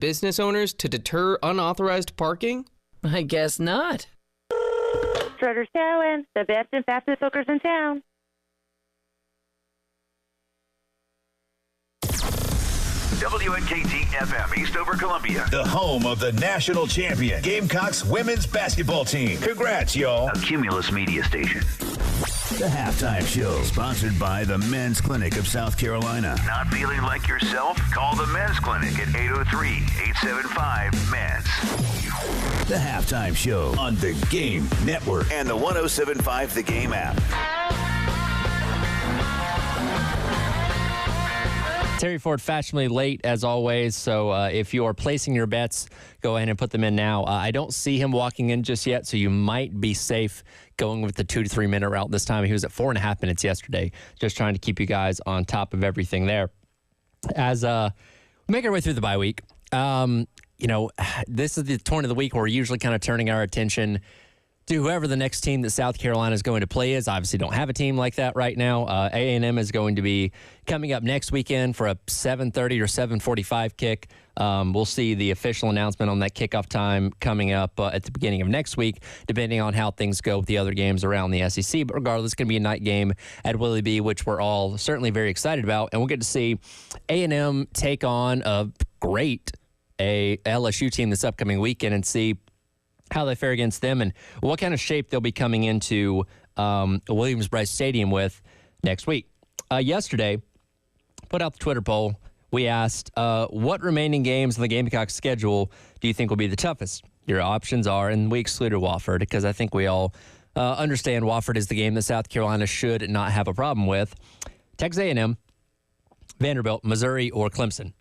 business owners to deter unauthorized parking? I guess not. Schroeder's Towing, the best and fastest hookers in town. WNKT FM, Eastover, Columbia. The home of the national champion Gamecocks women's basketball team. Congrats, y'all. A Cumulus media station. The Halftime Show, sponsored by the Men's Clinic of South Carolina. Not feeling like yourself? Call the Men's Clinic at 803-875-MENS. The Halftime Show on the Game Network and the 107.5 The Game app. Terry Ford fashionably late as always, so if you are placing your bets, go ahead and put them in now. I don't see him walking in just yet, so you might be safe going with the 2 to 3 minute route this time. He was at 4.5 minutes yesterday, just trying to keep you guys on top of everything there. As we make our way through the bye week, this is the point of the week where we're usually kind of turning our attention to whoever the next team that South Carolina is going to play is. Obviously don't have a team like that right now. A&M is going to be coming up next weekend for a 7:30 or 7:45 kick. We'll see the official announcement on that kickoff time coming up at the beginning of next week, depending on how things go with the other games around the SEC. But regardless, it's going to be a night game at Willie B, which we're all certainly very excited about. And we'll get to see A&M take on a LSU team this upcoming weekend and see how they fare against them and what kind of shape they'll be coming into Williams-Brice Stadium with next week. Yesterday, put out the Twitter poll. We asked, what remaining games on the Gamecocks schedule do you think will be the toughest? Your options are, and we excluded Wofford because I think we all understand Wofford is the game that South Carolina should not have a problem with. Texas A&M, Vanderbilt, Missouri, or Clemson.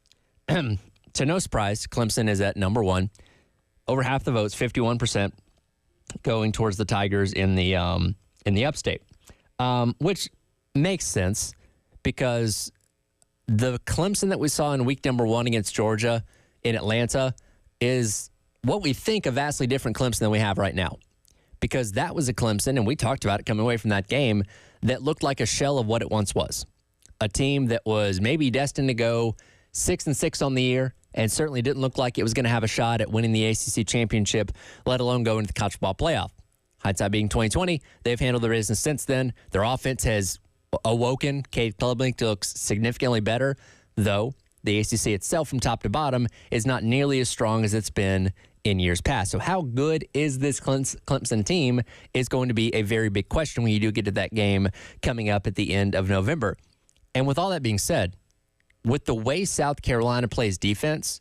To no surprise, Clemson is at number one. Over half the votes, 51%, going towards the Tigers in the upstate, which makes sense because the Clemson that we saw in week number 1 against Georgia in Atlanta is what we think a vastly different Clemson than we have right now, because that was a Clemson, and we talked about it coming away from that game, that looked like a shell of what it once was, a team that was maybe destined to go 6-6 on the year, and certainly didn't look like it was going to have a shot at winning the ACC championship, let alone go into the college football playoff. Hindsight being 2020, they've handled their business since then. Their offense has awoken. Cade Klubnik looks significantly better, though the ACC itself from top to bottom is not nearly as strong as it's been in years past. So how good is this Clemson team is going to be a very big question when you do get to that game coming up at the end of November. And with all that being said, with the way South Carolina plays defense,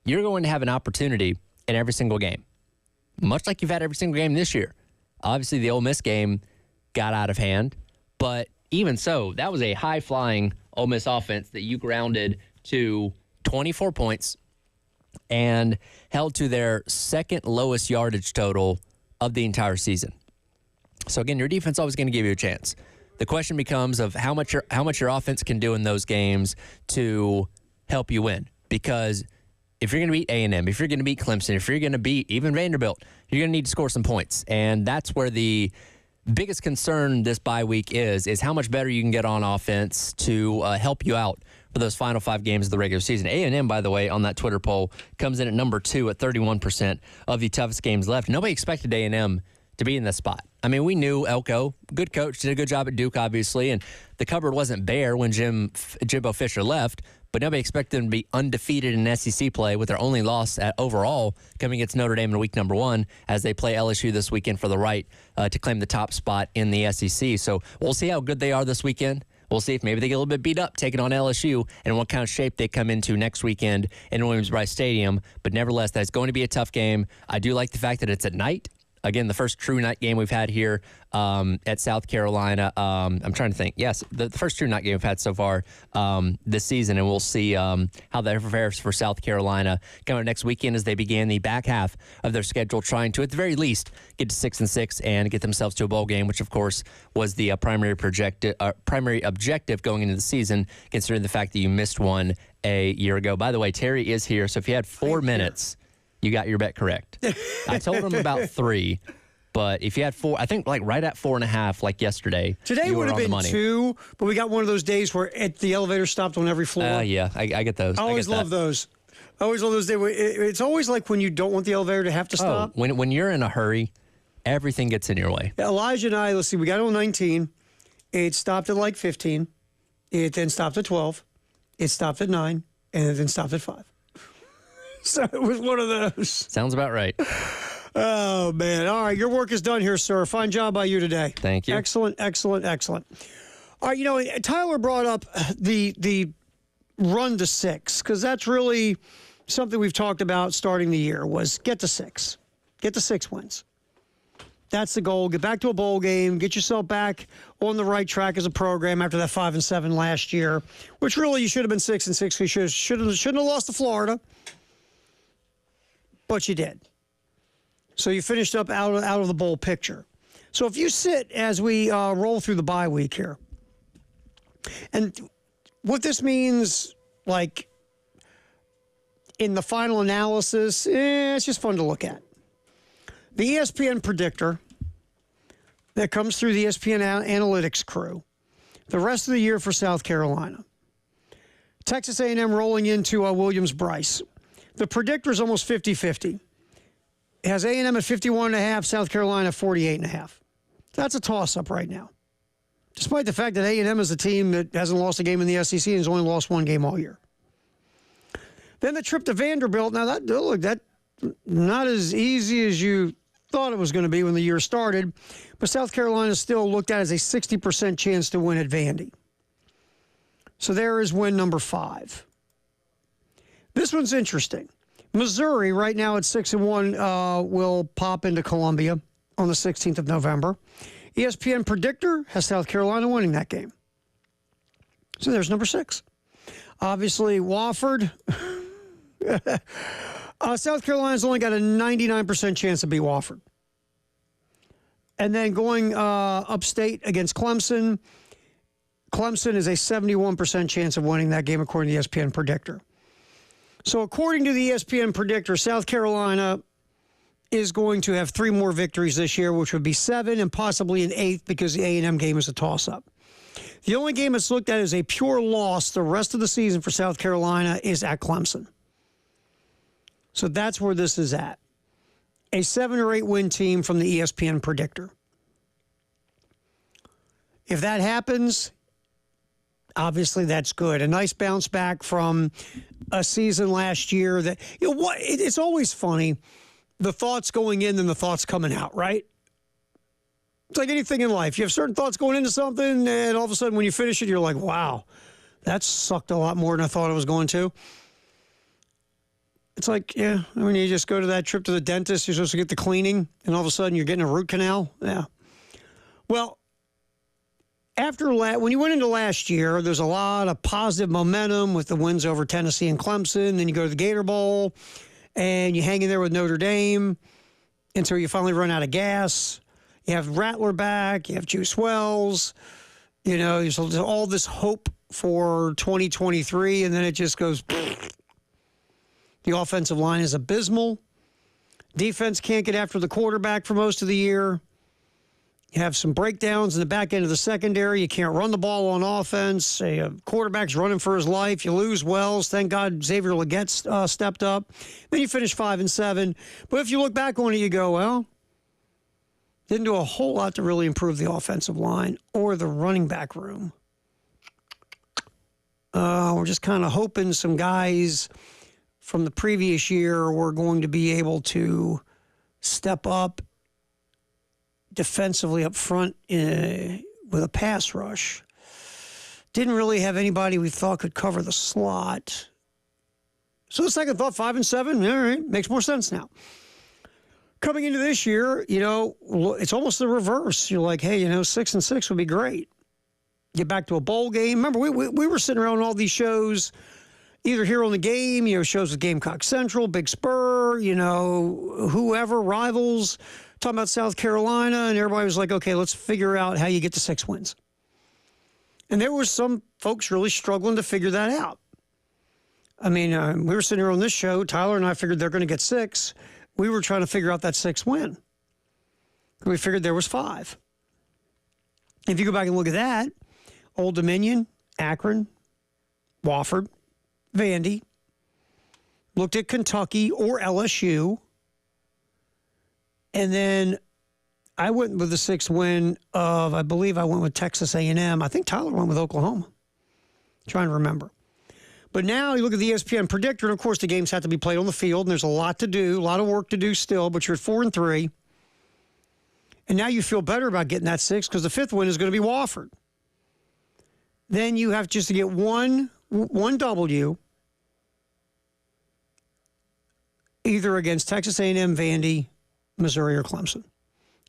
you're going to have an opportunity in every single game, much like you've had every single game this year. Obviously, the Ole Miss game got out of hand, but even so, that was a high-flying Ole Miss offense that you grounded to 24 points and held to their second lowest yardage total of the entire season. So again, your defense is always going to give you a chance. The question becomes of how much your offense can do in those games to help you win. Because if you're going to beat A&M, if you're going to beat Clemson, if you're going to beat even Vanderbilt, you're going to need to score some points. And that's where the biggest concern this bye week is how much better you can get on offense to help you out for those final 5 games of the regular season. A&M, by the way, on that Twitter poll, comes in at number 2 at 31% of the toughest games left. Nobody expected A&M to be in this spot. I mean, we knew Elko, good coach, did a good job at Duke, obviously, and the cupboard wasn't bare when Jimbo Fisher left, but nobody expected them to be undefeated in SEC play with their only loss at overall coming against Notre Dame in week number 1 as they play LSU this weekend for the right to claim the top spot in the SEC. So we'll see how good they are this weekend. We'll see if maybe they get a little bit beat up taking on LSU and what kind of shape they come into next weekend in Williams-Brice Stadium. But nevertheless, that's going to be a tough game. I do like the fact that it's at night. Again, the first true night game we've had here at South Carolina. I'm trying to think. Yes, the first true night game we've had so far this season, and we'll see how that fares for South Carolina coming next weekend as they begin the back half of their schedule, trying to, at the very least, get to 6-6 and get themselves to a bowl game, which, of course, was the primary objective going into the season, considering the fact that you missed one a year ago. By the way, Terry is here, so if you had 4 minutes, you got your bet correct. I told him about 3, but if you had 4, I think like right at 4.5, like yesterday. Today would have been 2, but we got one of those days where the elevator stopped on every floor. Yeah, I get those. I always love those. I always love those days. It's always like when you don't want the elevator to have to stop. When you're in a hurry, everything gets in your way. Elijah and I, let's see, we got on 19. It stopped at like 15. It then stopped at 12. It stopped at 9. And it then stopped at 5. So it was one of those. Sounds about right. Oh, man. All right, your work is done here, sir. Fine job by you today. Thank you. Excellent, excellent, excellent. All right, Tyler brought up the run to 6, because that's really something we've talked about starting the year, was get to 6. Get to 6 wins. That's the goal. Get back to a bowl game. Get yourself back on the right track as a program after that 5-7 last year, which really you should have been 6-6. You shouldn't have lost to Florida, but you did. So you finished up out of the bowl picture. So if you sit as we roll through the bye week here, and what this means, like in the final analysis, it's just fun to look at. The ESPN predictor that comes through the ESPN analytics crew, the rest of the year for South Carolina. Texas A&M rolling into Williams-Brice. The predictor is almost 50-50. It has A&M at 51.5, South Carolina 48.5. That's a toss-up right now. Despite the fact that A&M is a team that hasn't lost a game in the SEC and has only lost one game all year. Then the trip to Vanderbilt. Now, that not as easy as you thought it was going to be when the year started, but South Carolina still looked at as a 60% chance to win at Vandy. So there is win number 5. This one's interesting. Missouri, right now at 6-1, will pop into Columbia on the 16th of November. ESPN predictor has South Carolina winning that game. So there's number 6. Obviously, Wofford. South Carolina's only got a 99% chance to beat Wofford. And then going upstate against Clemson, Clemson is a 71% chance of winning that game according to the ESPN predictor. So according to the ESPN predictor, South Carolina is going to have 3 more victories this year, which would be 7 and possibly an 8th because the A&M game is a toss-up. The only game that's looked at as a pure loss the rest of the season for South Carolina is at Clemson. So that's where this is at. A 7 or 8 win team from the ESPN predictor. If that happens, obviously that's good. A nice bounce back from a season last year that, it's always funny, the thoughts going in and the thoughts coming out, right? It's like anything in life. You have certain thoughts going into something, and all of a sudden when you finish it, you're like, wow, that sucked a lot more than I thought it was going to. It's like, yeah, when you just go to that trip to the dentist, you're supposed to get the cleaning, and all of a sudden you're getting a root canal. Yeah. Well, when you went into last year, there's a lot of positive momentum with the wins over Tennessee and Clemson. Then you go to the Gator Bowl, and you hang in there with Notre Dame until you finally run out of gas. You have Rattler back. You have Juice Wells. There's all this hope for 2023, and then it just goes. The offensive line is abysmal. Defense can't get after the quarterback for most of the year. You have some breakdowns in the back end of the secondary. You can't run the ball on offense. Quarterback's running for his life. You lose Wells. Thank God Xavier Legette stepped up. Then you finish 5-7. But if you look back on it, you go, well, didn't do a whole lot to really improve the offensive line or the running back room. We're just kind of hoping some guys from the previous year were going to be able to step up defensively up front with a pass rush. Didn't really have anybody we thought could cover the slot. So the second thought, 5-7, all right, makes more sense now. Coming into this year, it's almost the reverse. You're like, hey, 6-6 would be great. Get back to a bowl game. Remember, we were sitting around all these shows, either here on the game, shows with Gamecocks Central, Big Spur, whoever, rivals, talking about South Carolina, and everybody was like, okay, let's figure out how you get to 6 wins. And there were some folks really struggling to figure that out. I mean, we were sitting here on this show, Tyler and I figured they're going to get 6. We were trying to figure out that 6th win. We figured there was 5. If you go back and look at that, Old Dominion, Akron, Wofford, Vandy, looked at Kentucky or LSU, and then I went with the 6th win of, I believe I went with Texas A&M. I think Tyler went with Oklahoma. Trying to remember. But now you look at the ESPN predictor, and of course the games have to be played on the field, and there's a lot to do, a lot of work to do still, but you're at 4-3. And now you feel better about getting that 6 because the 5th win is going to be Wofford. Then you have just to get one W, either against Texas A&M, Vandy, Missouri, or Clemson.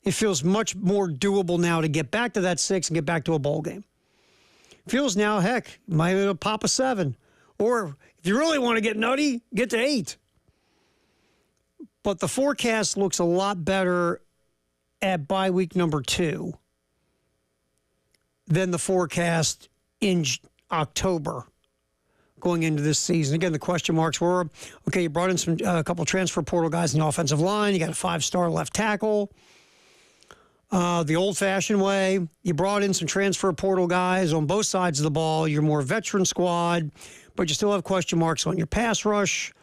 It feels much more doable now to get back to that 6 and get back to a bowl game. Feels now, heck, might pop a 7. Or if you really want to get nutty, get to 8. But the forecast looks a lot better at bye week number 2 than the forecast in October going into this season. Again, the question marks were, okay, you brought in a couple transfer portal guys in the offensive line. You got a 5-star left tackle. The old-fashioned way, you brought in some transfer portal guys on both sides of the ball. You're more veteran squad, but you still have question marks on your pass rush.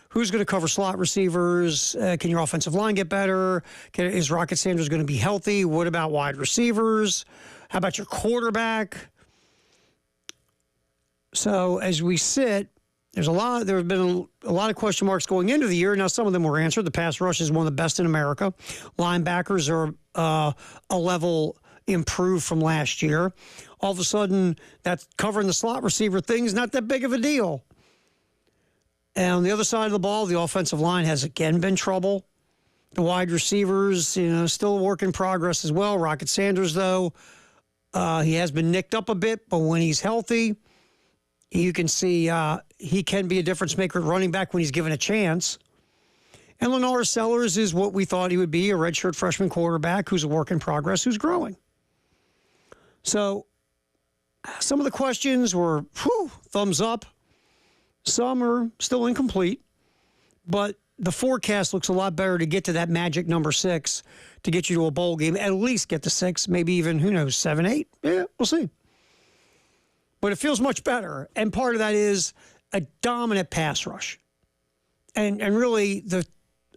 Who's going to cover slot receivers? Can your offensive line get better? Is Rocket Sanders going to be healthy? What about wide receivers? How about your quarterback? So as we sit, there have been a lot of question marks going into the year. Now, some of them were answered. The pass rush is one of the best in America. Linebackers are a level improved from last year. All of a sudden, that's covering the slot receiver thing is not that big of a deal. And on the other side of the ball, the offensive line has again been trouble. The wide receivers, still a work in progress as well. Rocket Sanders, though, he has been nicked up a bit, but when he's healthy, you can see he can be a difference maker at running back when he's given a chance. And Lenore Sellers is what we thought he would be, a redshirt freshman quarterback who's a work in progress, who's growing. So some of the questions were, thumbs up. Some are still incomplete. But the forecast looks a lot better to get to that magic number 6, to get you to a bowl game, at least get to 6, maybe even, 7, 8. Yeah, we'll see. But it feels much better. And part of that is a dominant pass rush. And really,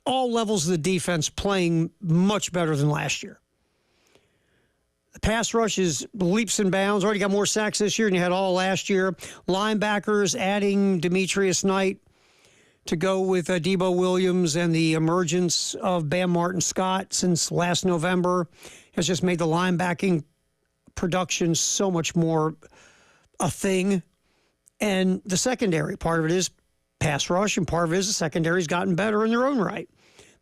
all levels of the defense playing much better than last year. The pass rush is leaps and bounds. Already got more sacks this year than you had all last year. Linebackers, adding Demetrius Knight to go with Debo Williams, and the emergence of Bam Martin-Scott since last November has just made the linebacking production so much more a thing. And the secondary part of it is pass rush, and part of it is the secondary's gotten better in their own right.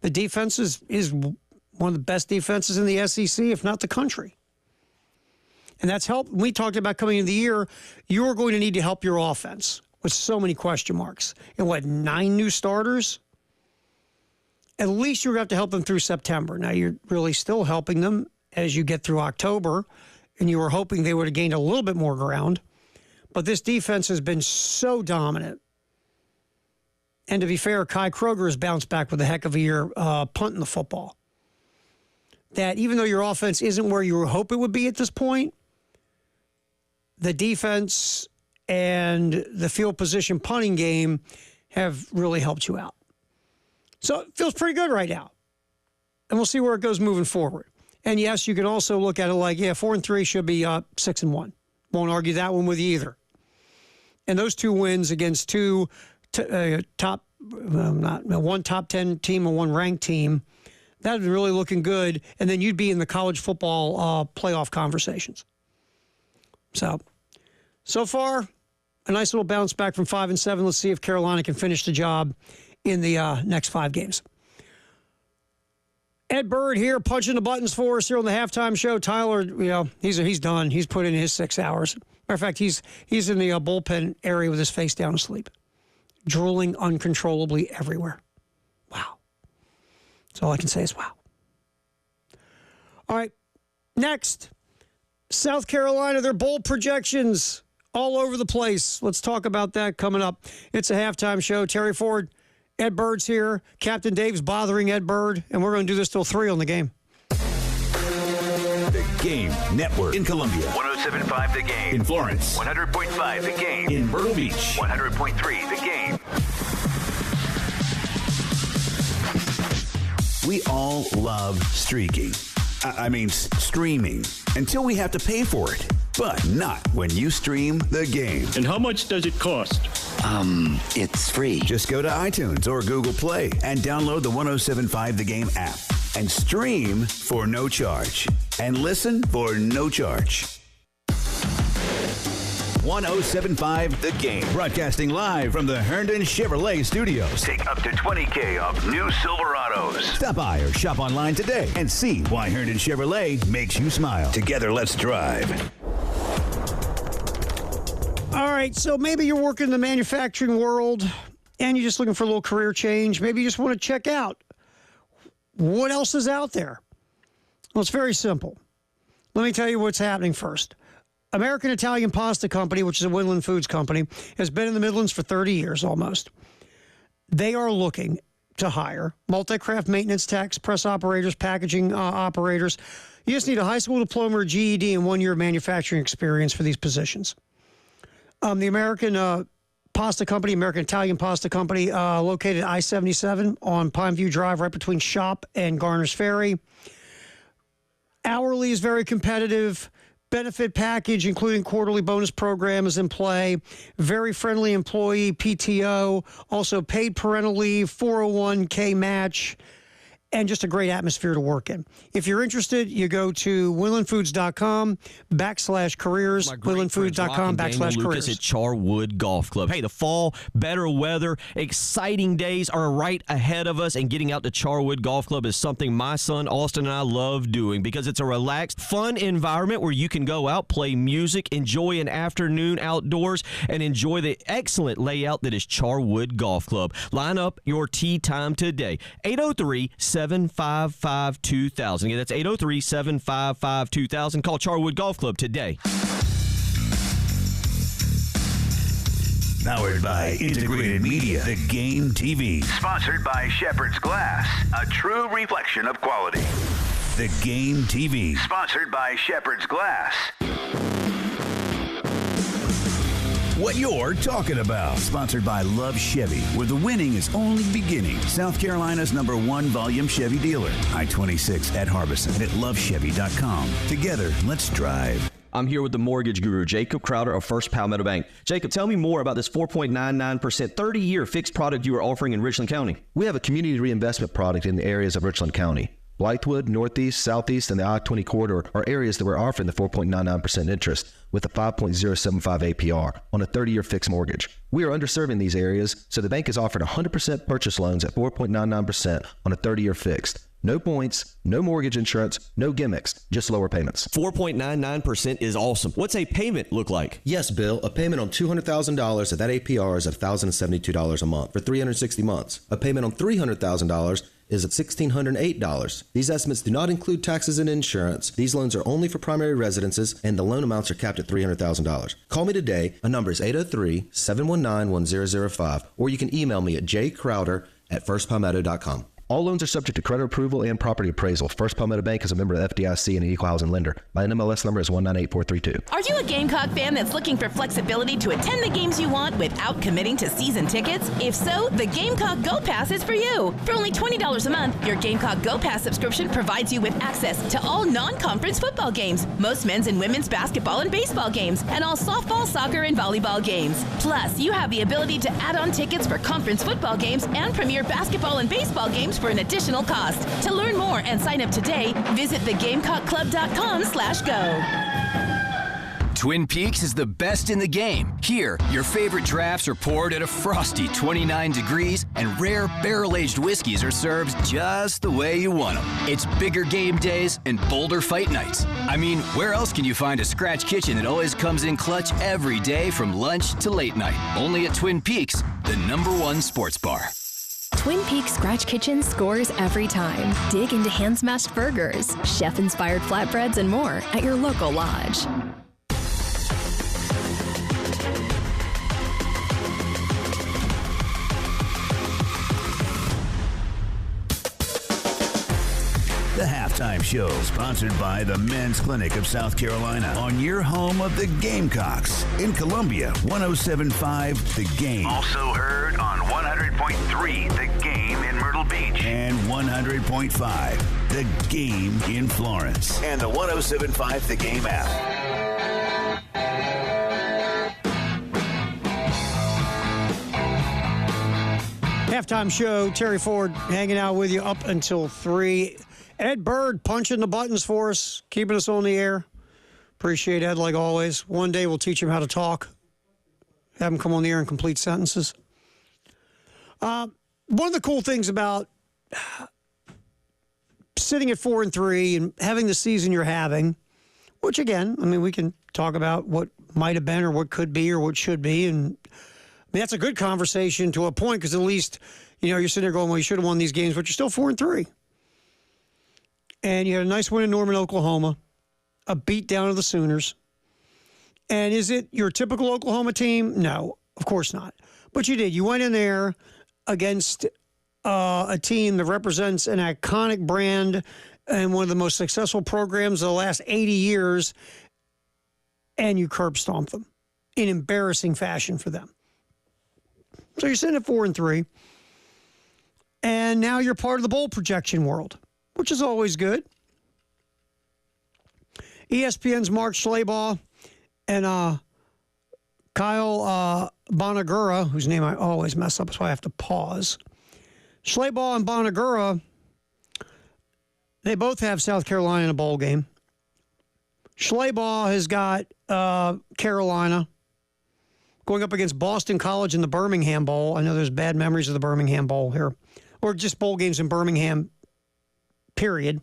The defense is one of the best defenses in the SEC, if not the country. And that's helped. We talked about coming into the year, you are going to need to help your offense with so many question marks. And 9 new starters? At least you're going to have to help them through September. Now, you're really still helping them as you get through October, and you were hoping they would have gained a little bit more ground. But this defense has been so dominant. And to be fair, Kai Kroger has bounced back with a heck of a year punting the football. That even though your offense isn't where you hope it would be at this point, the defense and the field position punting game have really helped you out. So it feels pretty good right now. And we'll see where it goes moving forward. And yes, you can also look at it like, 4-3 should be 6-1. Won't argue that one with you either. And those 2 wins against one top 10 team and one ranked team, that would be really looking good. And then you'd be in the college football playoff conversations. So far, a nice little bounce back from 5-7. Let's see if Carolina can finish the job in the next 5 games. Ed Bird here, punching the buttons for us here on the halftime show. Tyler, he's done. He's put in his 6 hours. Matter of fact, he's in the bullpen area with his face down asleep, drooling uncontrollably everywhere. Wow. That's all I can say is wow. All right, next, South Carolina, their bowl projections all over the place. Let's talk about that coming up. It's a halftime show. Terry Ford, Ed Bird's here. Captain Dave's bothering Ed Bird, and we're going to do this till 3 on the game. The Game Network in Columbia. 107.5 The Game. In Florence. 100.5 The Game. In Myrtle Beach. 100.3 The Game. We all love streaking. I mean, streaming. Until we have to pay for it. But not when you stream the game. And how much does it cost? It's free. Just go to iTunes or Google Play and download the 107.5 The Game app. And stream for no charge. And listen for no charge. 107.5 The Game. Broadcasting live from the Herndon Chevrolet Studios. Take up to $20,000 off new Silverados. Stop by or shop online today and see why Herndon Chevrolet makes you smile. Together, let's drive. All right, so maybe you're working in the manufacturing world and you're just looking for a little career change. Maybe you just want to check out what else is out there. Well, it's very simple. Let me tell you what's happening first. American Italian Pasta Company, which is a Woodland Foods company, has been in the Midlands for 30 years almost. They are looking to hire multi-craft maintenance techs, press operators, packaging operators. You just need a high school diploma or GED and 1 year of manufacturing experience for these positions. The American Pasta Company, American Italian Pasta Company, located at I-77 on Pineview Drive, right between Shop and Garner's Ferry. Hourly is very competitive. Benefit package, including quarterly bonus program, is in play. Very friendly employee, PTO, also paid parental leave, 401k match, and just a great atmosphere to work in. If you're interested, you go to WoodlandFoods.com/careers, WoodlandFoods.com/careers. At Charwood Golf Club. Hey, the fall, better weather, exciting days are right ahead of us, and getting out to Charwood Golf Club is something my son Austin and I love doing because it's a relaxed, fun environment where you can go out, play music, enjoy an afternoon outdoors, and enjoy the excellent layout that is Charwood Golf Club. Line up your tee time today. 803-755-2000. Again, that's 803-755-2000. Call Charwood Golf Club today. Powered by Integrated Media, The Game TV. Sponsored by Shepherd's Glass, a true reflection of quality. The Game TV. Sponsored by Shepherd's Glass. What you're talking about. Sponsored by Love Chevy, where the winning is only beginning. South Carolina's #1 volume Chevy dealer. I-26 at Harbison and at lovechevy.com. Together, let's drive. I'm here with the mortgage guru, Jacob Crowder of First Palmetto Bank. Jacob, tell me more about this 4.99% 30-year fixed product you are offering in Richland County. We have a community reinvestment product in the areas of Richland County. Blythewood, Northeast, Southeast, and the I-20 corridor are areas that we're offering the 4.99% interest with a 5.075 APR on a 30-year fixed mortgage. We are underserving these areas, so the bank is offering 100% purchase loans at 4.99% on a 30-year fixed. No points, no mortgage insurance, no gimmicks, just lower payments. 4.99% is awesome. What's a payment look like? Yes, Bill. A payment on $200,000 at that APR is at $1,072 a month for 360 months. A payment on $300,000 is at $1,608. These estimates do not include taxes and insurance. These loans are only for primary residences, and the loan amounts are capped at $300,000. Call me today. A number is 803-719-1005, or you can email me at jcrowder@firstpalmetto.com. All loans are subject to credit approval and property appraisal. First Palmetto Bank is a member of the FDIC and an equal housing lender. My NMLS number is 198432. Are you a Gamecock fan that's looking for flexibility to attend the games you want without committing to season tickets? If so, the Gamecock Go Pass is for you. For only $20 a month, your Gamecock Go Pass subscription provides you with access to all non-conference football games, most men's and women's basketball and baseball games, and all softball, soccer, and volleyball games. Plus, you have the ability to add on tickets for conference football games and premier basketball and baseball games for an additional cost. To learn more and sign up today, visit thegamecockclub.com/go. Twin Peaks is the best in the game. Here, your favorite drafts are poured at a frosty 29 degrees, and rare barrel-aged whiskeys are served just the way you want them. It's bigger game days and bolder fight nights. I mean, where else can you find a scratch kitchen that always comes in clutch every day from lunch to late night? Only at Twin Peaks, the #1 sports bar. Twin Peaks Scratch Kitchen scores every time. Dig into hand-smashed burgers, chef-inspired flatbreads, and more at your local lodge. The Halftime Show, sponsored by the Men's Clinic of South Carolina, on your home of the Gamecocks. In Columbia, 107.5 The Game. Also heard on 100.3 The Game in Myrtle Beach. And 100.5, The Game in Florence. And the 107.5 The Game app. Halftime show, Terry Ford hanging out with you up until 3. Ed Bird punching the buttons for us, keeping us on the air. Appreciate Ed like always. One day we'll teach him how to talk. Have him come on the air and complete sentences. One of the cool things about sitting at 4-3 and having the season you're having, which again, I mean, we can talk about what might have been or what could be or what should be, and I mean, that's a good conversation to a point because at least, you're sitting there going, well, you should have won these games, but you're still 4-3. And you had a nice win in Norman, Oklahoma, a beat down of the Sooners. And is it your typical Oklahoma team? No, of course not. But you did. You went in there against a team that represents an iconic brand and one of the most successful programs of the last 80 years, and you curb stomped them in embarrassing fashion for them. So you're sitting at 4-3, and now you're part of the bowl projection world, which is always good. ESPN's Mark Schlabach and Kyle Bonagura, whose name I always mess up, so I have to pause. Schlabach and Bonagura, they both have South Carolina in a bowl game. Schlabach has got Carolina going up against Boston College in the Birmingham Bowl. I know there's bad memories of the Birmingham Bowl here. Or just bowl games in Birmingham, period.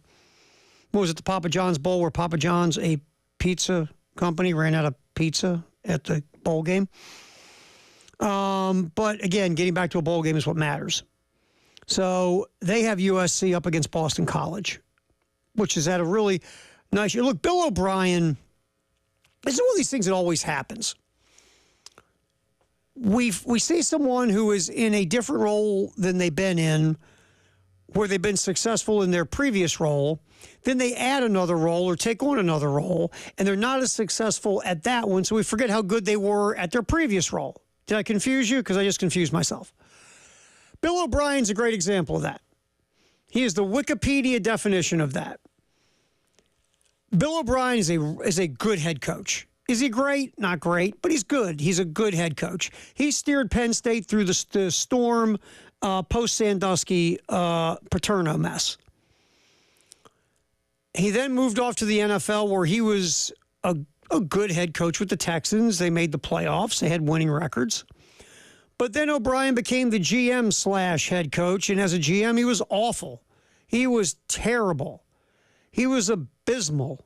What was it, the Papa John's Bowl, where Papa John's, a pizza company, ran out of pizza at the bowl game? But again, getting back to a bowl game is what matters. So they have USC up against Boston College, which is at a really nice year. Look, Bill O'Brien, it's one of these things that always happens. We see someone who is in a different role than they've been in, where they've been successful in their previous role, then they add another role or take on another role, and they're not as successful at that one, so we forget how good they were at their previous role. Did I confuse you? Because I just confused myself. Bill O'Brien's a great example of that. He is the Wikipedia definition of that. Bill O'Brien is a good head coach. Is he great? Not great, but he's good. He's a good head coach. He steered Penn State through the storm post-Sandusky Paterno mess. He then moved off to the NFL, where he was a good head coach with the Texans. They made the playoffs. They had winning records. But then O'Brien became the GM/head coach, and as a GM, he was awful. He was terrible. He was abysmal.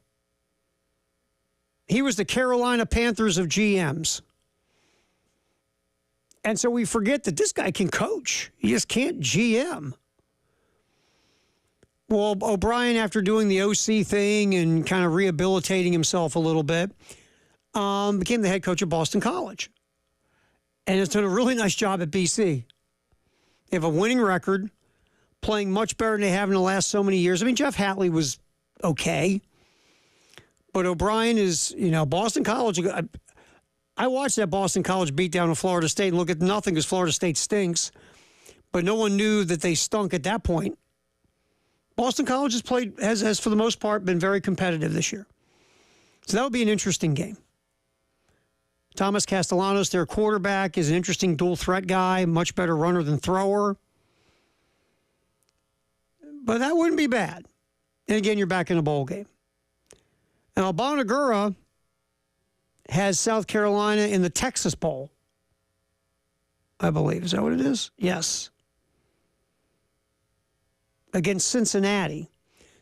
He was the Carolina Panthers of GMs. And so we forget that this guy can coach. He just can't GM. Well, O'Brien, after doing the OC thing and kind of rehabilitating himself a little bit, became the head coach of Boston College. And has done a really nice job at BC. They have a winning record, playing much better than they have in the last so many years. I mean, Jeff Hatley was okay. But O'Brien is, Boston College. I watched that Boston College beat down to Florida State and look at nothing because Florida State stinks. But no one knew that they stunk at that point. Boston College has for the most part been very competitive this year. So that would be an interesting game. Thomas Castellanos, their quarterback, is an interesting dual threat guy, much better runner than thrower. But that wouldn't be bad. And again, you're back in a bowl game. Now, Bonagura has South Carolina in the Texas Bowl, I believe. Is that what it is? Yes. Against Cincinnati.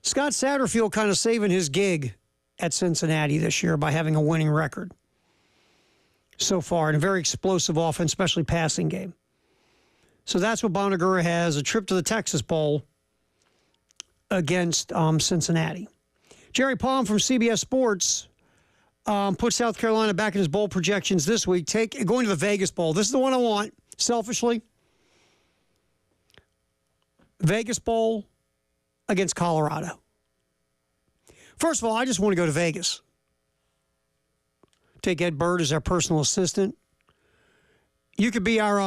Scott Satterfield kind of saving his gig at Cincinnati this year by having a winning record so far, and a very explosive offense, especially passing game. So that's what Bonagura has, a trip to the Texas Bowl against Cincinnati. Jerry Palm from CBS Sports put South Carolina back in his bowl projections this week, going to the Vegas Bowl. This is the one I want, selfishly. Vegas Bowl against Colorado. First of all, I just want to go to Vegas. Take Ed Bird as our personal assistant. You could be our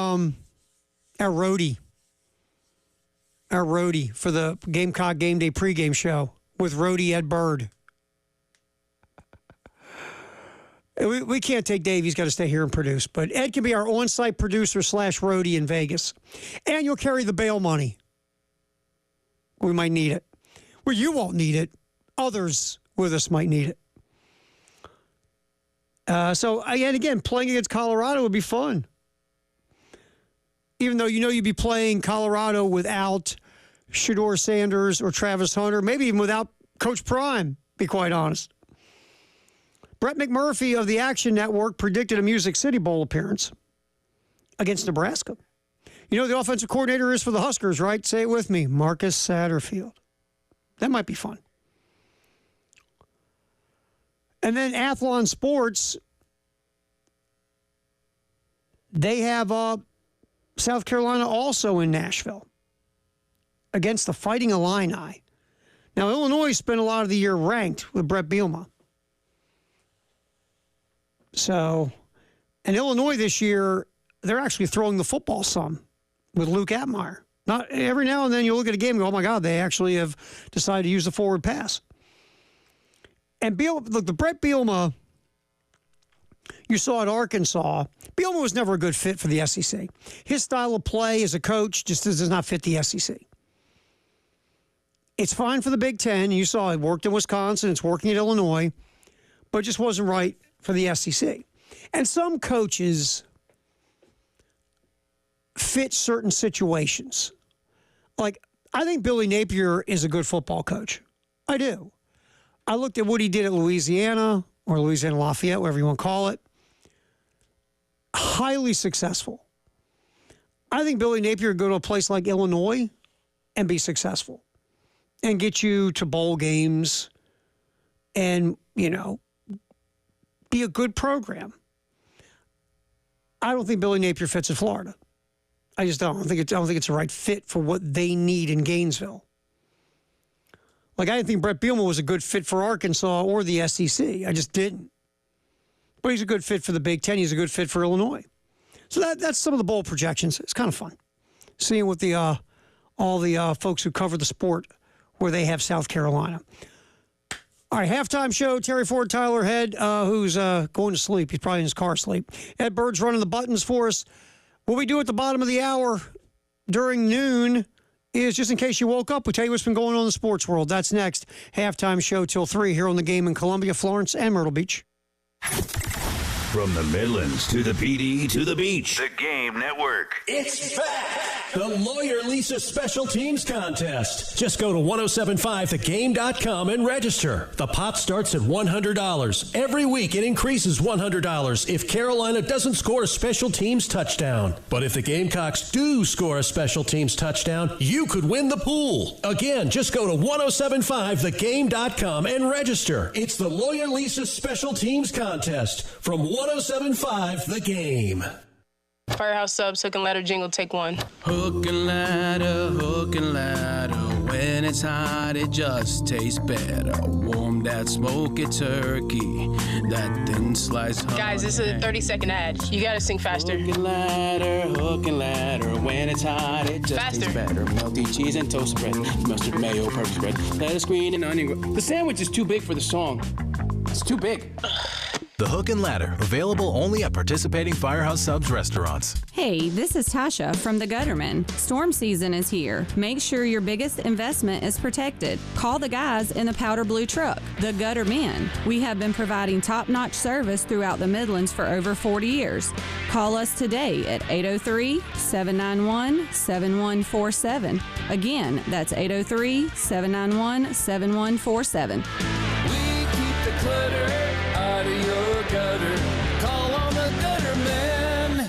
roadie. our roadie for the Gamecock Game Day pregame show with roadie Ed Bird. We can't take Dave. He's got to stay here and produce. But Ed can be our on-site producer / roadie in Vegas. And you'll carry the bail money. We might need it. Well, you won't need it. Others with us might need it. So, again, playing against Colorado would be fun. Even though you'd be playing Colorado without Shedeur Sanders or Travis Hunter, maybe even without Coach Prime, be quite honest. Brett McMurphy of the Action Network predicted a Music City Bowl appearance against Nebraska. You know who the offensive coordinator is for the Huskers, right? Say it with me. Marcus Satterfield. That might be fun. And then Athlon Sports, they have South Carolina also in Nashville against the Fighting Illini. Now, Illinois spent a lot of the year ranked with Brett Bielema. So, and Illinois this year, they're actually throwing the football some with Luke Atmeyer. Not every now and then you look at a game and go, oh my God, they actually have decided to use the forward pass. And the Brett Bielema you saw at Arkansas, Bielema was never a good fit for the SEC. His style of play as a coach just does not fit the SEC. It's fine for the Big Ten. You saw it worked in Wisconsin. It's working at Illinois. But it just wasn't right for the SEC. And some coaches fit certain situations. Like, I think Billy Napier is a good football coach. I do. I looked at what he did at Louisiana or Louisiana Lafayette, whatever you want to call it. Highly successful. I think Billy Napier would go to a place like Illinois and be successful and get you to bowl games and, be a good program. I don't think Billy Napier fits in Florida. I just don't. I don't think it's the right fit for what they need in Gainesville. Like, I didn't think Brett Bielema was a good fit for Arkansas or the SEC. I just didn't. But he's a good fit for the Big Ten. He's a good fit for Illinois. So that's some of the bowl projections. It's kind of fun seeing what all the folks who cover the sport where they have South Carolina. All right, halftime show. Terry Ford, Tyler Head, who's going to sleep. He's probably in his car asleep. Ed Bird's running the buttons for us. What we do at the bottom of the hour during noon is, just in case you woke up, we tell you what's been going on in the sports world. That's next. Halftime show till 3 here on the Game in Columbia, Florence, and Myrtle Beach. From the Midlands to the PD to the beach. The Game Network. It's back. The Lawyer Lisa Special Teams Contest. Just go to 1075thegame.com and register. The pot starts at $100. Every week it increases $100 if Carolina doesn't score a special teams touchdown. But if the Gamecocks do score a special teams touchdown, you could win the pool. Again, just go to 1075thegame.com and register. It's the Lawyer Lisa Special Teams Contest from 1075 The Game. Firehouse Subs, Hook and Ladder jingle, take one. Hook and ladder, when it's hot, it just tastes better. Warm that smoky turkey, that thin slice. Guys, this is a 30-second ad. You gotta sing faster. Hook and ladder, when it's hot, it just tastes better. Melty cheese and toast spread, mustard, mayo, purple spread, lettuce, green, and onion. The sandwich is too big for the song. It's too big. The Hook and Ladder, available only at participating Firehouse Subs restaurants. Hey, this is Tasha from The Gutterman. Storm season is here. Make sure your biggest investment is protected. Call the guys in the powder blue truck, The Guttermen. We have been providing top-notch service throughout the Midlands for over 40 years. Call us today at 803-791-7147. Again, that's 803-791-7147. We keep the clutter out of your gutter. Call on the Gutterman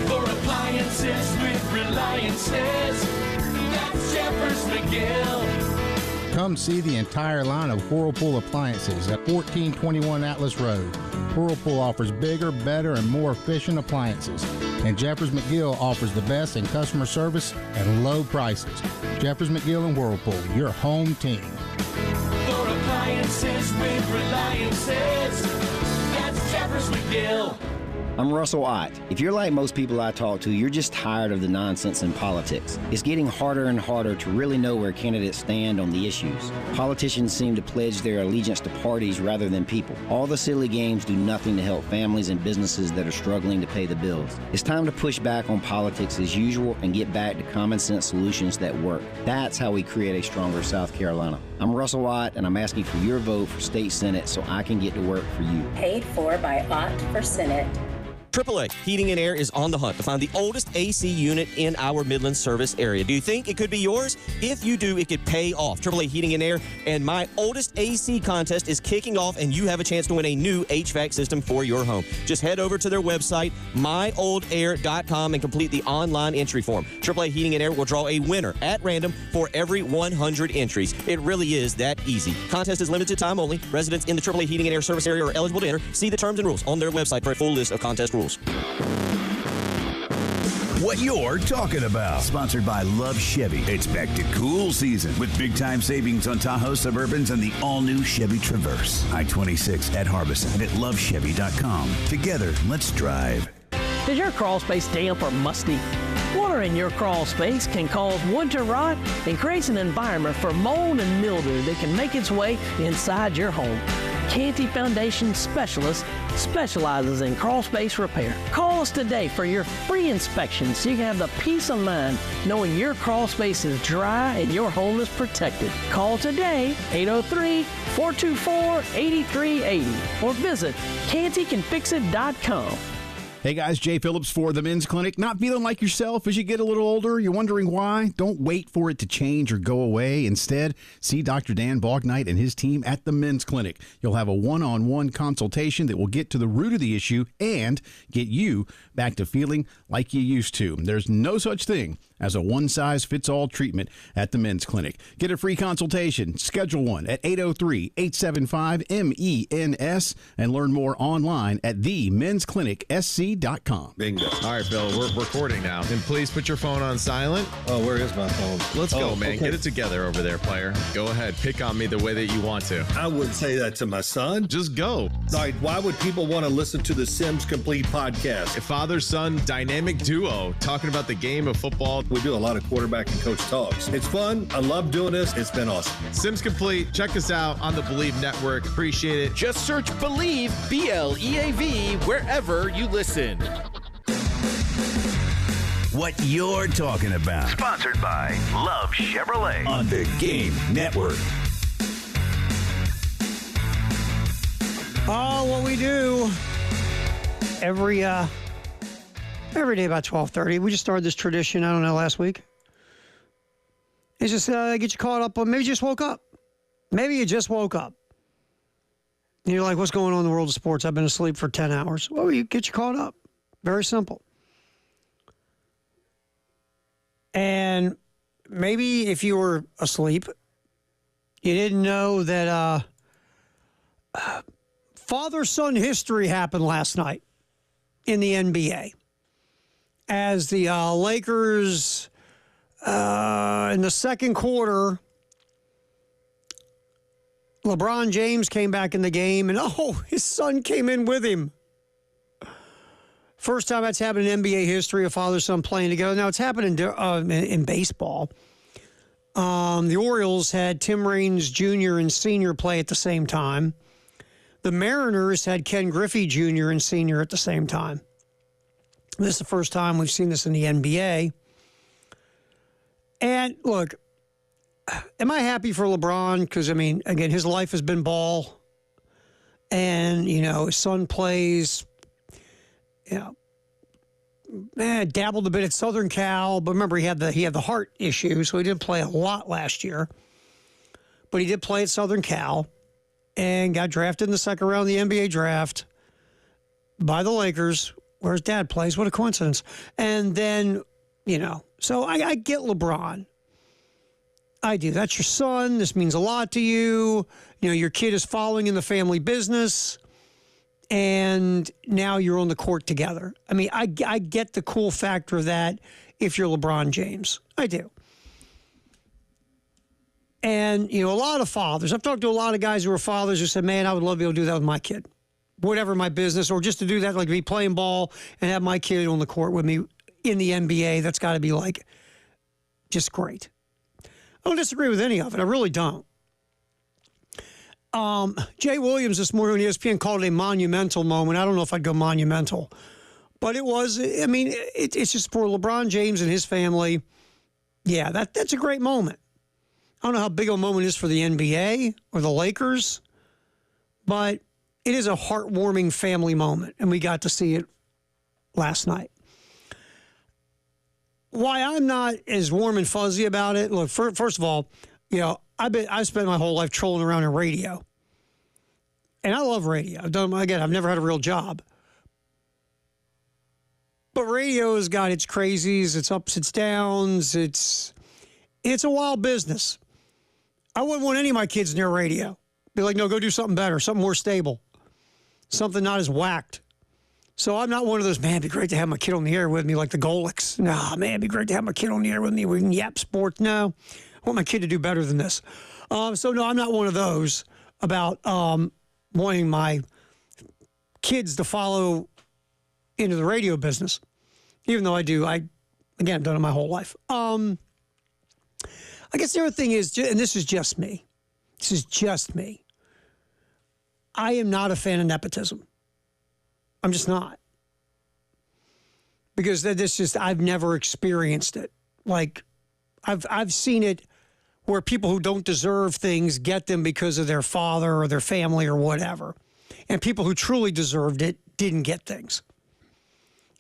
for appliances with Reliances. That's Jeffers McGill. Come see the entire line of Whirlpool appliances at 1421 Atlas Road. Whirlpool offers bigger, better, and more efficient appliances. And Jeffers McGill offers the best in customer service and low prices. Jeffers McGill and Whirlpool, your home team. For appliances with Reliances, that's Jeffers McGill. I'm Russell Ott. If you're like most people I talk to, you're just tired of the nonsense in politics. It's getting harder and harder to really know where candidates stand on the issues. Politicians seem to pledge their allegiance to parties rather than people. All the silly games do nothing to help families and businesses that are struggling to pay the bills. It's time to push back on politics as usual and get back to common sense solutions that work. That's how we create a stronger South Carolina. I'm Russell Ott, and I'm asking for your vote for state senate so I can get to work for you. Paid for by Ott for Senate. AAA Heating and Air is on the hunt to find the oldest AC unit in our Midland service area. Do you think it could be yours? If you do, it could pay off. AAA Heating and Air and My Oldest AC contest is kicking off, and you have a chance to win a new HVAC system for your home. Just head over to their website, myoldair.com, and complete the online entry form. AAA Heating and Air will draw a winner at random for every 100 entries. It really is that easy. Contest is limited time only. Residents in the AAA Heating and Air service area are eligible to enter. See the terms and rules on their website for a full list of contest rules. What you're talking about. Sponsored by Love Chevy. It's back to cool season with big-time savings on Tahoe Suburbans and the all-new Chevy Traverse. I-26 at Harbison and at lovechevy.com. Together, let's drive. Is your crawl space damp or musty? Water in your crawl space can cause wood to rot and creates an environment for mold and mildew that can make its way inside your home. Canty Foundation Specialist specializes in crawl space repair. Call us today for your free inspection so you can have the peace of mind knowing your crawl space is dry and your home is protected. Call today, 803-424-8380, or visit cantycanfixit.com. Hey guys, Jay Phillips for the Men's Clinic. Not feeling like yourself as you get a little older? You're wondering why? Don't wait for it to change or go away. Instead, see Dr. Dan Bognight and his team at the Men's Clinic. You'll have a one-on-one consultation that will get to the root of the issue and get you back to feeling like you used to. There's no such thing as a one-size-fits-all treatment at the Men's Clinic. Get a free consultation. Schedule one at 803-875-MENS and learn more online at themensclinicsc.com. Bingo. All right, Bill, we're recording now. And please put your phone on silent. Oh, where is my phone? Let's go, man. Okay. Get it together over there, player. Go ahead. Pick on me the way that you want to. I wouldn't say that to my son. Just go. All right, why would people want to listen to the Sims Complete podcast? A father-son dynamic duo talking about the game of football. We do a lot of quarterback and coach talks. It's fun. I love doing this. It's been awesome. Sims Complete. Check us out on the Believe Network. Appreciate it. Just search Believe, B-L-E-A-V, wherever you listen. What you're talking about. Sponsored by Love Chevrolet on the Game Network. Oh, what we do every day about 12:30. We just started this tradition, I don't know, last week. It's just get you caught up on, maybe you just woke up. Maybe you just woke up. And you're like, what's going on in the world of sports? I've been asleep for 10 hours. Well, you get you caught up. Very simple. And maybe if you were asleep, you didn't know that father-son history happened last night in the NBA. As the Lakers in the second quarter, LeBron James came back in the game, and his son came in with him. First time that's happened in NBA history, a father-son playing together. Now, it's happened in baseball. The Orioles had Tim Raines Jr. and Sr. play at the same time. The Mariners had Ken Griffey Jr. and Sr. at the same time. This is the first time we've seen this in the NBA. And look, am I happy for LeBron? Because, I mean, again, his life has been ball. And, his son plays, dabbled a bit at Southern Cal. But remember, he had the heart issue, so he didn't play a lot last year. But he did play at Southern Cal and got drafted in the second round of the NBA draft by the Lakers, where his dad plays. What a coincidence. And then, so I get LeBron. I do. That's your son. This means a lot to you. Your kid is following in the family business, and now you're on the court together. I mean, I get the cool factor of that if you're LeBron James. I do. And, a lot of fathers, I've talked to a lot of guys who are fathers who said, man, I would love to be able to do that with my kid. whatever my business, or just to do that, like be playing ball and have my kid on the court with me in the NBA. That's got to be like just great. I don't disagree with any of it. I really don't. Jay Williams this morning on ESPN called it a monumental moment. I don't know if I'd go monumental, but it was. I mean, it's just for LeBron James and his family. Yeah, that's a great moment. I don't know how big a moment it is for the NBA or the Lakers, but it is a heartwarming family moment, and we got to see it last night. Why I'm not as warm and fuzzy about it, look, first of all, I've spent my whole life trolling around in radio. And I love radio. I've never had a real job. But radio has got its crazies, its ups, its downs. It's a wild business. I wouldn't want any of my kids near radio. Be like, no, go do something better, something more stable, something not as whacked. So I'm not one of those, man, it'd be great to have my kid on the air with me like the Golics. Nah, man, it'd be great to have my kid on the air with me. We can yap sports. No, I want my kid to do better than this. So, no, I'm not one of those about wanting my kids to follow into the radio business, even though I do. Again, I've done it my whole life. I guess the other thing is, and this is just me. This is just me. I am not a fan of nepotism. I'm just not. Because this just, I've never experienced it. Like, I've seen it where people who don't deserve things get them because of their father or their family or whatever. And people who truly deserved it didn't get things.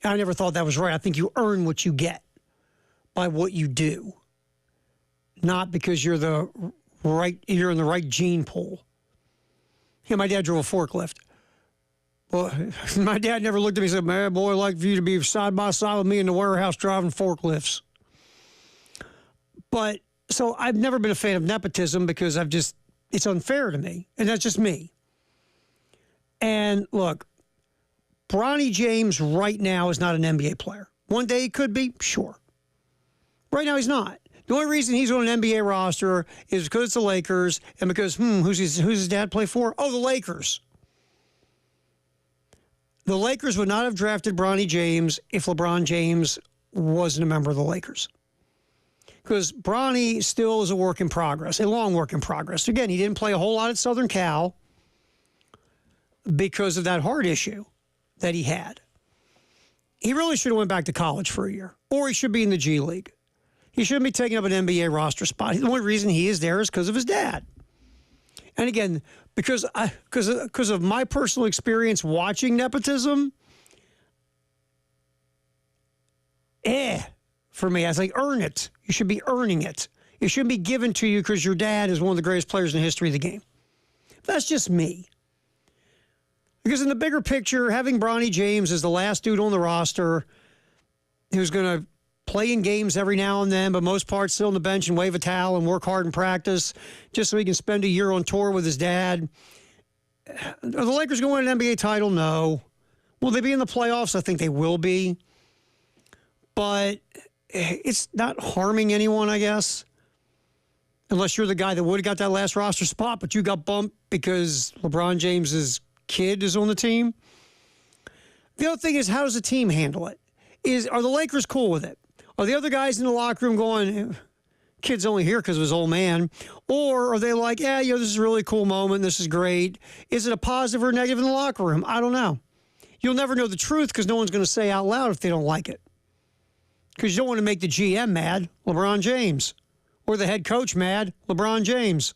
I never thought that was right. I think you earn what you get by what you do, not because you're in the right gene pool. Yeah, my dad drove a forklift. Well, my dad never looked at me and said, man, boy, I'd like for you to be side by side with me in the warehouse driving forklifts. But so I've never been a fan of nepotism because it's unfair to me. And that's just me. And look, Bronny James right now is not an NBA player. One day he could be, sure. Right now he's not. The only reason he's on an NBA roster is because it's the Lakers and because, who's his dad play for? Oh, the Lakers. The Lakers would not have drafted Bronny James if LeBron James wasn't a member of the Lakers. Because Bronny still is a work in progress, a long work in progress. Again, he didn't play a whole lot at Southern Cal because of that heart issue that he had. He really should have went back to college for a year, or he should be in the G League. He shouldn't be taking up an NBA roster spot. The only reason he is there is because of his dad. And again, because of my personal experience watching nepotism, for me, I was like, earn it. You should be earning it. It shouldn't be given to you because your dad is one of the greatest players in the history of the game. That's just me. Because in the bigger picture, having Bronny James as the last dude on the roster who's going to play in games every now and then, but most parts still on the bench and wave a towel and work hard in practice just so he can spend a year on tour with his dad. Are the Lakers going to win an NBA title? No. Will they be in the playoffs? I think they will be. But it's not harming anyone, I guess. Unless you're the guy that would have got that last roster spot, but you got bumped because LeBron James's kid is on the team. The other thing is, how does the team handle it? Are the Lakers cool with it? Are the other guys in the locker room going, kid's only here because of his old man? Or are they like, this is a really cool moment. This is great. Is it a positive or negative in the locker room? I don't know. You'll never know the truth because no one's going to say out loud if they don't like it. Because you don't want to make the GM mad, LeBron James. Or the head coach mad, LeBron James.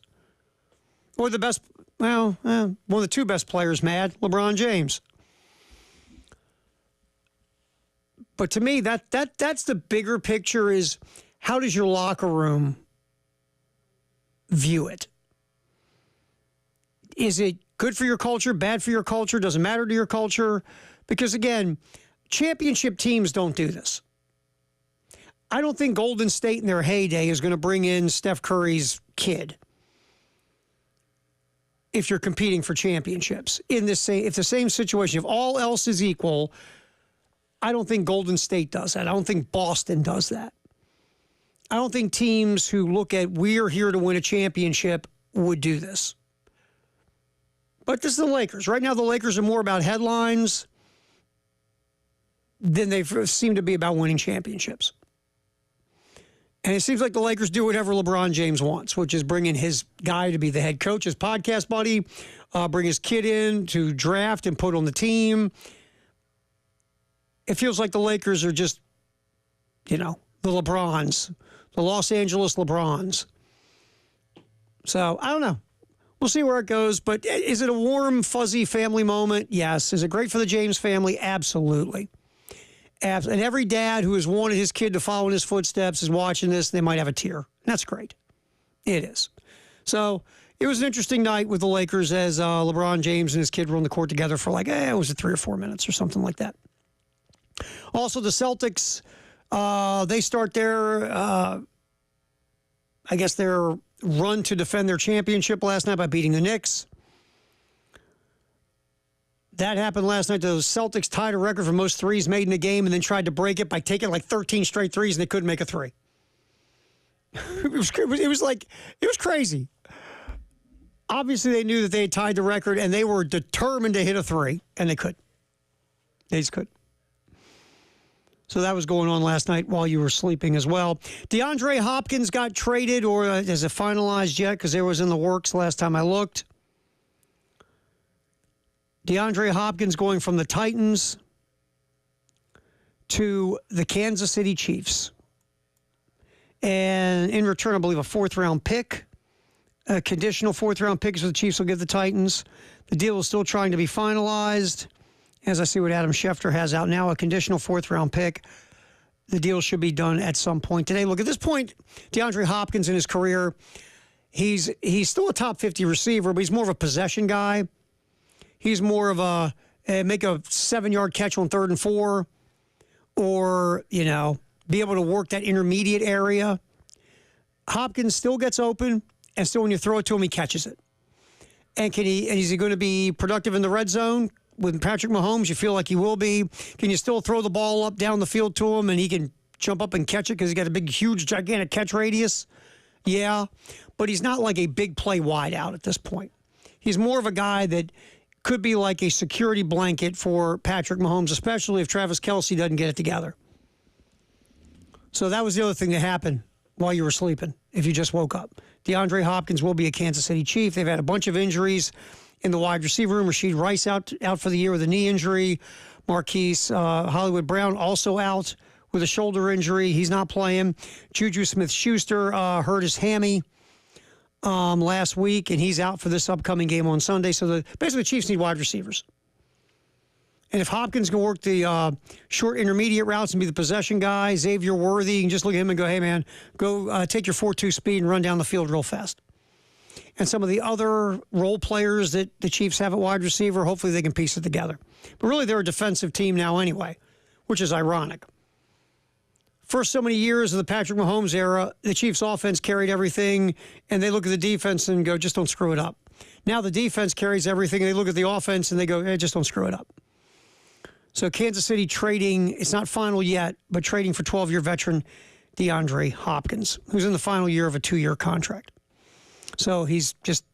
Or the best, one of the two best players mad, LeBron James. But to me, that's the bigger picture is how does your locker room view it? Is it good for your culture, bad for your culture? Does it matter to your culture? Because, again, championship teams don't do this. I don't think Golden State in their heyday is going to bring in Steph Curry's kid if you're competing for championships. If the same situation, if all else is equal, I don't think Golden State does that. I don't think Boston does that. I don't think teams who look at we're here to win a championship would do this. But this is the Lakers. Right now, the Lakers are more about headlines than they seem to be about winning championships. And it seems like the Lakers do whatever LeBron James wants, which is bring in his guy to be the head coach, his podcast buddy, bring his kid in to draft and put on the team. It feels like the Lakers are just, the LeBrons, the Los Angeles LeBrons. So, I don't know. We'll see where it goes. But is it a warm, fuzzy family moment? Yes. Is it great for the James family? Absolutely. And every dad who has wanted his kid to follow in his footsteps is watching this. They might have a tear. That's great. It is. So it was an interesting night with the Lakers as LeBron James and his kid were on the court together for was it 3 or 4 minutes or something like that. Also, the Celtics, they start their run to defend their championship last night by beating the Knicks. That happened last night. The Celtics tied a record for most threes made in a game and then tried to break it by taking 13 straight threes, and they couldn't make a three. It was crazy. Obviously, they knew that they had tied the record, and they were determined to hit a three, and they couldn't. They just couldn't. So that was going on last night while you were sleeping as well. DeAndre Hopkins got traded, or is it finalized yet? Because it was in the works last time I looked. DeAndre Hopkins going from the Titans to the Kansas City Chiefs. And in return, I believe a 4th-round pick. A conditional 4th-round pick is what the Chiefs will give the Titans. The deal is still trying to be finalized. As I see what Adam Schefter has out now, a conditional 4th-round pick. The deal should be done at some point today. Look, at this point, DeAndre Hopkins in his career, he's still a top 50 receiver, but he's more of a possession guy. He's more of a make a 7-yard catch on 3rd and 4, or, be able to work that intermediate area. Hopkins still gets open, and still when you throw it to him, he catches it. And is he going to be productive in the red zone? With Patrick Mahomes, you feel like he will be. Can you still throw the ball up down the field to him and he can jump up and catch it because he's got a big, huge, gigantic catch radius? Yeah, but he's not like a big play wide out at this point. He's more of a guy that could be like a security blanket for Patrick Mahomes, especially if Travis Kelce doesn't get it together. So that was the other thing that happened while you were sleeping, if you just woke up. DeAndre Hopkins will be a Kansas City Chief. They've had a bunch of injuries in the wide receiver room. Rashid Rice out for the year with a knee injury. Marquise Hollywood Brown also out with a shoulder injury. He's not playing. Juju Smith-Schuster hurt his hammy last week, and he's out for this upcoming game on Sunday. So basically the Chiefs need wide receivers. And if Hopkins can work the short intermediate routes and be the possession guy, Xavier Worthy, you can just look at him and go, hey, man, go take your 4.2 speed and run down the field real fast. And some of the other role players that the Chiefs have at wide receiver, hopefully they can piece it together. But really, they're a defensive team now anyway, which is ironic. First so many years of the Patrick Mahomes era, the Chiefs' offense carried everything, and they look at the defense and go, just don't screw it up. Now the defense carries everything, and they look at the offense and they go, hey, just don't screw it up. So Kansas City trading, it's not final yet, but trading for 12-year veteran DeAndre Hopkins, who's in the final year of a 2-year contract. So he's just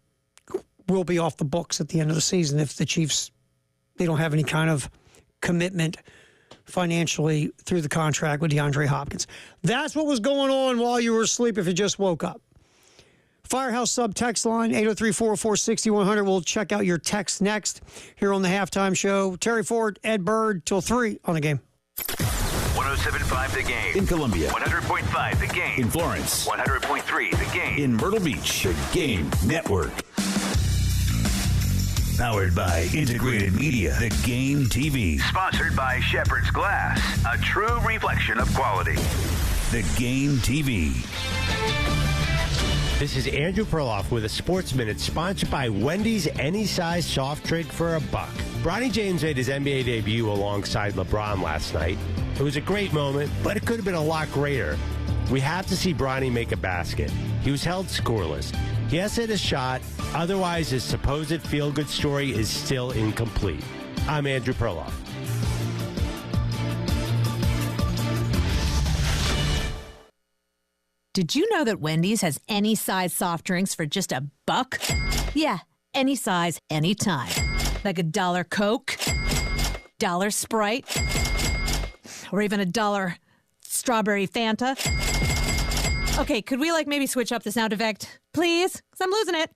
will be off the books at the end of the season if the Chiefs, they don't have any kind of commitment financially through the contract with DeAndre Hopkins. That's what was going on while you were asleep if you just woke up. Firehouse sub text line, 803-404-6100. We'll check out your text next here on the Halftime Show. Terry Ford, Ed Bird, till 3 on the game. 107.5 The Game. In Columbia. 100.5 The Game. In Florence. 100.3 The Game. In Myrtle Beach. The Game Network. Powered by Integrated Media. The Game TV. Sponsored by Shepherd's Glass. A true reflection of quality. The Game TV. This is Andrew Perloff with a Sports Minute sponsored by Wendy's Any Size Soft Drink for $1. Bronny James made his NBA debut alongside LeBron last night. It was a great moment, but it could have been a lot greater. We have to see Bronny make a basket. He was held scoreless. He has hit a shot, otherwise his supposed feel-good story is still incomplete. I'm Andrew Perloff. Did you know that Wendy's has any size soft drinks for just $1? Yeah, any size, anytime. Like $1 Coke, $1 Sprite, or even $1 strawberry Fanta. Okay, could we maybe switch up the sound effect, please? Because I'm losing it.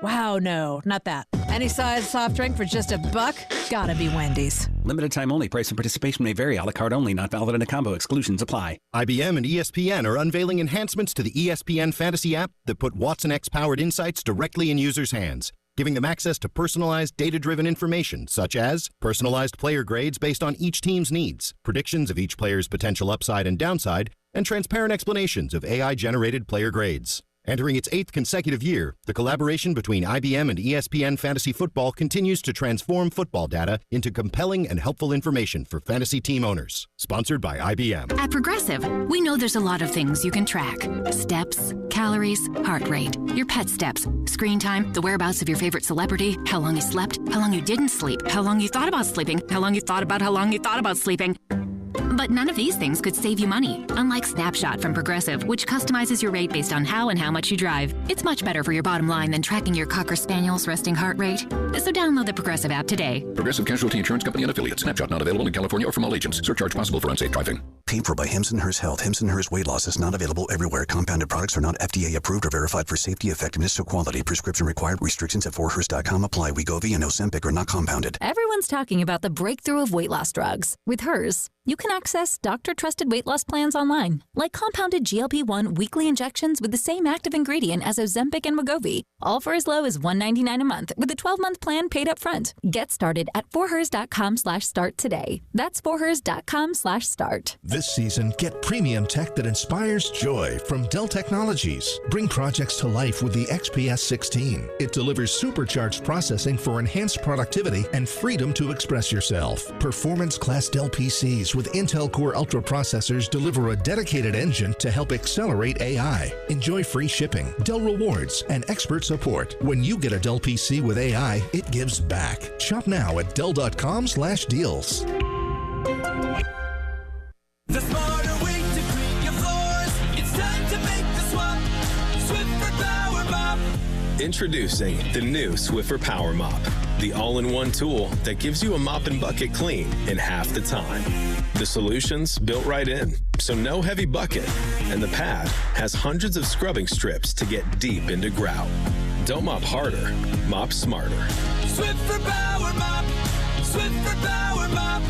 Wow, no, not that. Any size soft drink for just $1? Gotta be Wendy's. Limited time only. Price and participation may vary. A la carte only. Not valid in a combo. Exclusions apply. IBM and ESPN are unveiling enhancements to the ESPN Fantasy app that put Watson X-powered insights directly in users' hands, giving them access to personalized, data-driven information, such as personalized player grades based on each team's needs, predictions of each player's potential upside and downside, and transparent explanations of AI-generated player grades. Entering its 8th consecutive year, the collaboration between IBM and ESPN Fantasy Football continues to transform football data into compelling and helpful information for fantasy team owners. Sponsored by IBM. At Progressive, we know there's a lot of things you can track. Steps, calories, heart rate, your pet steps, screen time, the whereabouts of your favorite celebrity, how long you slept, how long you didn't sleep, how long you thought about sleeping, how long you thought about sleeping. But none of these things could save you money. Unlike Snapshot from Progressive, which customizes your rate based on how and how much you drive. It's much better for your bottom line than tracking your Cocker Spaniel's resting heart rate. So download the Progressive app today. Progressive Casualty Insurance Company and Affiliates. Snapshot not available in California or from all agents. Surcharge possible for unsafe driving. Paid for by Hims & Hers Health. Hims & Hers Weight Loss is not available everywhere. Compounded products are not FDA approved or verified for safety, effectiveness, or quality. Prescription required. Restrictions at forhers.com apply. Wegovy and Ozempic are not compounded. Everyone's talking about the breakthrough of weight loss drugs. With Hers, you can access doctor-trusted weight loss plans online, like compounded GLP-1 weekly injections with the same active ingredient as Ozempic and Wegovy, all for as low as $199 a month with a 12-month plan paid up front. Get started at forhers.com/start today. That's forhers.com/start. This season, get premium tech that inspires joy from Dell Technologies. Bring projects to life with the XPS 16. It delivers supercharged processing for enhanced productivity and freedom to express yourself. Performance-class Dell PCs with Intel Core Ultra processors deliver a dedicated engine to help accelerate AI. Enjoy free shipping, Dell rewards, and expert support. When you get a Dell PC with AI, it gives back. Shop now at Dell.com/deals. The smarter way to clean your floors. It's time to make the swap. Swiffer Power Mop. Introducing the new Swiffer Power Mop, the all-in-one tool that gives you a mop and bucket clean in half the time. The solution's built right in, so no heavy bucket, and the pad has hundreds of scrubbing strips to get deep into grout. Don't mop harder, mop smarter. Swiffer Power Mop. Swiffer Power Mop.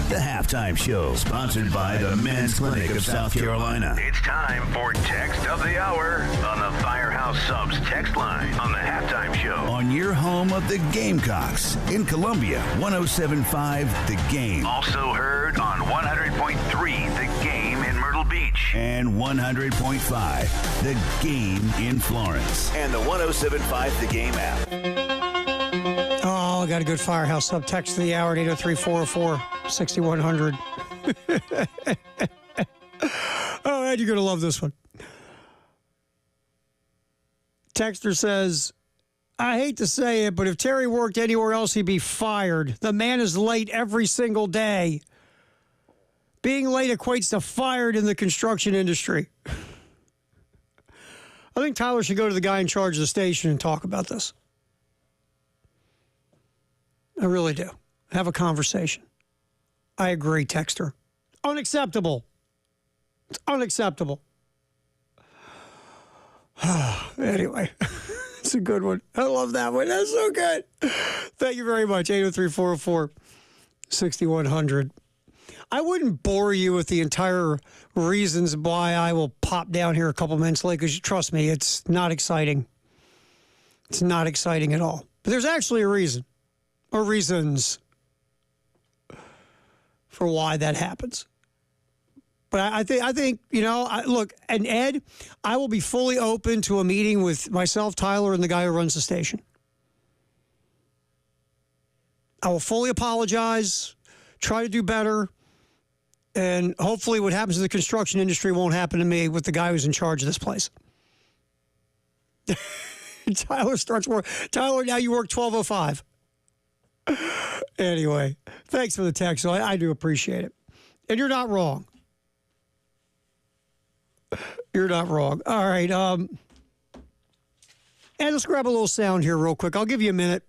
The Halftime Show, sponsored by the Men's Clinic of South Carolina. It's time for Text of the Hour on the Firehouse Subs text line on the Halftime Show. On your home of the Gamecocks in Columbia, 107.5 The Game. Also heard on 100.3 The Game in Myrtle Beach. And 100.5 The Game in Florence. And the 107.5 The Game app. Oh, I got a good Firehouse sub text of the hour at 803-404-6100. Oh, Ed, you're going to love this one. Texter says, I hate to say it, but if Terry worked anywhere else, he'd be fired. The man is late every single day. Being late equates to fired in the construction industry. I think Tyler should go to the guy in charge of the station and talk about this. I really do. Have a conversation. I agree, Texter. Unacceptable. It's unacceptable. Anyway, it's a good one. I love that one. That's so good. Thank you very much. 803-404-6100. I wouldn't bore you with the entire reasons why I will pop down here a couple minutes late, because trust me, it's not exciting. It's not exciting at all. But there's actually a reason. Or reasons for why that happens. But I think look, and Ed, I will be fully open to a meeting with myself, Tyler, and the guy who runs the station. I will fully apologize, try to do better, and hopefully what happens in the construction industry won't happen to me with the guy who's in charge of this place. Tyler starts work. Tyler, now you work 12:05. Anyway, thanks for the text. I do appreciate it. And you're not wrong. You're not wrong. All right. And let's grab a little sound here real quick. I'll give you a minute.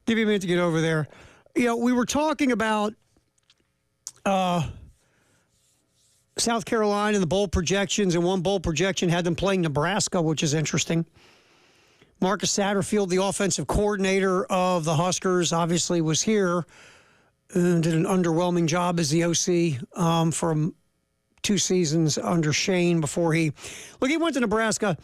Give you a minute to get over there. You know, we were talking about South Carolina and the bowl projections, and one bowl projection had them playing Nebraska, which is interesting. Marcus Satterfield, the offensive coordinator of the Huskers, obviously was here and did an underwhelming job as the OC for 2 seasons under Shane before he went to Nebraska.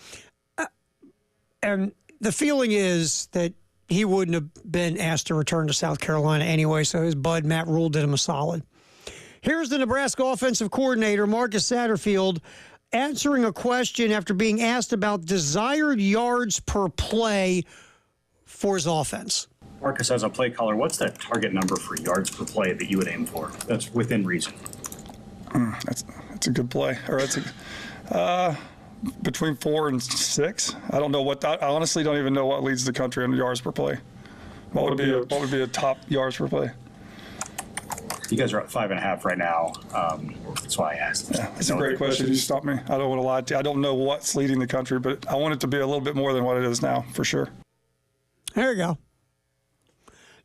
And the feeling is that he wouldn't have been asked to return to South Carolina anyway, so his bud, Matt Rule, did him a solid. Here's the Nebraska offensive coordinator, Marcus Satterfield, answering a question after being asked about desired yards per play for his offense. Marcus, as a play caller, what's that target number for yards per play that you would aim for? That's within reason. That's a good play. Or that's between 4 and 6. I don't know what. I honestly don't even know what leads the country in yards per play. What would be a top yards per play? You guys are at 5.5 right now. That's why I asked. Yeah, that's a great question. You stopped me. I don't want to lie to you. I don't know what's leading the country, but I want it to be a little bit more than what it is now, for sure. There you go.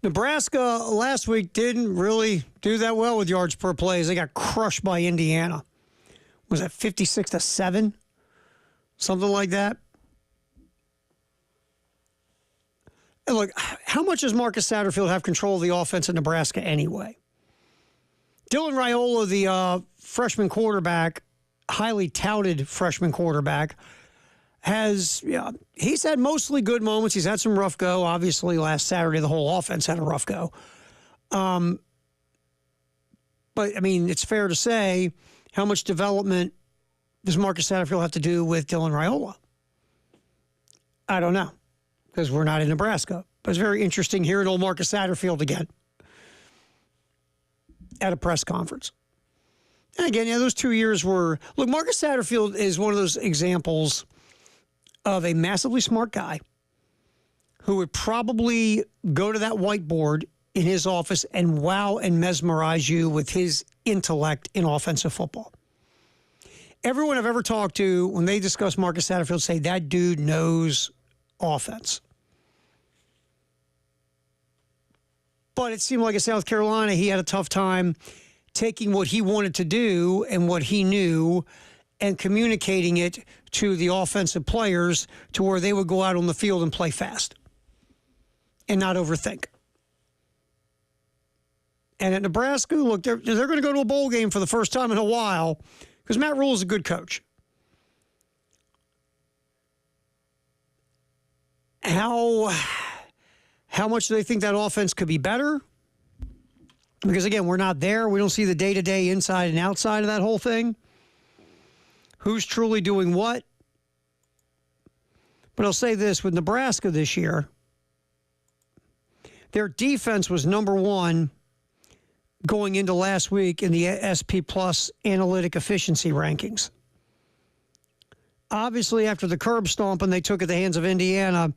Nebraska last week didn't really do that well with yards per play. They got crushed by Indiana. Was it 56-7? Something like that. And look, how much does Marcus Satterfield have control of the offense at Nebraska anyway? Dylan Raiola, the freshman quarterback, highly touted freshman quarterback, he's had mostly good moments. He's had some rough go. Obviously, last Saturday, the whole offense had a rough go. But, I mean, it's fair to say, how much development does Marcus Satterfield have to do with Dylan Raiola? I don't know, because we're not in Nebraska. But it's very interesting hearing old Marcus Satterfield again at a press conference. And again, those 2 years were... Look, Marcus Satterfield is one of those examples of a massively smart guy who would probably go to that whiteboard in his office and wow and mesmerize you with his intellect in offensive football. Everyone I've ever talked to, when they discuss Marcus Satterfield, say that dude knows offense. But it seemed like at South Carolina, he had a tough time taking what he wanted to do and what he knew and communicating it to the offensive players to where they would go out on the field and play fast and not overthink. And at Nebraska, look, they're going to go to a bowl game for the first time in a while because Matt Rule is a good coach. How much do they think that offense could be better? Because, again, we're not there. We don't see the day-to-day inside and outside of that whole thing. Who's truly doing what? But I'll say this, with Nebraska this year, their defense was number 1 going into last week in the SP Plus analytic efficiency rankings. Obviously, after the curb stomping they took at the hands of Indiana,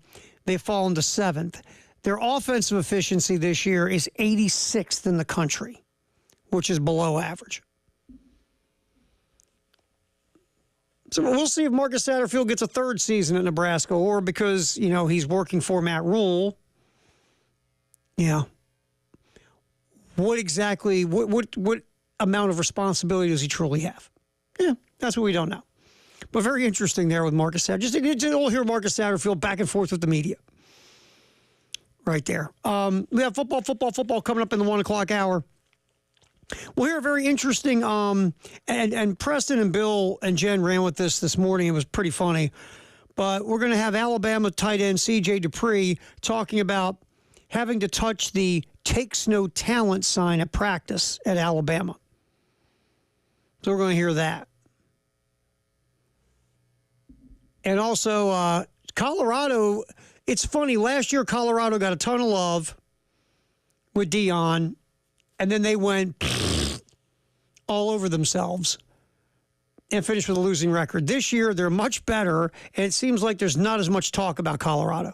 they've fallen to 7th. Their offensive efficiency this year is 86th in the country, which is below average. So we'll see if Marcus Satterfield gets a 3rd season at Nebraska, or because, he's working for Matt Rule. Yeah. What exactly, what amount of responsibility does he truly have? Yeah, that's what we don't know. But very interesting there with Marcus Satterfield. Just we'll hear Marcus Satterfield back and forth with the media. Right there. We have football coming up in the 1 o'clock hour. We'll hear a very interesting, and Preston and Bill and Jen ran with this morning. It was pretty funny. But we're going to have Alabama tight end C.J. Dupree talking about having to touch the takes no talent sign at practice at Alabama. So we're going to hear that. And also, Colorado, it's funny, last year Colorado got a ton of love with Deion, and then they went all over themselves and finished with a losing record. This year, they're much better, and it seems like there's not as much talk about Colorado.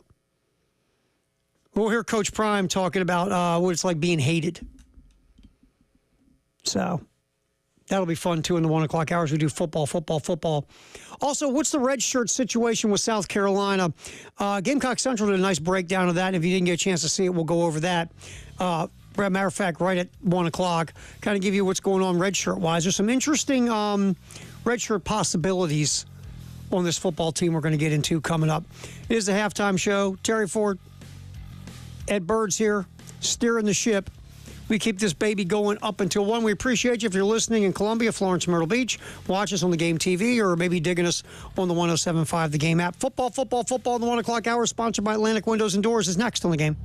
We'll hear Coach Prime talking about what it's like being hated. So that'll be fun, too, in the 1 o'clock hours. We do football. Also, what's the red shirt situation with South Carolina? Gamecock Central did a nice breakdown of that. And if you didn't get a chance to see it, we'll go over that. Matter of fact, right at 1 o'clock, kind of give you what's going on red shirt-wise. There's some interesting red shirt possibilities on this football team we're going to get into coming up. It is the halftime show. Terry Ford, Ed Bird's here, steering the ship. We keep this baby going up until 1. We appreciate you if you're listening in Columbia, Florence, Myrtle Beach. Watch us on the Game TV or maybe digging us on the 107.5 The Game app. Football in the 1 o'clock hour, sponsored by Atlantic Windows and Doors, is next on The Game.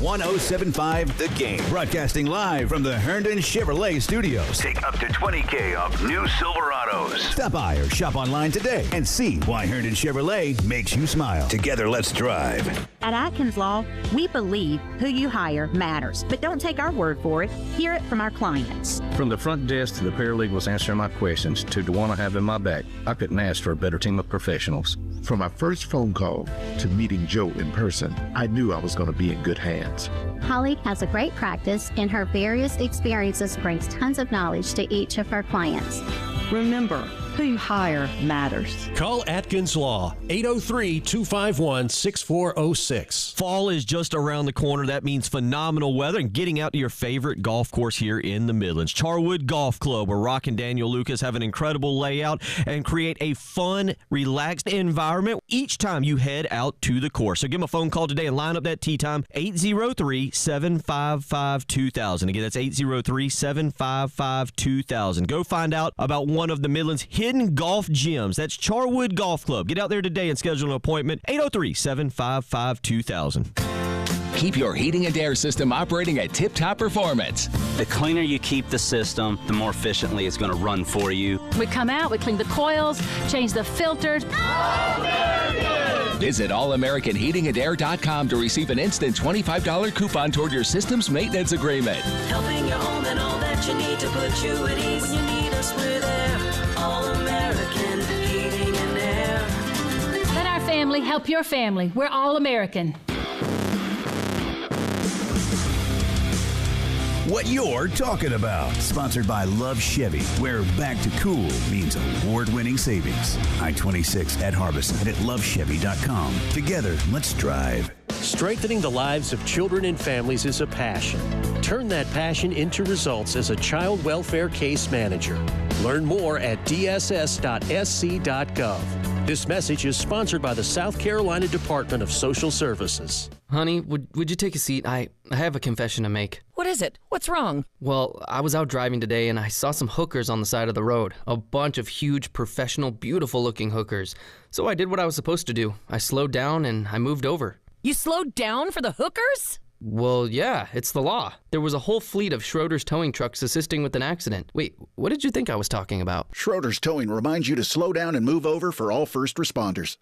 107.5 The Game. Broadcasting live from the Herndon Chevrolet Studios. Take up to $20,000 off new Silverados. Stop by or shop online today and see why Herndon Chevrolet makes you smile. Together, let's drive. At Atkins Law, we believe who you hire matters, but don't take our word for it. Hear it from our clients. From the front desk to the paralegals answering my questions to the one I have in my back, I couldn't ask for a better team of professionals. From my first phone call to meeting Joe in person, I knew I was going to be in good hands. Holly has a great practice, and her various experiences brings tons of knowledge to each of her clients. Remember, who you hire matters. Call Atkins Law, 803-251-6406. Fall is just around the corner. That means phenomenal weather and getting out to your favorite golf course here in the Midlands. Charwood Golf Club, where Rock and Daniel Lucas have an incredible layout and create a fun, relaxed environment each time you head out to the course. So give them a phone call today and line up that tee time, 803-755-2000. Again, that's 803-755-2000. Go find out about one of the Midlands' hidden golf gyms. That's Charwood Golf Club. Get out there today and schedule an appointment, 803-755-2000. Keep your heating and air system operating at tip-top performance. The cleaner you keep the system, the more efficiently it's going to run for you. We come out, we clean the coils, change the filters. Visit allamericanheatingandair.com to receive an instant $25 coupon toward your system's maintenance agreement. Helping your home and all that you need to put you at ease. When you need us, we're there. All American Heating and Air. Let our family help your family. We're all American. What you're talking about. Sponsored by Love Chevy, where back to cool means award-winning savings. I-26 at Harbison and at lovechevy.com. Together, let's drive. Strengthening the lives of children and families is a passion. Turn that passion into results as a child welfare case manager. Learn more at dss.sc.gov. This message is sponsored by the South Carolina Department of Social Services. Honey, would you take a seat? I have a confession to make. What is it? What's wrong? Well, I was out driving today and I saw some hookers on the side of the road. A bunch of huge, professional, beautiful-looking hookers. So I did what I was supposed to do. I slowed down and I moved over. You slowed down for the hookers? Well, yeah, it's the law. There was a whole fleet of Schroeder's towing trucks assisting with an accident. Wait, what did you think I was talking about? Schroeder's Towing reminds you to slow down and move over for all first responders.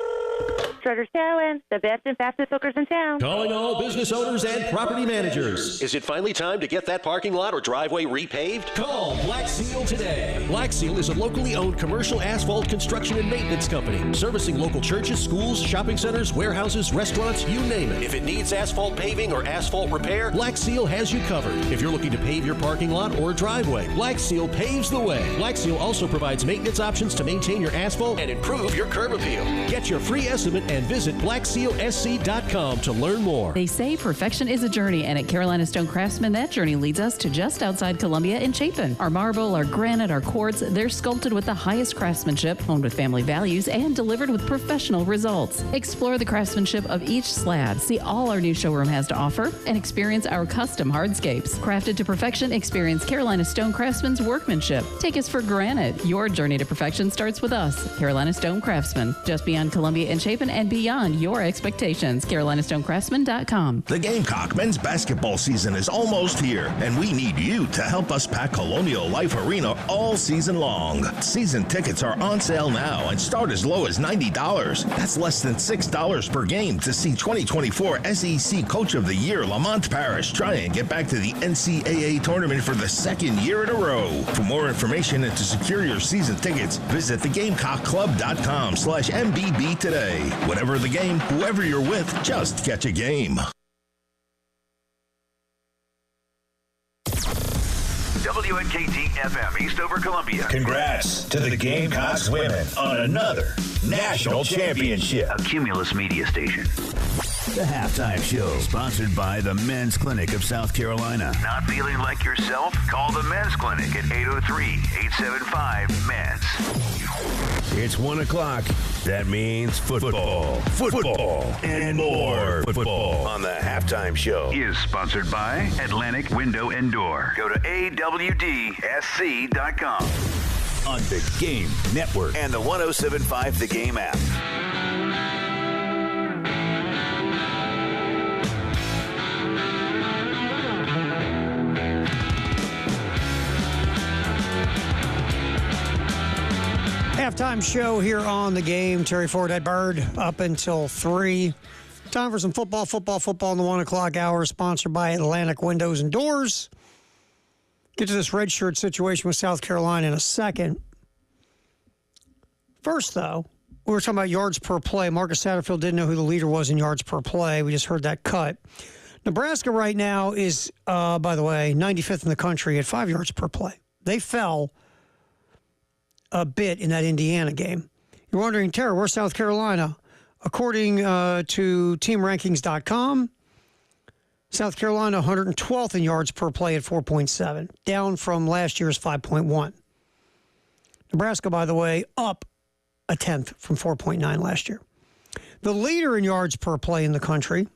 Schroeder's Towing, the best and fastest hookers in town. Calling all business owners and property managers. Is it finally time to get that parking lot or driveway repaved? Call Black Seal today. Black Seal is a locally owned commercial asphalt construction and maintenance company, servicing local churches, schools, shopping centers, warehouses, restaurants, you name it. If it needs asphalt paving or asphalt repair, Black Seal has you covered. If you're looking to pave your parking lot or driveway, Black Seal paves the way. Black Seal also provides maintenance options to maintain your asphalt and improve your curb appeal. Get your free estimate and visit blacksealsc.com to learn more. They say perfection is a journey, and at Carolina Stone Craftsman, that journey leads us to just outside Columbia in Chapin. Our marble, our granite, our quartz, they're sculpted with the highest craftsmanship, honed with family values, and delivered with professional results. Explore the craftsmanship of each slab, see all our new showroom has to offer, and experience our custom hardscapes. Crafted to perfection, experience Carolina Stone Craftsman's workmanship. Take us for granted. Your journey to perfection starts with us, Carolina Stone Craftsman, just beyond Columbia and Chapin and beyond your expectations. CarolinaStoneCraftsman.com. The Gamecock men's basketball season is almost here, and we need you to help us pack Colonial Life Arena all season long. Season tickets are on sale now and start as low as $90. That's less than $6 per game to see 2024 SEC Coach of the Year Lamont Parrish try and get back to the NCAA tournament for the second year in a row. For more information and to secure your season tickets, visit thegamecockclub.com/MBB today. Whatever the game, whoever you're with, just catch a game. WNKT FM Eastover, Columbia. Congrats to the Gamecocks women on another national championship. A Cumulus media station. The Halftime Show, sponsored by the Men's Clinic of South Carolina. Not feeling like yourself? Call the Men's Clinic at 803-875-MENS. It's 1 o'clock. That means football. Football. And more football on the Halftime Show. Is sponsored by Atlantic Window and Door. Go to awdsc.com. On the Game Network and the 107.5 The Game app. Halftime show here on the Game. Terry Ford, Ed Bird, up until 3. Time for some football in the 1 o'clock hour, sponsored by Atlantic Windows and Doors. Get to this red shirt situation with South Carolina in a second. First, though, we were talking about yards per play. Marcus Satterfield didn't know who the leader was in yards per play. We just heard that cut. Nebraska right now is, by the way, 95th in the country at 5 yards per play. They fell a bit in that Indiana game. You're wondering, Tara, where's South Carolina? According to TeamRankings.com, South Carolina 112th in yards per play at 4.7, down from last year's 5.1. Nebraska, by the way, up a tenth from 4.9 last year. The leader in yards per play in the country, in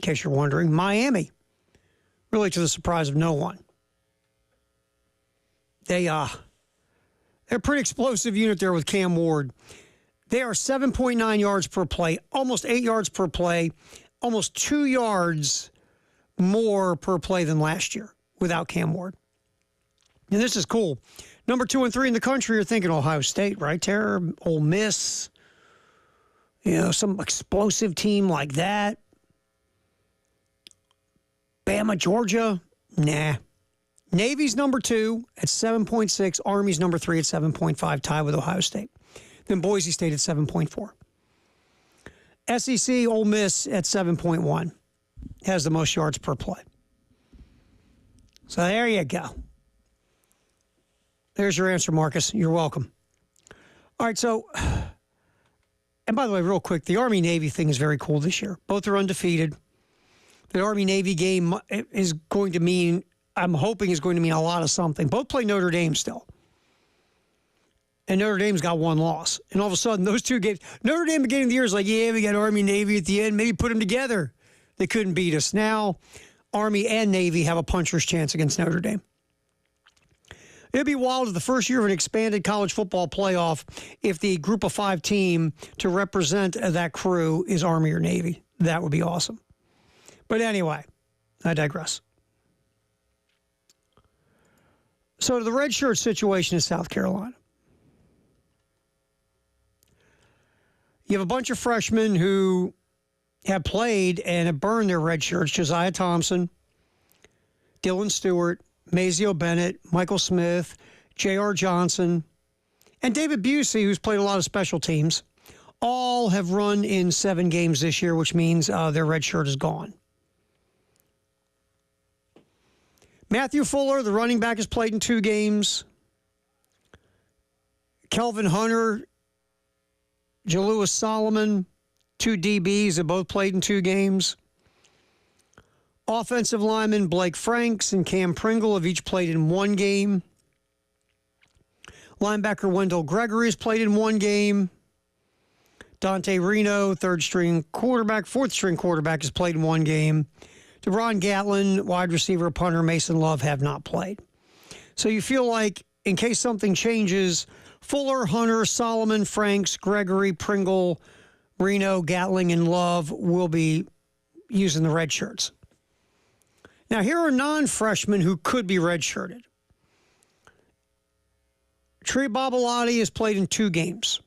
case you're wondering, Miami, really to the surprise of no one. They're a pretty explosive unit there with Cam Ward. They are 7.9 yards per play, almost 8 yards per play, almost 2 yards more per play than last year without Cam Ward. And this is cool. Number 2 and 3 in the country, you're thinking Ohio State, right, Tara? Ole Miss, some explosive team like that. Bama, Georgia, nah. Navy's number 2 at 7.6. Army's number 3 at 7.5, tied with Ohio State. Then Boise State at 7.4. SEC, Ole Miss at 7.1. Has the most yards per play. So there you go. There's your answer, Marcus. You're welcome. All right, so, and by the way, real quick, the Army-Navy thing is very cool this year. Both are undefeated. The Army-Navy game is going to mean, I'm hoping is going to mean a lot of something. Both play Notre Dame still. And Notre Dame's got one loss. And all of a sudden, those two games, Notre Dame beginning of the year is like, yeah, we got Army-Navy at the end. Maybe put them together. They couldn't beat us. Now, Army and Navy have a puncher's chance against Notre Dame. It'd be wild if the first year of an expanded college football playoff, if the group of 5 team to represent that crew is Army or Navy. That would be awesome. But anyway, I digress. So to the red shirt situation in South Carolina. You have a bunch of freshmen who have played and have burned their red shirts. Josiah Thompson, Dylan Stewart, Mazio Bennett, Michael Smith, J.R. Johnson, and David Busey, who's played a lot of special teams. All have run in 7 games this year, which means their red shirt is gone. Matthew Fuller, the running back, has played in 2 games. Kelvin Hunter, Jalewis Solomon, 2 DBs have both played in 2 games. Offensive linemen Blake Franks and Cam Pringle have each played in 1 game. Linebacker Wendell Gregory has played in 1 game. Dante Reno, 4th-string quarterback, has played in 1 game. DeBron Gatlin, wide receiver, punter, Mason Love have not played. So you feel like, in case something changes, Fuller, Hunter, Solomon, Franks, Gregory, Pringle, Reno, Gatling, and Love will be using the red shirts. Now, here are non-freshmen who could be redshirted. Trey Babalati has played in 2 games.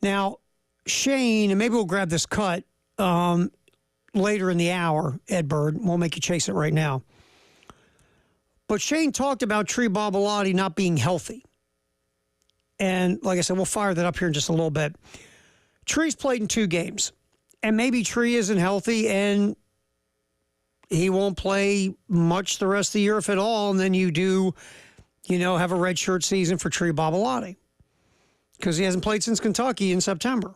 Now, Shane, and maybe we'll grab this cut later in the hour, Ed Bird. We'll make you chase it right now. But Shane talked about Trey Babalati not being healthy. And like I said, we'll fire that up here in just a little bit. Tree's played in 2 games, and maybe Tree isn't healthy, and he won't play much the rest of the year, if at all, and then you do, have a redshirt season for Tree Babalati because he hasn't played since Kentucky in September.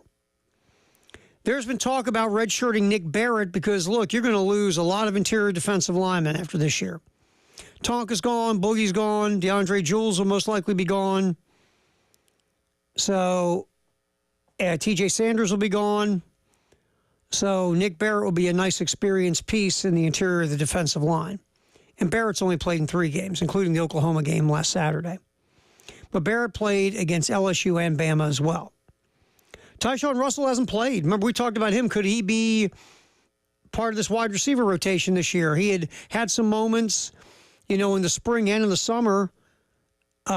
There's been talk about redshirting Nick Barrett because, look, you're going to lose a lot of interior defensive linemen after this year. Tonka's gone, Boogie's gone, DeAndre Jules will most likely be gone. So, TJ Sanders will be gone. So, Nick Barrett will be a nice experienced piece in the interior of the defensive line. And Barrett's only played in 3 games, including the Oklahoma game last Saturday. But Barrett played against LSU and Bama as well. Tyshawn Russell hasn't played. Remember, we talked about him. Could he be part of this wide receiver rotation this year? He had some moments, in the spring and in the summer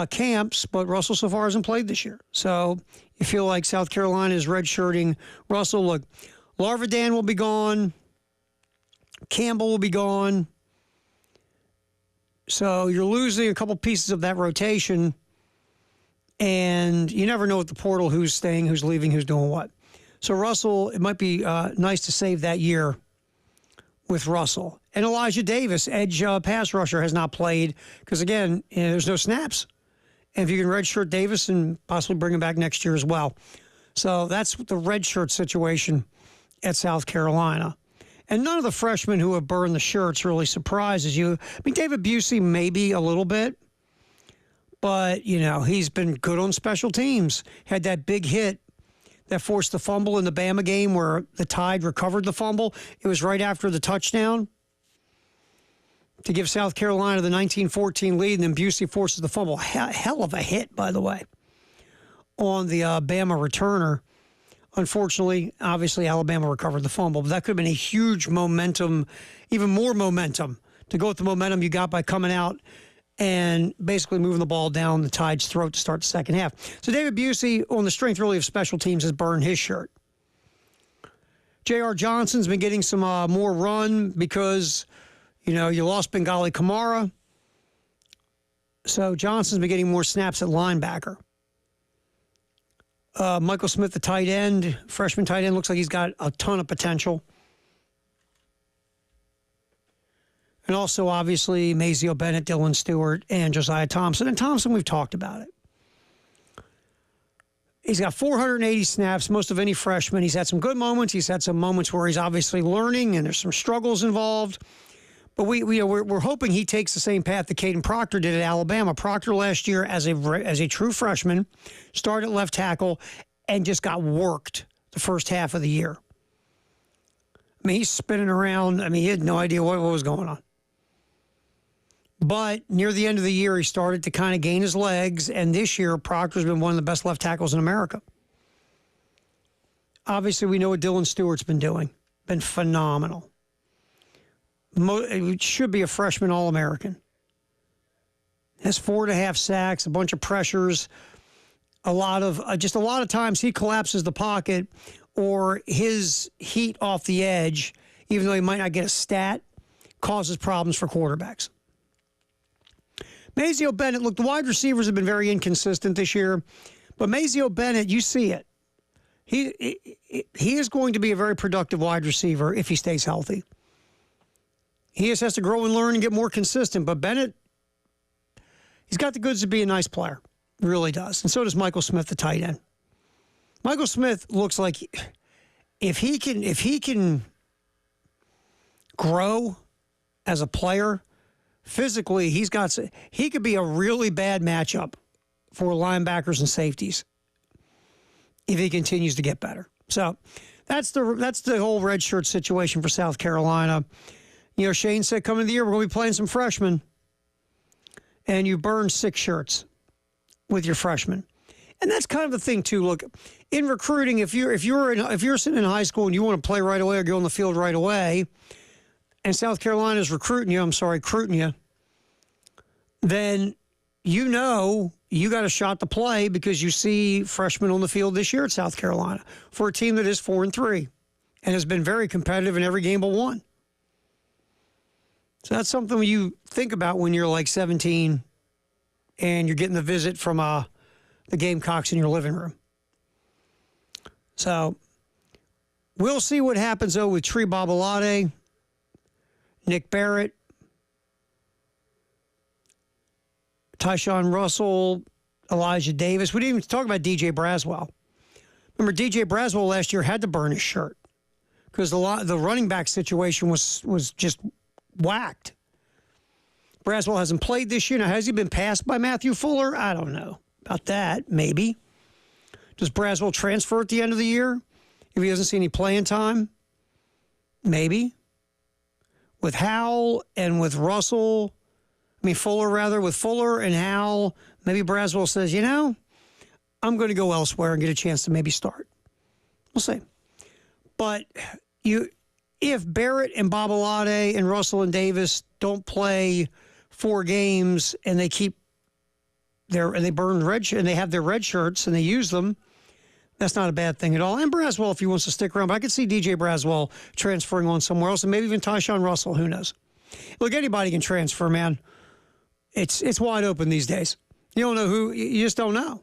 camps, but Russell so far hasn't played this year. So you feel like South Carolina is redshirting Russell. Look, Larvadan will be gone. Campbell will be gone. So you're losing a couple pieces of that rotation. And you never know at the portal who's staying, who's leaving, who's doing what. So Russell, it might be nice to save that year with Russell. And Elijah Davis, edge pass rusher, has not played because, again, there's no snaps. And if you can redshirt Davis and possibly bring him back next year as well. So that's the redshirt situation at South Carolina. And none of the freshmen who have burned the shirts really surprises you. I mean, David Busey maybe a little bit. But, he's been good on special teams. Had that big hit that forced the fumble in the Bama game where the Tide recovered the fumble. It was right after the touchdown to give South Carolina the 19-14 lead, and then Busey forces the fumble. Hell of a hit, by the way, on the Bama returner. Unfortunately, obviously, Alabama recovered the fumble. But that could have been a huge momentum, even more momentum, to go with the momentum you got by coming out and basically moving the ball down the Tide's throat to start the second half. So David Busey, on the strength really of special teams, has burned his shirt. J.R. Johnson's been getting some more run because, you lost Bengali Kamara. So Johnson's been getting more snaps at linebacker. Michael Smith, the tight end, freshman tight end, looks like he's got a ton of potential. And also, obviously, Mazeo Bennett, Dylan Stewart, and Josiah Thompson. And Thompson, we've talked about it. He's got 480 snaps, most of any freshman. He's had some good moments. He's had some moments where he's obviously learning, and there's some struggles involved. But we're hoping he takes the same path that Caden Proctor did at Alabama. Proctor last year, as a true freshman, started at left tackle and just got worked the first half of the year. I mean, he's spinning around. I mean, he had no idea what was going on. But near the end of the year, he started to kind of gain his legs, and this year, Proctor's been one of the best left tackles in America. Obviously, we know what Dylan Stewart's been doing. Been phenomenal. It should be a freshman All-American. Has 4.5 sacks, a bunch of pressures, a lot of times he collapses the pocket or his heat off the edge, even though he might not get a stat, causes problems for quarterbacks. Mazeo Bennett, look, the wide receivers have been very inconsistent this year, but Mazeo Bennett, you see it. He is going to be a very productive wide receiver if he stays healthy. He just has to grow and learn and get more consistent, but Bennett, he's got the goods to be a nice player. Really does. And so does Michael Smith, the tight end. Michael Smith looks like if he can grow as a player physically, he could be a really bad matchup for linebackers and safeties if he continues to get better. So that's the whole red shirt situation for South Carolina. Shane said coming into the year we're going to be playing some freshmen, and you burn 6 shirts with your freshmen. And that's kind of the thing too. Look, in recruiting, if you're sitting in high school and you want to play right away or go on the field right away, and South Carolina's recruiting you, then you got a shot to play because you see freshmen on the field this year at South Carolina for a team that is 4-3 and has been very competitive in every game but one. So that's something you think about when you're like 17 and you're getting the visit from the Gamecocks in your living room. So We'll see what happens, though, with Tree Babalade, Nick Barrett, Tyshawn Russell, Elijah Davis. We didn't even talk about DJ Braswell. Remember, DJ Braswell last year had to burn his shirt because the running back situation was just whacked. Braswell hasn't played this year. Now, has he been passed by Matthew Fuller? I don't know about that. Maybe. Does Braswell transfer at the end of the year if he doesn't see any playing time? Maybe. With Howell and with Fuller rather, with Fuller and Howell, maybe Braswell says, I'm going to go elsewhere and get a chance to maybe start. We'll see. But if Barrett and Babalade and Russell and Davis don't play 4 games and they burn red and they have their red shirts and they use them, that's not a bad thing at all. And Braswell, if he wants to stick around, but I could see DJ Braswell transferring on somewhere else, and maybe even Tyshawn Russell. Who knows? Look, anybody can transfer, man. It's wide open these days. You don't know who. You just don't know.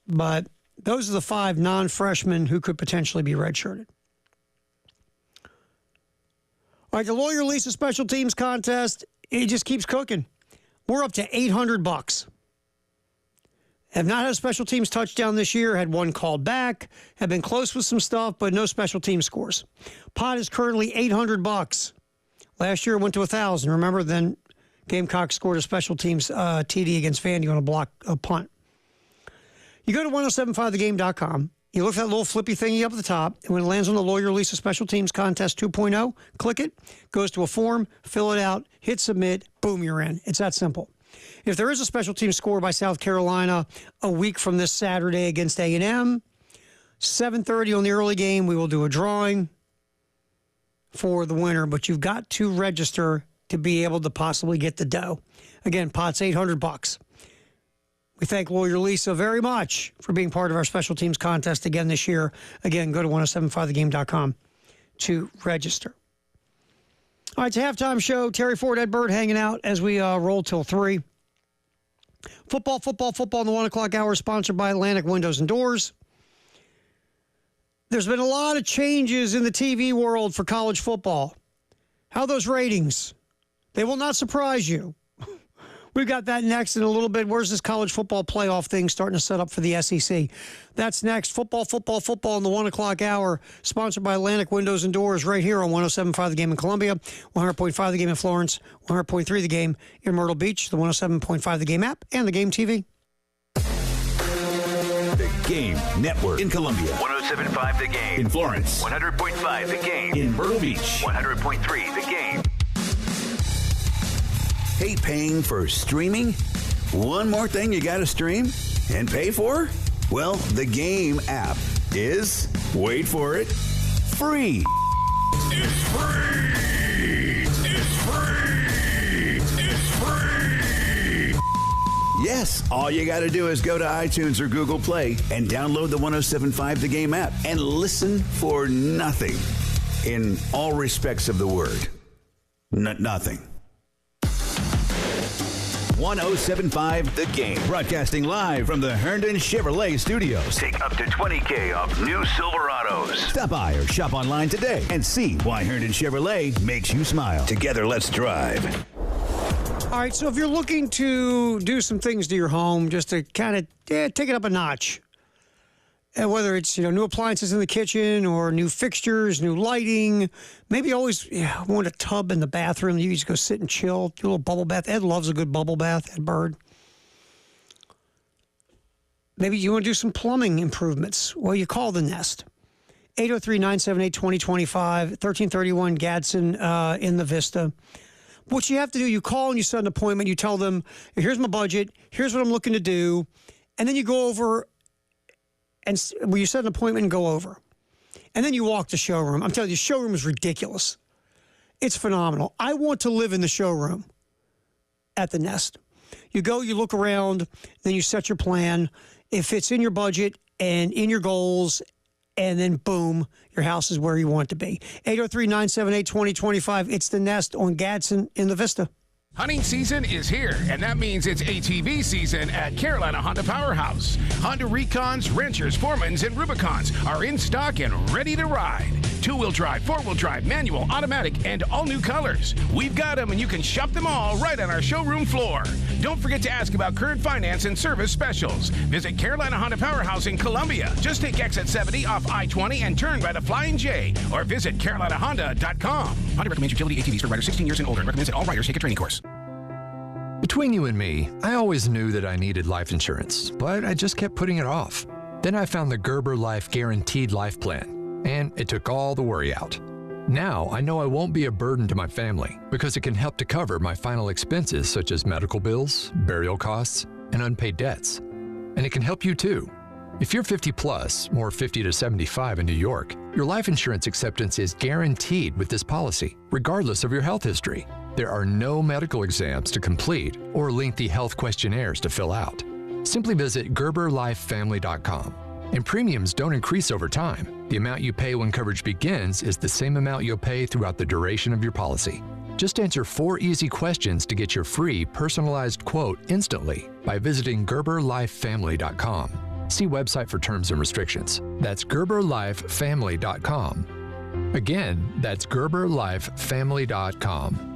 But those are the 5 non-freshmen who could potentially be redshirted. All right, the Lawyer Lisa Special Teams Contest, it just keeps cooking. We're up to $800. Have not had a special teams touchdown this year, had one called back, have been close with some stuff, but no special team scores. Pot is currently $800. Last year it went to $1,000. Remember, then Gamecocks scored a special teams TD against Vandy on a punt. You go to 1075thegame.com. You look at that little flippy thingy up at the top, and when it lands on the Lawyer Lisa Special Teams Contest 2.0, click it, goes to a form, fill it out, hit submit, boom, you're in. It's that simple. If there is a special team score by South Carolina a week from this Saturday against A&M, 7:30 on the early game, we will do a drawing for the winner, but you've got to register to be able to possibly get the dough. Again, pot's $800. We thank Lawyer Lisa very much for being part of our special teams contest again this year. Again, go to 1075thegame.com to register. All right, it's a halftime show. Terry Ford, Ed Bird hanging out as we roll till 3. Football in the 1 o'clock hour, sponsored by Atlantic Windows and Doors. There's been a lot of changes in the TV world for college football. How are those ratings? They will not surprise you. We've got that next in a little bit. Where's this college football playoff thing starting to set up for the SEC? That's next. Football in the 1 o'clock hour, sponsored by Atlantic Windows and Doors right here on 107.5 The Game in Columbia, 100.5 The Game in Florence, 100.3 The Game in Myrtle Beach, the 107.5 The Game app, and The Game TV. The Game Network in Columbia. 107.5 The Game. In Florence. 100.5 The Game. In Myrtle Beach. 100.3 The Game. Hate paying for streaming? One more thing you gotta stream and pay for? Well, the Game app is, wait for it, free. It's free! It's free! It's free! Yes, all you gotta do is go to iTunes or Google Play and download the 107.5 The Game app and listen for nothing in all respects of the word. Nothing. 107.5 The Game. Broadcasting live from the Herndon Chevrolet Studios. Take up to $20,000 off new Silverados. Stop by or shop online today and see why Herndon Chevrolet makes you smile. Together, let's drive. All right, so if you're looking to do some things to your home just to kind of take it up a notch, and whether it's new appliances in the kitchen or new fixtures, new lighting, maybe always want a tub in the bathroom. You just go sit and chill, do a little bubble bath. Ed loves a good bubble bath, Ed Bird. Maybe you want to do some plumbing improvements. Well, you call the Nest. 803-978-2025, 1331 Gadsden in the Vista. What you have to do, you call and you set an appointment. You tell them, here's my budget, here's what I'm looking to do, and then you go over and you set an appointment and go over. And then you walk the showroom. I'm telling you, the showroom is ridiculous. It's phenomenal. I want to live in the showroom at the Nest. You go, you look around, then you set your plan. If it's in your budget and in your goals, and then boom, your house is where you want it to be. 803-978-2025. It's the Nest on Gadsden in the Vista. Hunting season is here, and that means it's ATV season at Carolina Honda Powerhouse. Honda Recons, Rangers, Foremans, and Rubicons are in stock and ready to ride. Two-wheel drive, four-wheel drive, manual, automatic, and all new colors. We've got them, and you can shop them all right on our showroom floor. Don't forget to ask about current finance and service specials. Visit Carolina Honda Powerhouse in Columbia. Just take exit 70 off I-20 and turn by the Flying J, or visit carolinahonda.com. Honda recommends utility ATVs for riders 16 years and older and recommends that all riders take a training course. Between you and me, I always knew that I needed life insurance, but I just kept putting it off. Then I found the Gerber Life Guaranteed Life Plan, and it took all the worry out. Now I know I won't be a burden to my family because it can help to cover my final expenses such as medical bills, burial costs, and unpaid debts. And it can help you too. If you're 50 plus, or 50 to 75 in New York, your life insurance acceptance is guaranteed with this policy, regardless of your health history. There are no medical exams to complete or lengthy health questionnaires to fill out. Simply visit GerberLifeFamily.com. And premiums don't increase over time. The amount you pay when coverage begins is the same amount you'll pay throughout the duration of your policy. Just answer 4 easy questions to get your free personalized quote instantly by visiting GerberLifeFamily.com. See website for terms and restrictions. That's GerberLifeFamily.com. Again, that's GerberLifeFamily.com.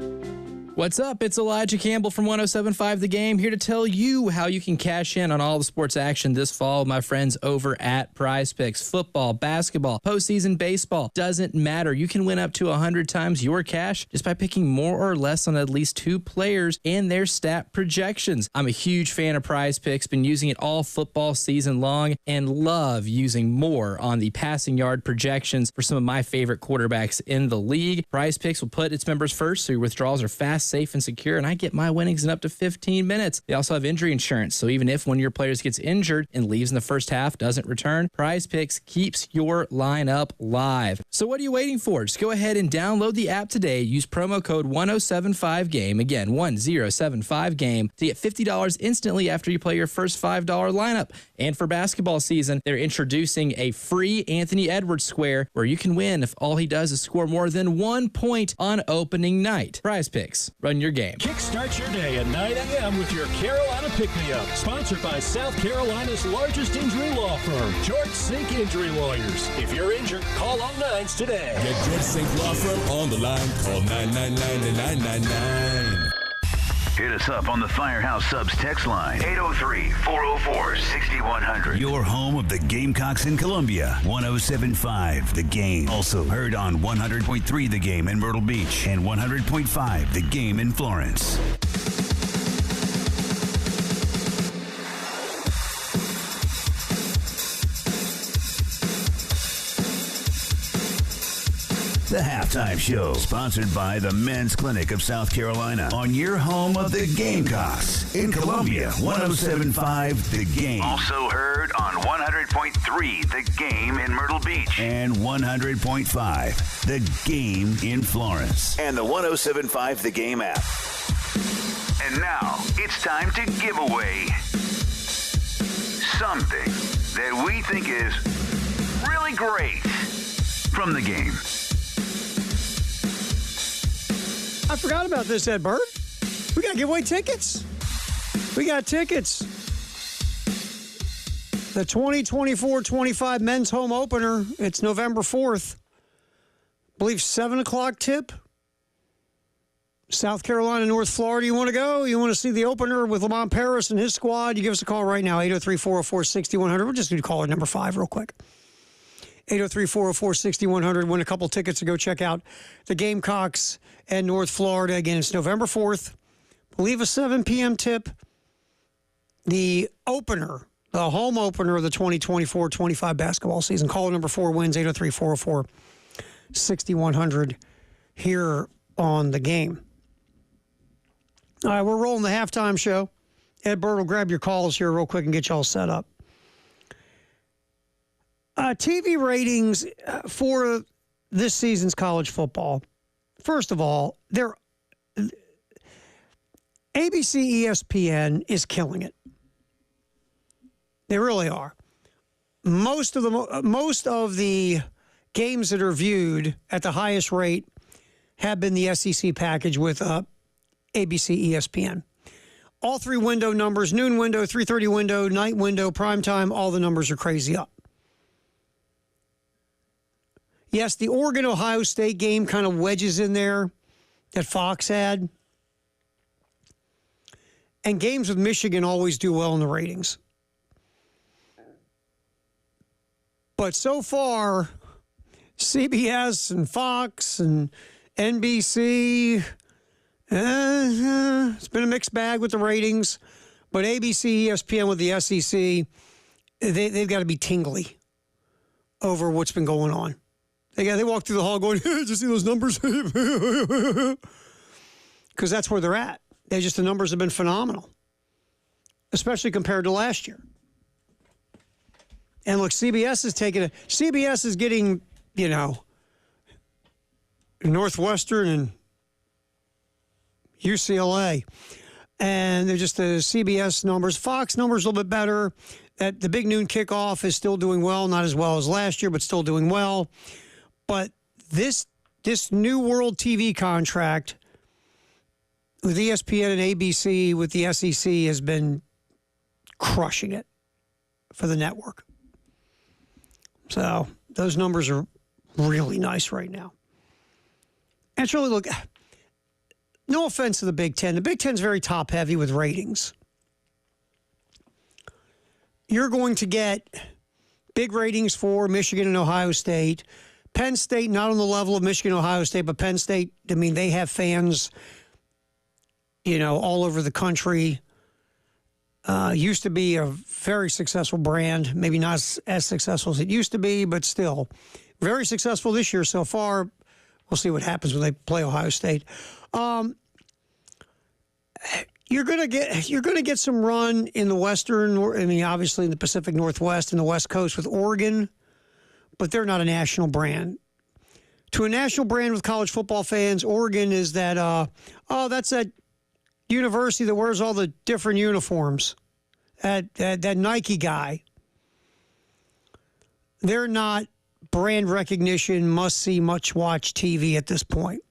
What's up? It's Elijah Campbell from 107.5 The Game, here to tell you how you can cash in on all the sports action this fall with my friends over at Prize Picks. Football, basketball, postseason baseball, doesn't matter. You can win up to 100 times your cash just by picking more or less on at least 2 players and their stat projections. I'm a huge fan of Prize Picks, been using it all football season long, and love using more on the passing yard projections for some of my favorite quarterbacks in the league. Prize Picks will put its members first, so your withdrawals are fast, safe, and secure, and I get my winnings in up to 15 minutes. They also have injury insurance, so even if one of your players gets injured and leaves in the first half, doesn't return, Prize Picks keeps your lineup live. So what are you waiting for? Just go ahead and download the app today. Use promo code 1075GAME, again, 1075GAME, to get $50 instantly after you play your first $5 lineup. And for basketball season, they're introducing a free Anthony Edwards square where you can win if all he does is score more than 1 point on opening night. Prize Picks. Run your game. Kickstart your day at 9 a.m. with your Carolina Pick-Me-Up. Sponsored by South Carolina's largest injury law firm, George Sink Injury Lawyers. If you're injured, call on 9s today. Get George Sink Law Firm on the line. Call 999-999. Hit us up on the Firehouse Subs text line, 803-404-6100. Your home of the Gamecocks in Columbia, 107.5 The Game. Also heard on 100.3 The Game in Myrtle Beach and 100.5 The Game in Florence. The Halftime Show, sponsored by the Men's Clinic of South Carolina, on your home of the Gamecocks in Columbia, 107.5 The Game. Also heard on 100.3 The Game in Myrtle Beach and 100.5 The Game in Florence. And the 107.5 The Game app. And now it's time to give away something that we think is really great from the game. I forgot about this, Ed Bird. We got to give away tickets. We got tickets. The 2024-25 men's home opener. It's November 4th. I believe 7 o'clock tip. South Carolina, North Florida. You want to go? You want to see the opener with Lamont Paris and his squad? You give us a call right now, 803-404-6100. We'll just do caller number 5 real quick. 803-404-6100. Win a couple tickets to go check out the Gamecocks and North Florida. Again, it's November 4th. I believe a 7 p.m. tip. The opener, the home opener of the 2024-25 basketball season. Caller number 4 wins, 803-404-6100 here on the game. All right, we're rolling the halftime show. Ed Bird will grab your calls here real quick and get y'all set up. TV ratings for this season's college football. First of all, ABC, ESPN is killing it. They really are. Most of the games that are viewed at the highest rate have been the SEC package with ABC, ESPN. All three window numbers, noon window, 3:30 window, night window, primetime, all the numbers are crazy up. Yes, the Oregon-Ohio State game kind of wedges in there that Fox had. And games with Michigan always do well in the ratings. But so far, CBS and Fox and NBC, it's been a mixed bag with the ratings. But ABC, ESPN with the SEC, they've got to be tingly over what's been going on. They walk through the hall going, hey, did you see those numbers? Because that's where they're at. The numbers have been phenomenal, especially compared to last year. And look, CBS is getting, Northwestern and UCLA. And they're just the CBS numbers. Fox numbers a little bit better. The big noon kickoff is still doing well, not as well as last year, but still doing well. But this new world TV contract with ESPN and ABC with the SEC has been crushing it for the network. So those numbers are really nice right now. And it's really, look, no offense to the Big Ten. The Big Ten's very top heavy with ratings. You're going to get big ratings for Michigan and Ohio State. Penn State, not on the level of Michigan and Ohio State, but Penn State, they have fans, all over the country. Used to be a very successful brand, maybe not as successful as it used to be, but still very successful this year so far. We'll see what happens when they play Ohio State. You're gonna get some run in the Western. Obviously in the Pacific Northwest and the West Coast with Oregon, but they're not a national brand. To a national brand with college football fans, Oregon is that. That's that university that wears all the different uniforms. That Nike guy. They're not brand recognition, must-see, much-watch TV at this point.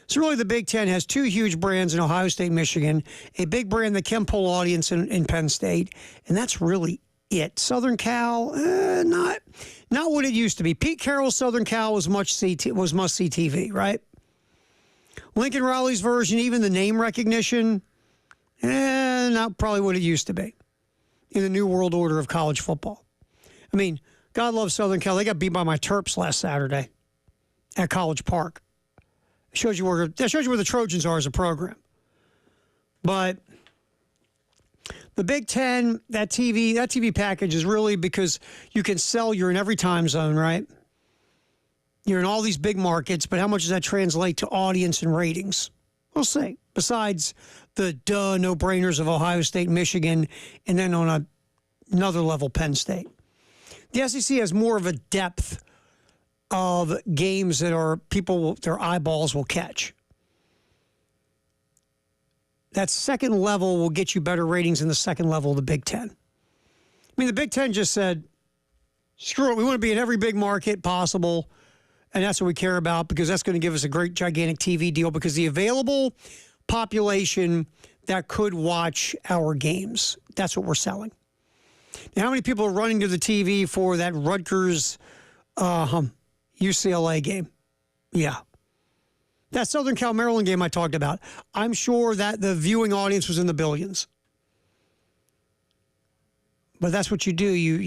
So really the Big Ten has two huge brands in Ohio State, Michigan, a big brand that can pull audience in Penn State, and that's really it. Southern Cal, not what it used to be. Pete Carroll's Southern Cal was must-see TV, right? Lincoln Riley's version, even the name recognition, not probably what it used to be in the new world order of college football. God loves Southern Cal. They got beat by my Terps last Saturday at College Park. That shows you where the Trojans are as a program. But the Big Ten, that TV package is really because you can sell. You're in every time zone, right? You're in all these big markets, but how much does that translate to audience and ratings? We'll see. Besides the no-brainers of Ohio State, Michigan, and then on another level, Penn State. The SEC has more of a depth of games that their eyeballs will catch. That second level will get you better ratings than the second level of the Big Ten. The Big Ten just said, screw it, we want to be in every big market possible, and that's what we care about because that's going to give us a great, gigantic TV deal because the available population that could watch our games, that's what we're selling. Now, how many people are running to the TV for that Rutgers UCLA game? Yeah. That Southern Cal Maryland game I talked about, I'm sure that the viewing audience was in the billions. But that's what you do. You're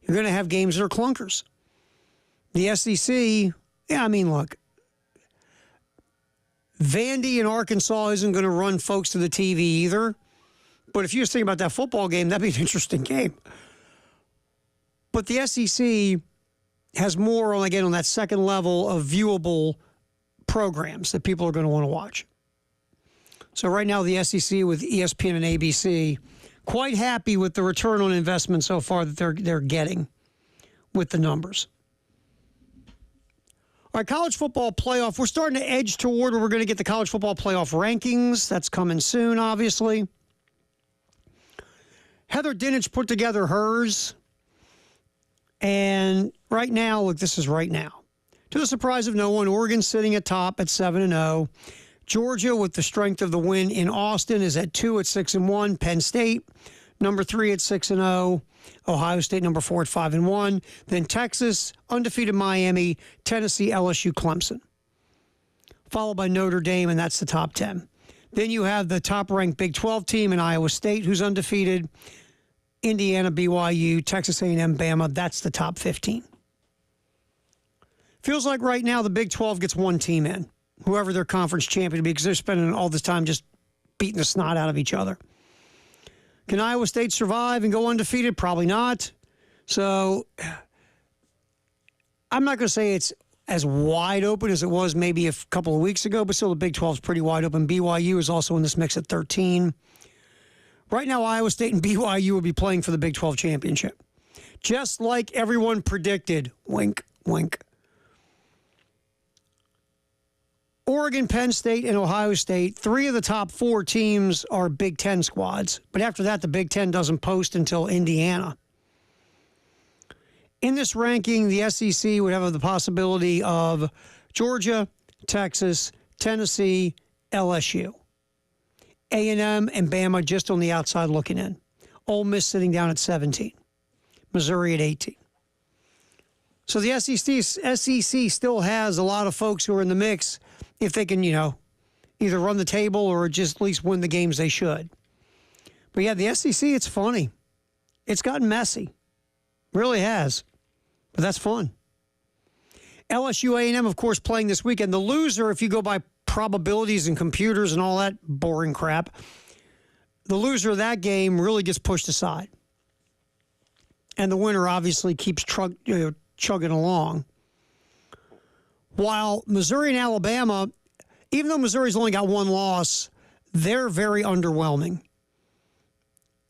going to have games that are clunkers. The SEC, look, Vandy in Arkansas isn't going to run folks to the TV either. But if you just think about that football game, that'd be an interesting game. But the SEC has more, again, on that second level of viewable programs that people are going to want to watch. So right now, the SEC with ESPN and ABC, quite happy with the return on investment so far that they're getting with the numbers. All right, college football playoff. We're starting to edge toward where we're going to get the college football playoff rankings. That's coming soon, obviously. Heather Dinich put together hers. And right now, look, this is right now. To the surprise of no one, Oregon's sitting at top at 7-0. Georgia, with the strength of the win in Austin, is at 2 at 6-1. Penn State, number 3 at 6-0. Ohio State, number 4 at 5-1. Then Texas, undefeated Miami, Tennessee, LSU, Clemson. Followed by Notre Dame, and that's the top 10. Then you have the top-ranked Big 12 team in Iowa State, who's undefeated. Indiana, BYU, Texas A&M, Bama. That's the top 15. Feels like right now the Big 12 gets one team in, whoever their conference champion will be, because they're spending all this time just beating the snot out of each other. Can Iowa State survive and go undefeated? Probably not. So I'm not going to say it's as wide open as it was maybe a couple of weeks ago, but still the Big 12 is pretty wide open. BYU is also in this mix at 13. Right now, Iowa State and BYU will be playing for the Big 12 championship. Just like everyone predicted. Wink, wink. Oregon, Penn State, and Ohio State, 3 of the top 4 teams are Big Ten squads. But after that, the Big Ten doesn't post until Indiana. In this ranking, the SEC would have the possibility of Georgia, Texas, Tennessee, LSU. A&M and Bama just on the outside looking in. Ole Miss sitting down at 17. Missouri at 18. So the SEC still has a lot of folks who are in the mix if they can, either run the table or just at least win the games they should. But yeah, the SEC, it's funny. It's gotten messy. Really has. But that's fun. LSU A&M, of course, playing this weekend. The loser, if you go by probabilities and computers and all that boring crap, the loser of that game really gets pushed aside. And the winner obviously keeps chugging along. While Missouri and Alabama, even though Missouri's only got one loss, they're very underwhelming.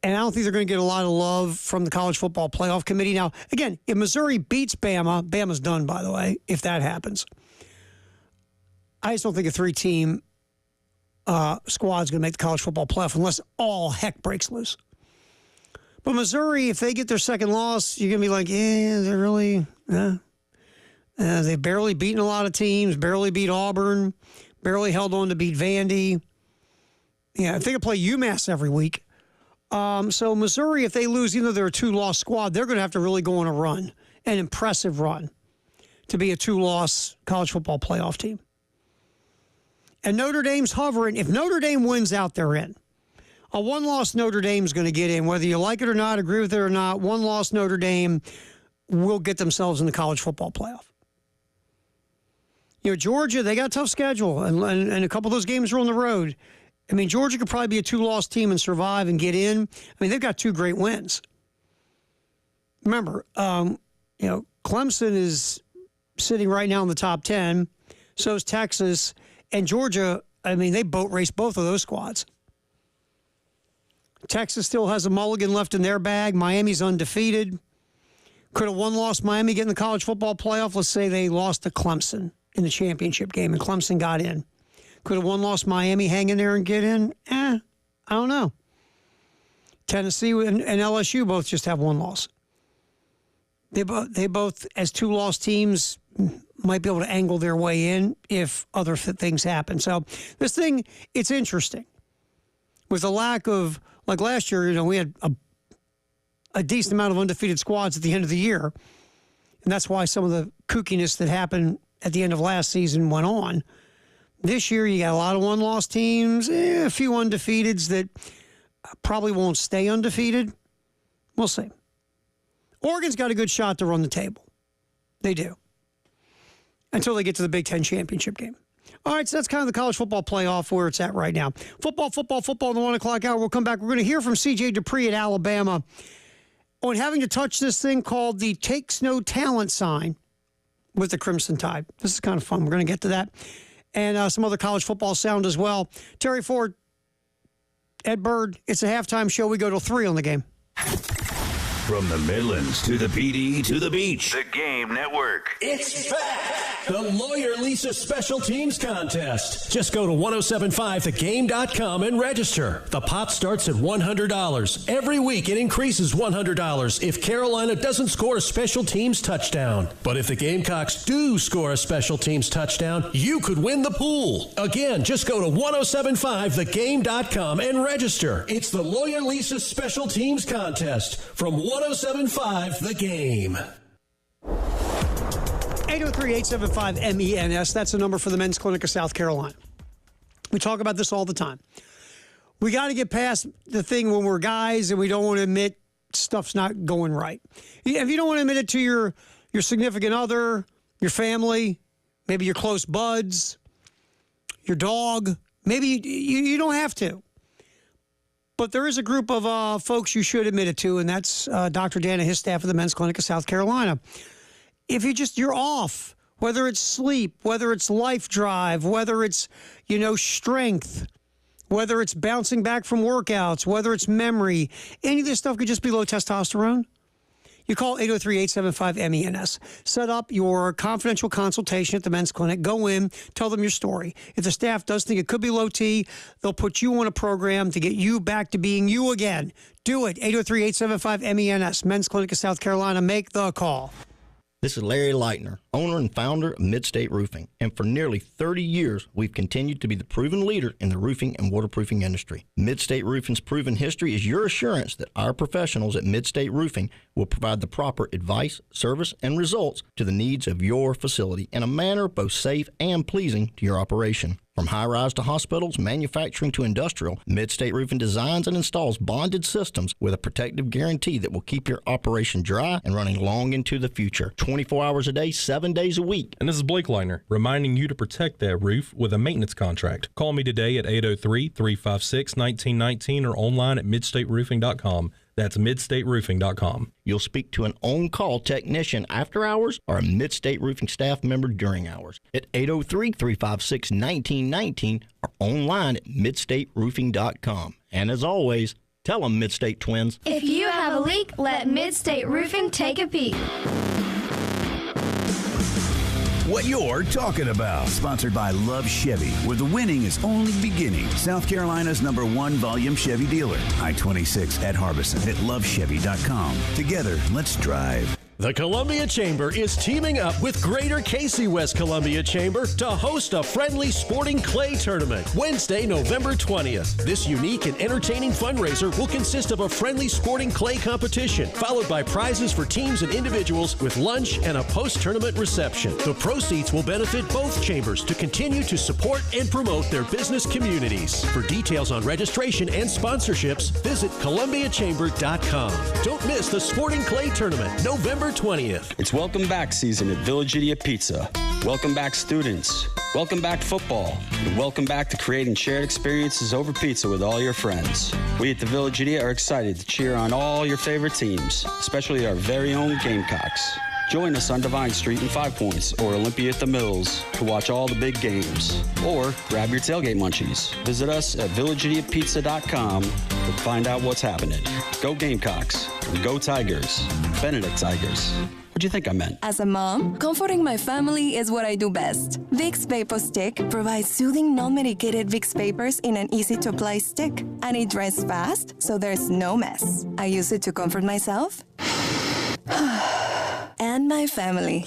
And I don't think they're going to get a lot of love from the College Football Playoff Committee. Now, again, if Missouri beats Bama, Bama's done, by the way, if that happens. I just don't think a 3-team squad's going to make the College Football Playoff unless all heck breaks loose. But Missouri, if they get their second loss, you're going to be like, they're really... they've barely beaten a lot of teams, barely beat Auburn, barely held on to beat Vandy. Yeah, if they could play UMass every week. So Missouri, if they lose, even though they're a 2-loss squad, they're going to have to really go on a run, an impressive run, to be a 2-loss College Football Playoff team. And Notre Dame's hovering. If Notre Dame wins out, they're in. A 1-loss Notre Dame's going to get in. Whether you like it or not, agree with it or not, 1-loss Notre Dame will get themselves in the College Football Playoff. Georgia, they got a tough schedule, and a couple of those games are on the road. I mean, Georgia could probably be a 2-loss team and survive and get in. I mean, they've got 2 great wins. Remember, Clemson is sitting right now in the top 10. So is Texas. And Georgia, I mean, they boat race both of those squads. Texas still has a mulligan left in their bag. Miami's undefeated. Could a 1-loss Miami get in the College Football Playoff? Let's say they lost to Clemson in the championship game and Clemson got in. Could a 1-loss Miami hang in there and get in? I don't know. Tennessee and LSU both just have 1 loss. They both, as 2-loss teams, might be able to angle their way in if other things happen. So this thing, it's interesting. With the lack of, like last year, we had a decent amount of undefeated squads at the end of the year. And that's why some of the kookiness that happened at the end of last season went on. This year, you got a lot of 1-loss teams, a few undefeateds that probably won't stay undefeated. We'll see. Oregon's got a good shot to run the table. They do. Until they get to the Big Ten championship game. All right, so that's kind of the College Football Playoff where it's at right now. Football in the 1 o'clock hour. We'll come back. We're going to hear from C.J. Dupree at Alabama on having to touch this thing called the Takes No Talent sign with the Crimson Tide. This is kind of fun. We're going to get to that. And some other college football sound as well. Terry Ford, Ed Bird, it's a halftime show. We go till 3 on the game. From the Midlands to the PD to the beach. The Game Network. It's back! The Lawyer Lisa Special Teams Contest. Just go to 1075thegame.com and register. The pot starts at $100. Every week it increases $100 if Carolina doesn't score a special teams touchdown. But if the Gamecocks do score a special teams touchdown, you could win the pool. Again, just go to 1075thegame.com and register. It's the Lawyer Lisa Special Teams Contest from 1075 The Game. 803-875-MENS. That's the number for the Men's Clinic of South Carolina. We talk about this all the time. We got to get past the thing when we're guys and we don't want to admit stuff's not going right. If you don't want to admit it to your significant other, your family, maybe your close buds, your dog, maybe you don't have to. But there is a group of folks you should admit it to, and that's Dr. Dan and his staff at the Men's Clinic of South Carolina. If you're off, whether it's sleep, whether it's life drive, whether it's, strength, whether it's bouncing back from workouts, whether it's memory, any of this stuff could just be low testosterone. You call 803-875-MENS. Set up your confidential consultation at the Men's Clinic. Go in, tell them your story. If the staff does think it could be low T, they'll put you on a program to get you back to being you again. Do it. 803-875-MENS. Men's Clinic of South Carolina. Make the call. This is Larry Leitner, owner and founder of Midstate Roofing, and for nearly 30 years, we've continued to be the proven leader in the roofing and waterproofing industry. Midstate Roofing's proven history is your assurance that our professionals at Midstate Roofing will provide the proper advice, service, and results to the needs of your facility in a manner both safe and pleasing to your operation. From high-rise to hospitals, manufacturing to industrial, Midstate Roofing designs and installs bonded systems with a protective guarantee that will keep your operation dry and running long into the future. 24 hours a day, 7 days a week. And this is Blake Leitner, reminding you to protect that roof with a maintenance contract. Call me today at 803-356-1919 or online at midstateroofing.com. That's midstateroofing.com. You'll speak to an on-call technician after hours or a Midstate Roofing staff member during hours at 803-356-1919 or online at midstateroofing.com. And as always, tell them Midstate Twins. If you have a leak, let Midstate Roofing take a peek. What you're talking about. Sponsored by Love Chevy, where the winning is only beginning. South Carolina's #1 volume Chevy dealer. I-26 at Harbison at lovechevy.com. Together, let's drive. The Columbia Chamber is teaming up with Greater Casey West Columbia Chamber to host a friendly sporting clay tournament Wednesday, November 20th. This unique and entertaining fundraiser will consist of a friendly sporting clay competition, followed by prizes for teams and individuals with lunch and a post-tournament reception. The proceeds will benefit both chambers to continue to support and promote their business communities. For details on registration and sponsorships, visit columbiachamber.com. Don't miss the Sporting Clay Tournament, November 20th. It's welcome back season at Village Idiot Pizza. Welcome back students. Welcome back football. And welcome back to creating shared experiences over pizza with all your friends. We at the Village Idiot are excited to cheer on all your favorite teams, especially our very own Gamecocks. Join us on Divine Street in 5 Points or Olympia at the Mills to watch all the big games. Or grab your tailgate munchies. Visit us at villageidiotpizza.com to find out what's happening. Go Gamecocks. And go Tigers. Benedict Tigers. What do you think I meant? As a mom, comforting my family is what I do best. Vicks Vapor Stick provides soothing, non-medicated Vicks vapors in an easy-to-apply stick. And it dries fast, so there's no mess. I use it to comfort myself and my family.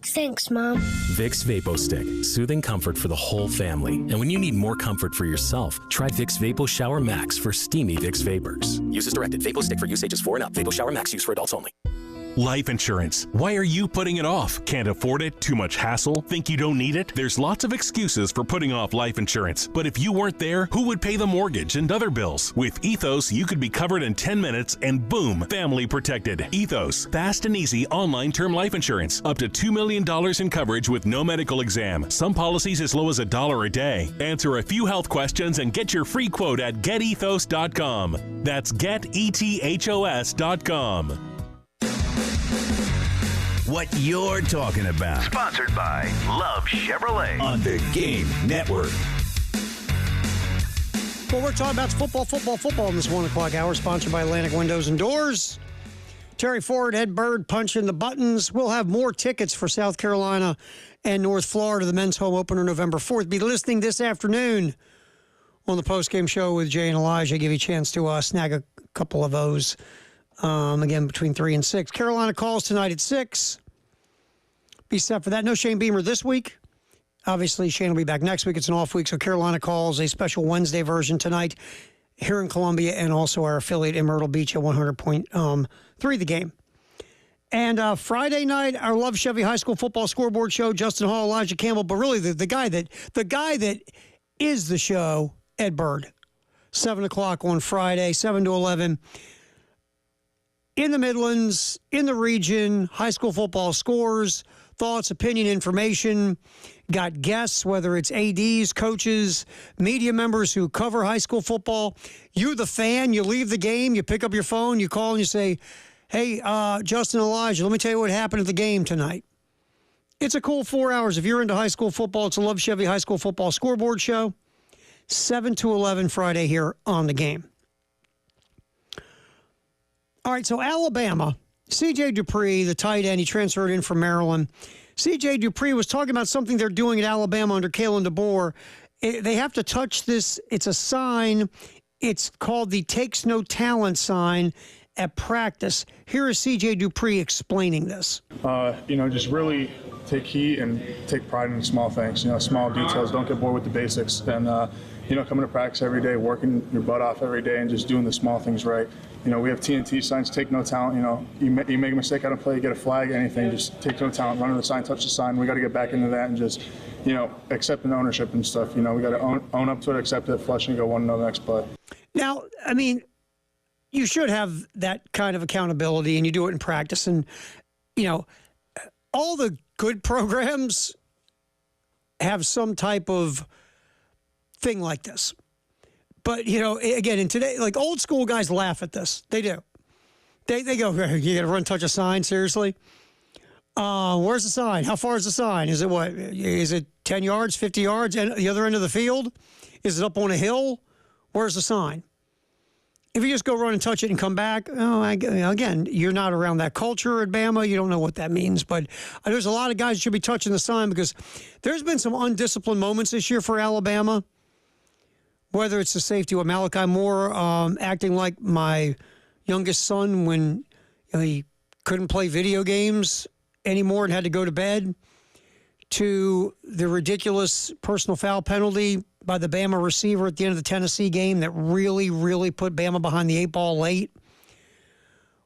Thanks, Mom. Vicks Vapo Stick. Soothing comfort for the whole family. And when you need more comfort for yourself, try Vicks Vapo Shower Max for steamy Vicks Vapors. Use as directed. Vapo Stick for use ages 4 and up. Vapo Shower Max use for adults only. Life insurance. Why are you putting it off? Can't afford it? Too much hassle? Think you don't need it? There's lots of excuses for putting off life insurance. But if you weren't there, who would pay the mortgage and other bills? With Ethos, you could be covered in 10 minutes and boom, family protected. Ethos, fast and easy online term life insurance. Up to $2 million in coverage with no medical exam. Some policies as low as $1 a day. Answer a few health questions and get your free quote at getethos.com. That's getethos.com. What you're talking about. Sponsored by Love Chevrolet on the Game Network. Well, we're talking about football in this 1 o'clock hour, sponsored by Atlantic Windows and Doors. Terry Ford, Ed Bird, punching the buttons. We'll have more tickets for South Carolina and North Florida, the men's home opener November 4th. Be listening this afternoon on the postgame show with Jay and Elijah. Give you a chance to snag a couple of those, again, between 3 and 6. Carolina calls tonight at 6. Be set for that. No Shane Beamer this week. Obviously, Shane will be back next week. It's an off week, so Carolina calls a special Wednesday version tonight here in Columbia, and also our affiliate in Myrtle Beach at 100.3 The Game. And Friday night, our Love Chevy High School football scoreboard show. Justin Hall, Elijah Campbell, but really the guy that is the show, Ed Bird. 7 o'clock on Friday, 7 to 11. In the Midlands, in the region, high school football scores, thoughts, opinion, information. Got guests, whether it's ADs, coaches, media members who cover high school football. You, the fan, you leave the game, you pick up your phone, you call and you say, hey, Justin, Elijah, let me tell you what happened at the game tonight. It's a cool 4 hours. If you're into high school football, it's a Love Chevy High School Football Scoreboard Show. 7 to 11 Friday here on the Game. All right, so Alabama, C.J. Dupree, the tight end, he transferred in from Maryland. C.J. Dupree was talking about something they're doing at Alabama under Kalen DeBoer. They have to touch this. It's a sign. It's called the Takes No Talent sign at practice. Here is C.J. Dupree explaining this. Just really take heed and take pride in the small things, small details. Don't get bored with the basics. And, coming to practice every day, working your butt off every day and just doing the small things right. We have TNT signs, take no talent. You make a mistake on a play, you get a flag, anything, just take no talent, run to the sign, touch the sign. We got to get back into that and just, accepting ownership and stuff. We got to own up to it, accept it, flush and go one to the next play. Now, you should have that kind of accountability, and you do it in practice. And, all the good programs have some type of thing like this. But, again, in today, like old school guys laugh at this. They do. They go, you got to run, touch a sign, seriously? Where's the sign? How far is the sign? Is it what? Is it 10 yards, 50 yards, and the other end of the field? Is it up on a hill? Where's the sign? If you just go run and touch it and come back, again, you're not around that culture at Bama. You don't know what that means. But there's a lot of guys that should be touching the sign because there's been some undisciplined moments this year for Alabama. Whether it's the safety with Malachi Moore acting like my youngest son when he couldn't play video games anymore and had to go to bed, to the ridiculous personal foul penalty by the Bama receiver at the end of the Tennessee game that really, really put Bama behind the 8 ball late.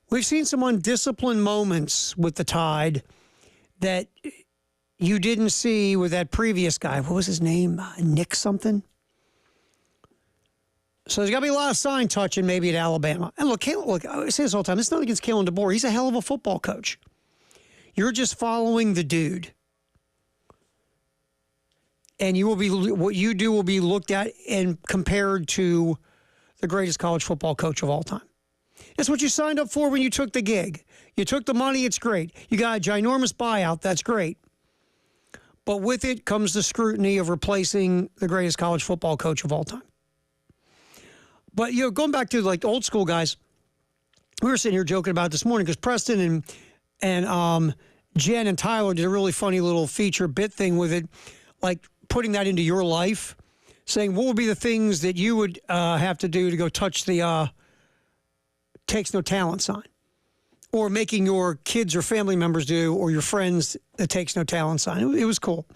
We've seen some undisciplined moments with the Tide that you didn't see with that previous guy. What was his name? Nick something? So there's got to be a lot of sign touching maybe at Alabama. And look, I say this all the time. It's not against Kalen DeBoer. He's a hell of a football coach. You're just following the dude. And what you do will be looked at and compared to the greatest college football coach of all time. That's what you signed up for when you took the gig. You took the money, it's great. You got a ginormous buyout, that's great. But with it comes the scrutiny of replacing the greatest college football coach of all time. But, going back to, like, old school guys, we were sitting here joking about it this morning because Preston and Jen and Tyler did a really funny little feature bit thing with it, like putting that into your life, saying what would be the things that you would have to do to go touch the Takes No Talent sign, or making your kids or family members do, or your friends the Takes No Talent sign. It was cool.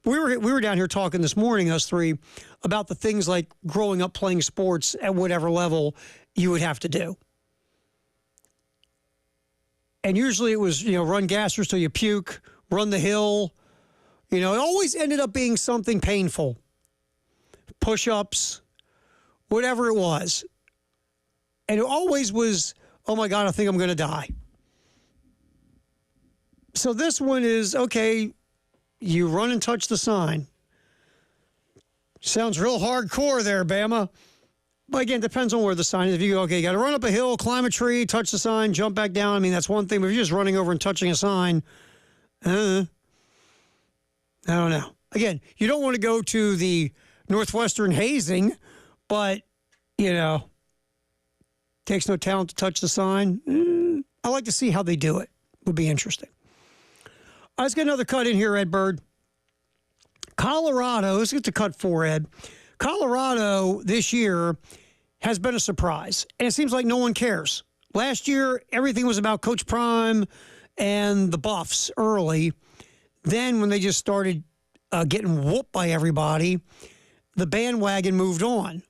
We were down here talking this morning, us three, about the things like growing up playing sports at whatever level you would have to do. And usually it was, run gassers till you puke, run the hill. It always ended up being something painful. Push-ups, whatever it was. And it always was, oh my God, I think I'm going to die. So this one is, okay, you run and touch the sign. Sounds real hardcore there, Bama. But again, depends on where the sign is. If you go, okay, you got to run up a hill, climb a tree, touch the sign, jump back down. That's one thing. But if you're just running over and touching a sign, I don't know. Again, you don't want to go to the Northwestern hazing, But, takes no talent to touch the sign. I like to see how they do it. Would be interesting. Let's get another cut in here, Ed Bird. Colorado, let's get to cut 4, Ed. Colorado this year has been a surprise, and it seems like no one cares. Last year, everything was about Coach Prime and the Buffs early. Then when they just started getting whooped by everybody, the bandwagon moved on.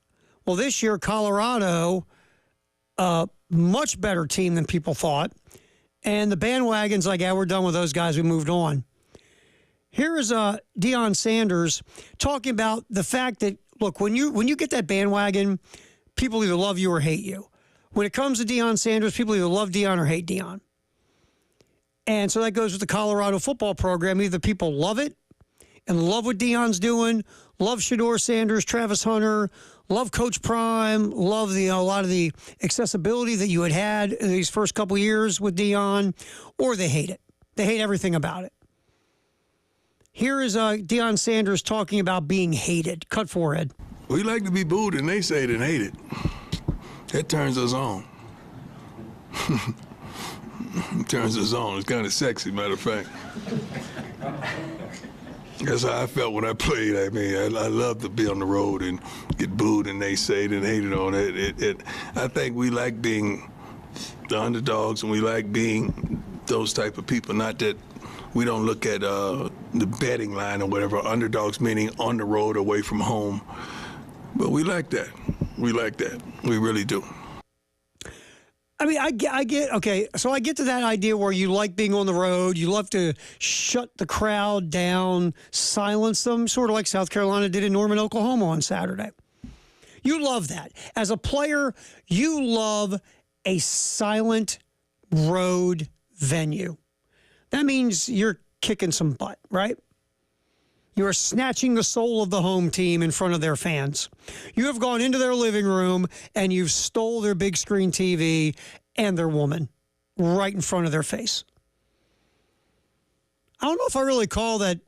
Well, this year, Colorado, much better team than people thought. And the bandwagon's like, yeah, we're done with those guys. We moved on. Here is Deion Sanders talking about the fact that, look, when you get that bandwagon, people either love you or hate you. When it comes to Deion Sanders, people either love Deion or hate Deion. And so that goes with the Colorado football program. Either people love it and love what Deion's doing, love Shedeur Sanders, Travis Hunter, love Coach Prime, love a lot of the accessibility that you had in these first couple years with Deion, or they hate it. They hate everything about it. Here is Deion Sanders talking about being hated. Cut 4, Ed. We like to be booed and they say it and hate it. That turns us on. It turns us on. It's kind of sexy, matter of fact. That's how I felt when I played. I mean, I love to be on the road and get booed and they say it and hated on it. I think we like being the underdogs and we like being those type of people. Not that we don't look at the betting line or whatever, underdogs meaning on the road, away from home. But we like that. We like that. We really do. I mean, I get, okay, so I get to that idea where you like being on the road, you love to shut the crowd down, silence them, sort of like South Carolina did in Norman, Oklahoma on Saturday. You love that. As a player, you love a silent road venue. That means you're kicking some butt, right? You are snatching the soul of the home team in front of their fans. You have gone into their living room and you've stole their big screen TV and their woman right in front of their face. I don't know if I really call that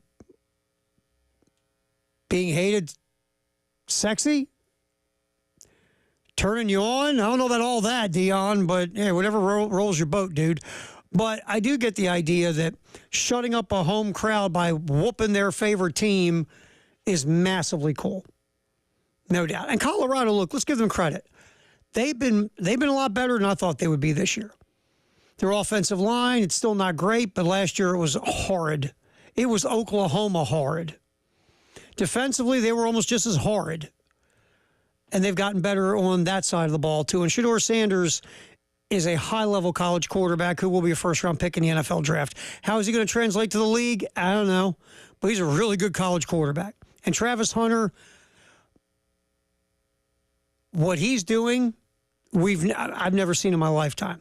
being hated sexy. Turning you on. I don't know about all that, Deion, but yeah, whatever rolls your boat, dude. But I do get the idea that shutting up a home crowd by whooping their favorite team is massively cool. No doubt. And Colorado, look, let's give them credit. They've been a lot better than I thought they would be this year. Their offensive line, it's still not great, but last year it was horrid. It was Oklahoma horrid. Defensively, they were almost just as horrid. And they've gotten better on that side of the ball, too. And Shedeur Sanders is a high-level college quarterback who will be a first-round pick in the NFL draft. How is he going to translate to the league? I don't know. But he's a really good college quarterback. And Travis Hunter, what he's doing, I've never seen in my lifetime.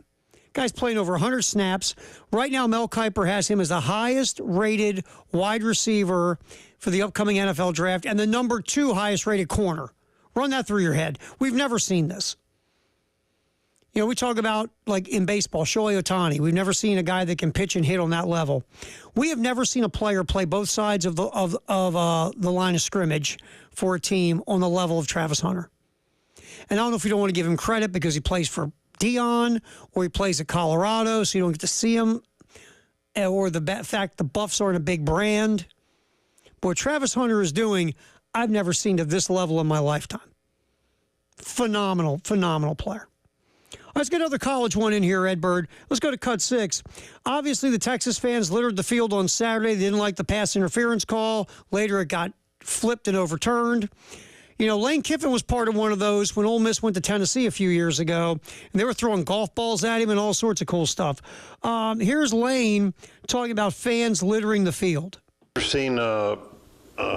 Guy's playing over 100 snaps. Right now, Mel Kiper has him as the highest-rated wide receiver for the upcoming NFL draft and the number 2 highest-rated corner. Run that through your head. We've never seen this. You know, we talk about, like in baseball, Shohei Ohtani. We've never seen a guy that can pitch and hit on that level. We have never seen a player play both sides of the line of scrimmage for a team on the level of Travis Hunter. And I don't know if you don't want to give him credit because he plays for Deion or he plays at Colorado, so you don't get to see him, or the fact the Buffs aren't a big brand. But what Travis Hunter is doing, I've never seen to this level in my lifetime. Phenomenal, phenomenal player. Let's get another college one in here, Ed Bird. Let's go to cut 6. Obviously, the Texas fans littered the field on Saturday. They didn't like the pass interference call. Later, it got flipped and overturned. You know, Lane Kiffin was part of one of those when Ole Miss went to Tennessee a few years ago, and they were throwing golf balls at him and all sorts of cool stuff. Here's Lane talking about fans littering the field. I've seen a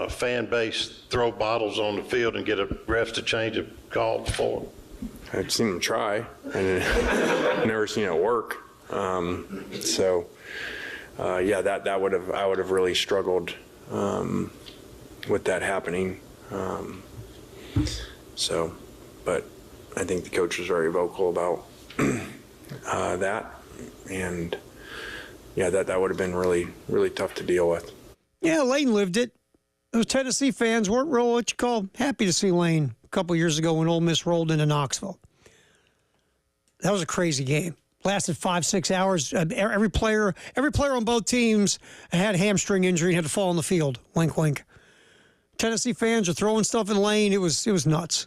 fan base throw bottles on the field and get a refs to change a call before. I've seen them try, and never seen it work. Yeah, that would have, I would have really struggled with that happening. But I think the coach was very vocal about that, and yeah, that would have been really, really tough to deal with. Yeah, Lane lived it. Those Tennessee fans weren't real, what you call, happy to see Lane couple years ago when Ole Miss rolled into Knoxville. That was a crazy game. Lasted 5-6 hours. Every player on both teams had hamstring injury and had to fall on the field. Wink, wink. Tennessee fans are throwing stuff in the lane. It was nuts.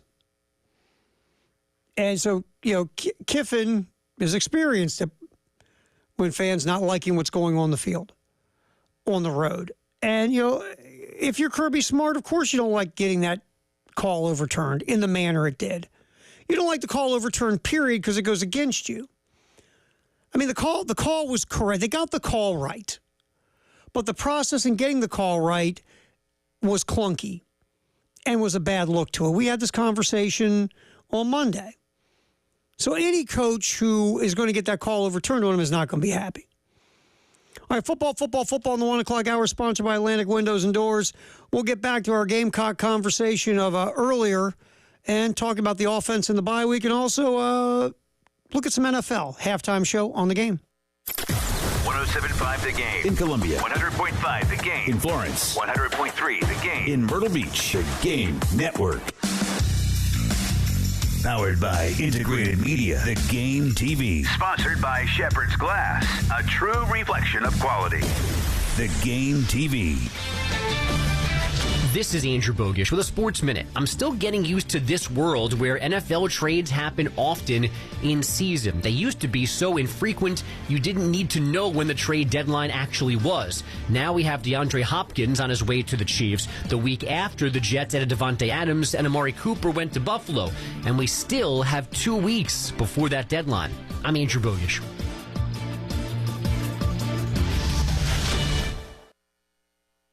And so, Kiffin is experienced when fans not liking what's going on the field, on the road. And, if you're Kirby Smart, of course you don't like getting that call overturned in the manner it did. You don't like the call overturned, period, because it goes against you. I mean, the call was correct. They got the call right. But the process in getting the call right was clunky and was a bad look to it. We had this conversation on Monday. So any coach who is going to get that call overturned on him is not going to be happy. All right, football in the 1 o'clock hour, sponsored by Atlantic Windows and Doors. We'll get back to our Gamecock conversation of earlier and talk about the offense in the bye week and also look at some NFL. Halftime show on The Game. 107.5 The Game. In Columbia. 100.5 The Game. In Florence. 100.3 The Game. In Myrtle Beach. The Game Network. Powered by Integrated Media. The Game TV. Sponsored by Shepherd's Glass. A true reflection of quality. The Game TV. This is Andrew Bogish with a Sports Minute. I'm still getting used to this world where NFL trades happen often in season. They used to be so infrequent, you didn't need to know when the trade deadline actually was. Now we have DeAndre Hopkins on his way to the Chiefs the week after the Jets added Devontae Adams and Amari Cooper went to Buffalo. And we still have 2 weeks before that deadline. I'm Andrew Bogish.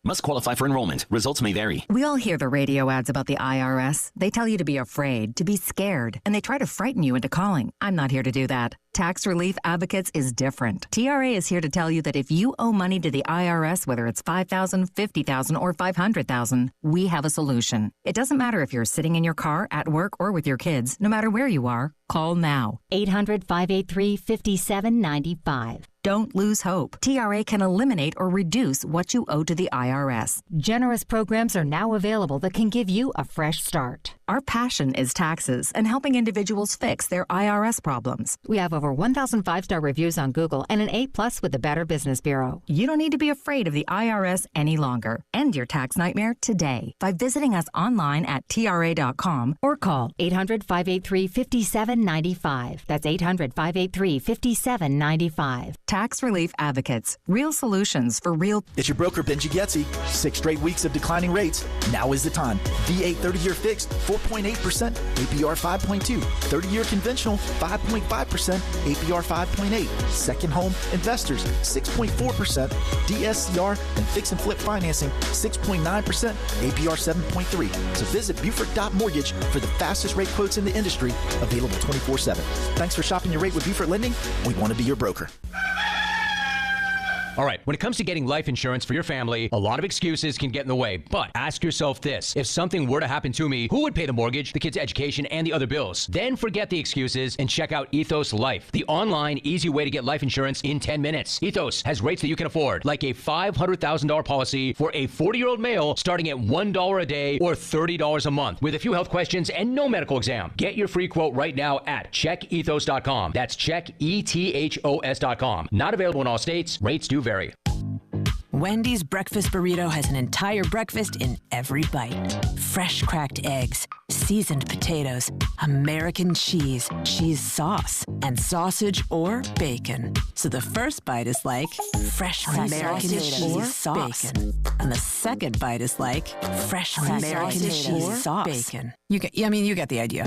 Must qualify for enrollment. Results may vary. We all hear the radio ads about the IRS. They tell you to be afraid, to be scared, and they try to frighten you into calling. I'm not here to do that. Tax Relief Advocates is different. TRA is here to tell you that if you owe money to the IRS, whether it's $5,000, $50,000, or $500,000, we have a solution. It doesn't matter if you're sitting in your car, at work, or with your kids. No matter where you are, call now. 800-583-5795. Don't lose hope. TRA can eliminate or reduce what you owe to the IRS. Generous programs are now available that can give you a fresh start. Our passion is taxes and helping individuals fix their IRS problems. We have over 1,000 5-star reviews on Google and an A+ with the Better Business Bureau. You don't need to be afraid of the IRS any longer. End your tax nightmare today by visiting us online at TRA.com or call 800-583-5795. That's 800-583-5795. Tax Relief Advocates. Real solutions for real. It's your broker, Benji Getzi. 6 straight weeks of declining rates. Now is the time. V8 30-year fixed, 4.8%. APR 5.2. 30-year conventional, 5.5%. APR 5.8. Second home investors, 6.4%. DSCR and fix and flip financing, 6.9%. APR 7.3. So visit Buford.mortgage for the fastest rate quotes in the industry, available 24/7. Thanks for shopping your rate with Buford Lending. We want to be your broker. All right, when it comes to getting life insurance for your family, a lot of excuses can get in the way. But ask yourself this. If something were to happen to me, who would pay the mortgage, the kids' education, and the other bills? Then forget the excuses and check out Ethos Life, the online, easy way to get life insurance in 10 minutes. Ethos has rates that you can afford, like a $500,000 policy for a 40-year-old male starting at $1 a day or $30 a month, with a few health questions and no medical exam. Get your free quote right now at checkethos.com. That's checkethos.com. Not available in all states. Rates do vary. Wendy's breakfast burrito has an entire breakfast in every bite. Fresh cracked eggs, seasoned potatoes, American cheese, cheese sauce, and sausage or bacon. So the first bite is like fresh American cheese sauce. Bacon. And the second bite is like fresh American cheese sauce. Bacon. You get the idea.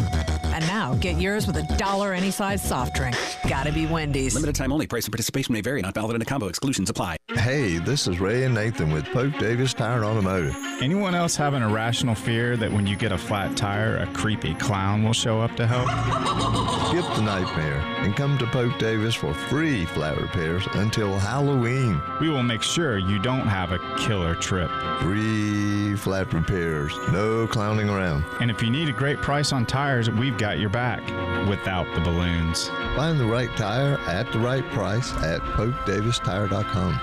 And now, get yours with $1 any size soft drink. Gotta be Wendy's. Limited time only. Price and participation may vary. Not valid in a combo. Exclusions apply. Hey, this is Ray and Nathan with Pope Davis Tire and Automotive. Anyone else have an irrational fear that when you get a flat tire, a creepy clown will show up to help? Skip the nightmare and come to Pope Davis for free flat repairs until Halloween. We will make sure you don't have a killer trip. Free flat repairs. No clowning around. And if you need a great price on tires, we've got your back without the balloons. Find the right tire at the right price at PopeDavisTire.com.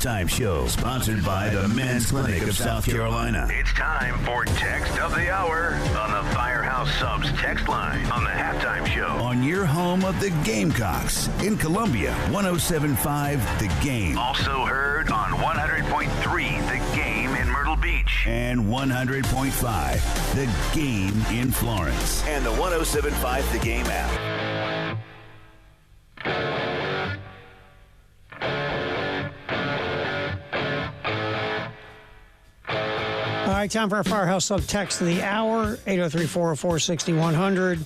Halftime Show, sponsored by the Men's Clinic of South Carolina. It's time for Text of the Hour on the Firehouse Subs text line on the Halftime Show. On your home of the Gamecocks in Columbia, 107.5 The Game. Also heard on 100.3 The Game in Myrtle Beach. And 100.5 The Game in Florence. And the 107.5 The Game app. All right, time for our Firehouse Sub text of the hour, 803-404-6100.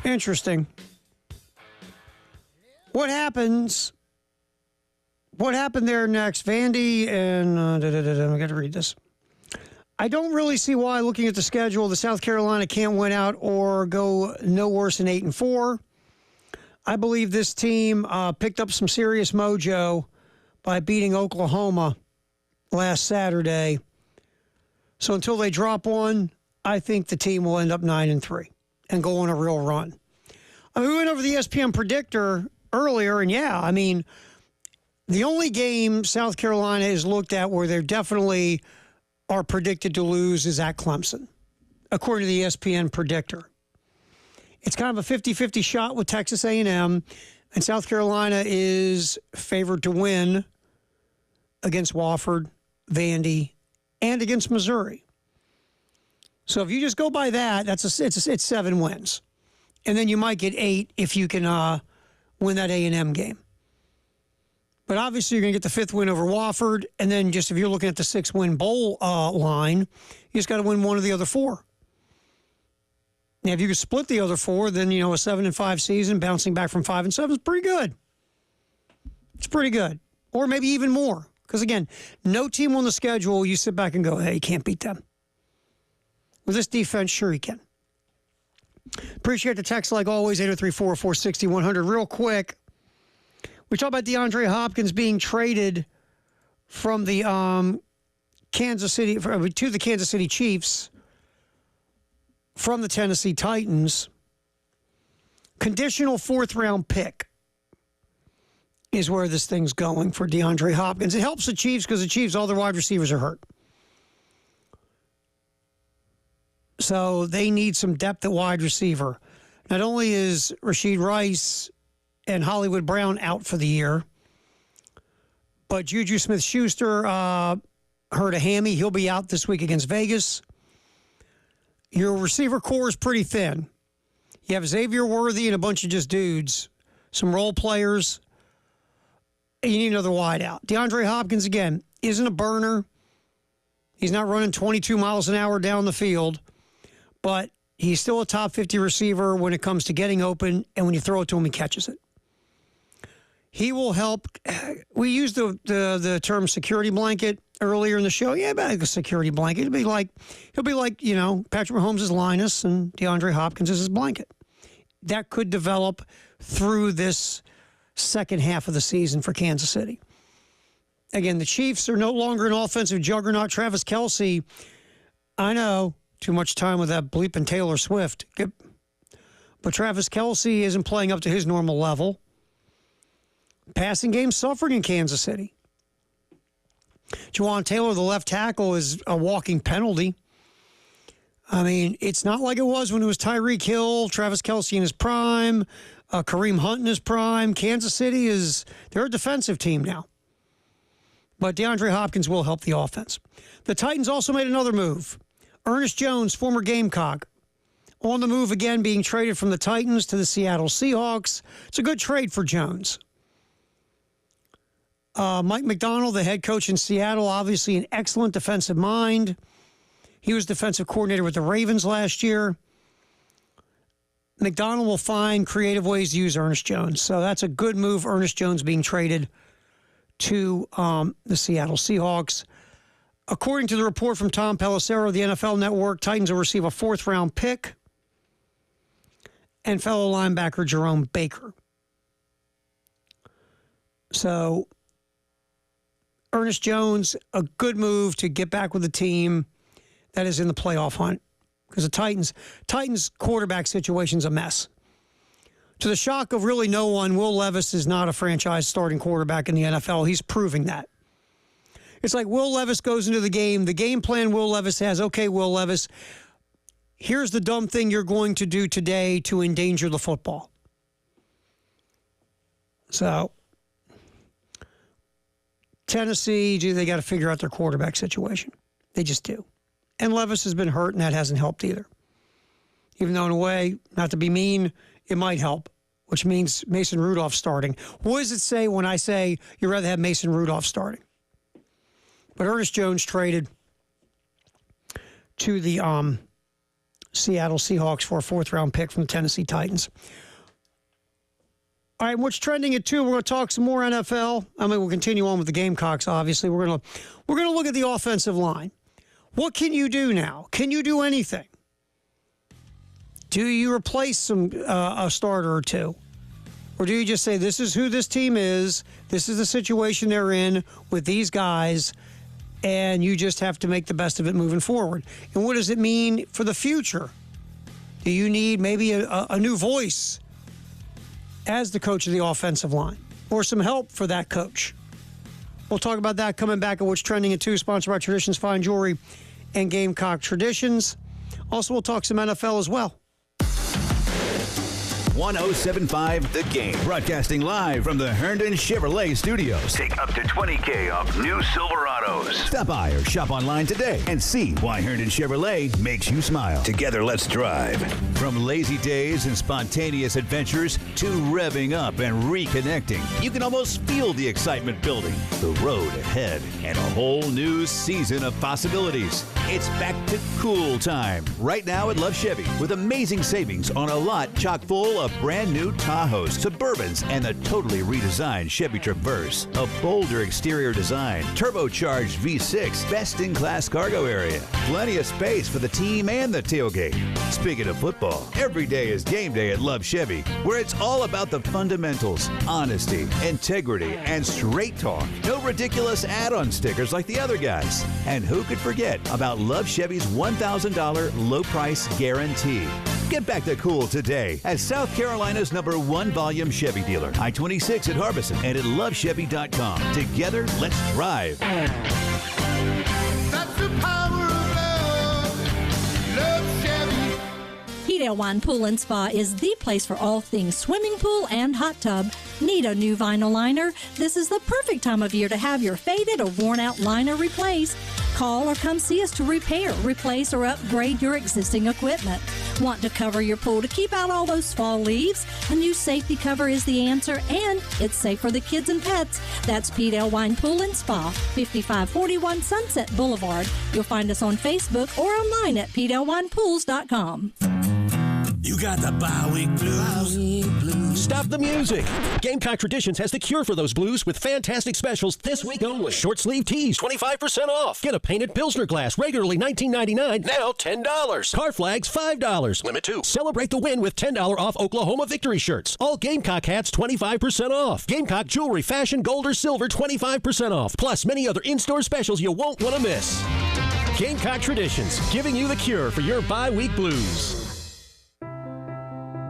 Interesting. What happened there next? Vandy and... I got to read this. I don't really see why, looking at the schedule, the South Carolina can't win out or go no worse than 8-4. I believe this team picked up some serious mojo by beating Oklahoma last Saturday. So until they drop one, I think the team will end up 9-3 and go on a real run. I mean, we went over the ESPN predictor earlier, and the only game South Carolina is looked at where they're definitely are predicted to lose is at Clemson, according to the ESPN predictor. It's kind of a 50-50 shot with Texas A&M, and South Carolina is favored to win against Wofford, Vandy, and against Missouri. So if you just go by that, it's 7 wins. And then you might get 8 if you can win that A&M game. But obviously, you're going to get the 5th win over Wofford. And then just if you're looking at the 6-win bowl line, you just got to win one of the other 4. Now, if you could split the other 4, then, a 7-5 season, bouncing back from 5-7 is pretty good. It's pretty good. Or maybe even more. Because, again, no team on the schedule, you sit back and go, hey, you can't beat them. With this defense, sure you can. Appreciate the text, like always, 803-404-6100. Real quick, we talk about DeAndre Hopkins being traded from the Kansas City to the Kansas City Chiefs from the Tennessee Titans. Conditional 4th-round pick is where this thing's going for DeAndre Hopkins. It helps the Chiefs because the Chiefs, all their wide receivers are hurt. So they need some depth at wide receiver. Not only is Rashid Rice and Hollywood Brown out for the year, but Juju Smith-Schuster hurt a hammy. He'll be out this week against Vegas. Your receiver core is pretty thin. You have Xavier Worthy and a bunch of just dudes, some role players. And you need another wide out. DeAndre Hopkins, again, isn't a burner. He's not running 22 miles an hour down the field, but he's still a top 50 receiver when it comes to getting open, and when you throw it to him, he catches it. He will help. We used the term security blanket earlier in the show. Yeah, about a security blanket. He'll be like, Patrick Mahomes is Linus and DeAndre Hopkins is his blanket. That could develop through this second half of the season for Kansas City. Again, the Chiefs are no longer an offensive juggernaut. Travis Kelce, I know, too much time with that bleeping Taylor Swift. But Travis Kelce isn't playing up to his normal level. Passing game suffered in Kansas City. Juwan Taylor, the left tackle, is a walking penalty. I mean, it's not like it was when it was Tyreek Hill, Travis Kelce in his prime, Kareem Hunt in his prime. Kansas City they're a defensive team now. But DeAndre Hopkins will help the offense. The Titans also made another move. Ernest Jones, former Gamecock, on the move again, being traded from the Titans to the Seattle Seahawks. It's a good trade for Jones. Mike McDonald, the head coach in Seattle, obviously an excellent defensive mind. He was defensive coordinator with the Ravens last year. McDonald will find creative ways to use Ernest Jones. So that's a good move, Ernest Jones being traded to the Seattle Seahawks. According to the report from Tom Pelissero of the NFL Network, Titans will receive a 4th-round pick and fellow linebacker Jerome Baker. So Ernest Jones, a good move to get back with the team that is in the playoff hunt. Because the Titans quarterback situation's a mess. To the shock of really no one, Will Levis is not a franchise starting quarterback in the NFL. He's proving that. It's like Will Levis goes into the game plan Will Levis has, okay, Will Levis, here's the dumb thing you're going to do today to endanger the football. So, Tennessee, they got to figure out their quarterback situation. They just do. And Levis has been hurt, and that hasn't helped either. Even though, in a way, not to be mean, it might help, which means Mason Rudolph starting. What does it say when I say you'd rather have Mason Rudolph starting? But Ernest Jones traded to the Seattle Seahawks for a fourth-round pick from the Tennessee Titans. All right, what's trending at 2? We're going to talk some more NFL. I mean, we'll continue on with the Gamecocks, obviously. We're going to look at the offensive line. What can you do now? Can you do anything? Do you replace a starter or two? Or do you just say, this is who this team is, this is the situation they're in with these guys, and you just have to make the best of it moving forward? And what does it mean for the future? Do you need maybe a new voice as the coach of the offensive line, or some help for that coach? We'll talk about that coming back at What's Trending at 2, sponsored by Traditions Fine Jewelry and Gamecock Traditions. Also, we'll talk some NFL as well. 107.5 The Game. Broadcasting live from the Herndon Chevrolet Studios. Take up to $20,000 off new Silverados. Stop by or shop online today and see why Herndon Chevrolet makes you smile. Together, let's drive. From lazy days and spontaneous adventures to revving up and reconnecting, you can almost feel the excitement building, the road ahead, and a whole new season of possibilities. It's back to cool time right now at Love Chevy with amazing savings on a lot chock full of brand new Tahoes, Suburbans, and the totally redesigned Chevy Traverse. A bolder exterior design, turbocharged V6, best-in-class cargo area, plenty of space for the team and the tailgate. Speaking of football, every day is game day at Love Chevy, where it's all about the fundamentals, honesty, integrity, and straight talk. No ridiculous add-on stickers like the other guys. And who could forget about Love Chevy's $1,000 low price guarantee? Get back to cool today at South Carolina's #1 volume Chevy dealer, I-26 at Harbison, and at lovechevy.com. Together, let's drive. That's the power of love. Love Chevy. Pete Ale Wine Pool and Spa is the place for all things swimming pool and hot tub. Need a new vinyl liner? This is the perfect time of year to have your faded or worn out liner replaced. Call or come see us to repair, replace, or upgrade your existing equipment. Want to cover your pool to keep out all those fall leaves? A new safety cover is the answer, and it's safe for the kids and pets. That's Pete Ale Wine Pool and Spa, 5541 Sunset Boulevard. You'll find us on Facebook or online at PeteAleWinePools.com. You got the bye-week blues. Stop the music. Gamecock Traditions has the cure for those blues with fantastic specials this week only. Short sleeve tees, 25% off. Get a painted Pilsner glass, regularly $19.99, now $10. Car flags, $5. Limit 2. Celebrate the win with $10 off Oklahoma victory shirts. All Gamecock hats, 25% off. Gamecock jewelry, fashion, gold or silver, 25% off. Plus many other in-store specials you won't want to miss. Gamecock Traditions, giving you the cure for your bye-week blues.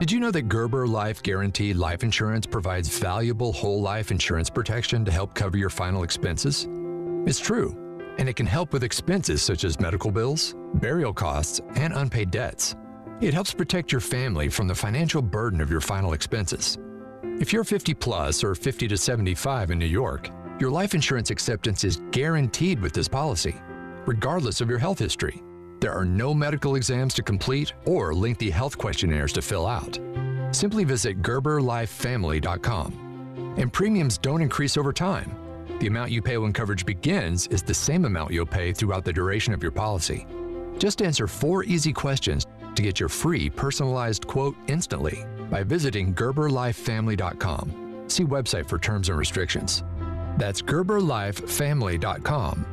Did you know that Gerber Life Guaranteed Life Insurance provides valuable whole life insurance protection to help cover your final expenses? It's true, and it can help with expenses such as medical bills, burial costs, and unpaid debts. It helps protect your family from the financial burden of your final expenses. If you're 50 plus or 50 to 75 in New York, your life insurance acceptance is guaranteed with this policy, regardless of your health history. There are no medical exams to complete or lengthy health questionnaires to fill out. Simply visit GerberLifeFamily.com. And premiums don't increase over time. The amount you pay when coverage begins is the same amount you'll pay throughout the duration of your policy. Just answer 4 easy questions to get your free personalized quote instantly by visiting GerberLifeFamily.com. See website for terms and restrictions. That's GerberLifeFamily.com.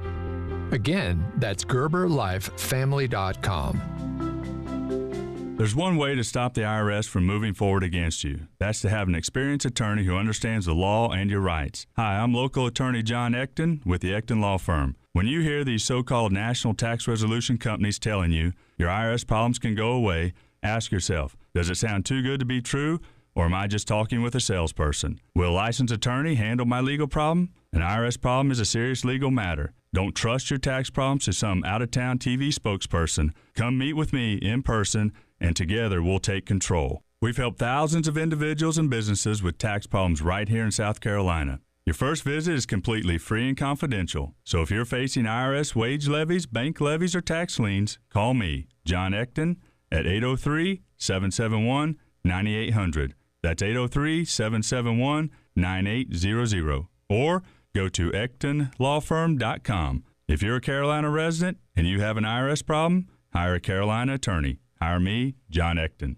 Again, that's GerberLifeFamily.com. There's one way to stop the IRS from moving forward against you. That's to have an experienced attorney who understands the law and your rights. Hi, I'm local attorney John Ecton with the Ecton Law Firm. When you hear these so-called national tax resolution companies telling you your IRS problems can go away, ask yourself, does it sound too good to be true? Or am I just talking with a salesperson? Will a licensed attorney handle my legal problem? An IRS problem is a serious legal matter. Don't trust your tax problems to some out-of-town TV spokesperson. Come meet with me in person, and together we'll take control. We've helped thousands of individuals and businesses with tax problems right here in South Carolina. Your first visit is completely free and confidential. So if you're facing IRS wage levies, bank levies, or tax liens, call me, John Ecton, at 803-771-9800. That's 803-771-9800. Or go to EctonLawFirm.com. If you're a Carolina resident and you have an IRS problem, hire a Carolina attorney. Hire me, John Ecton.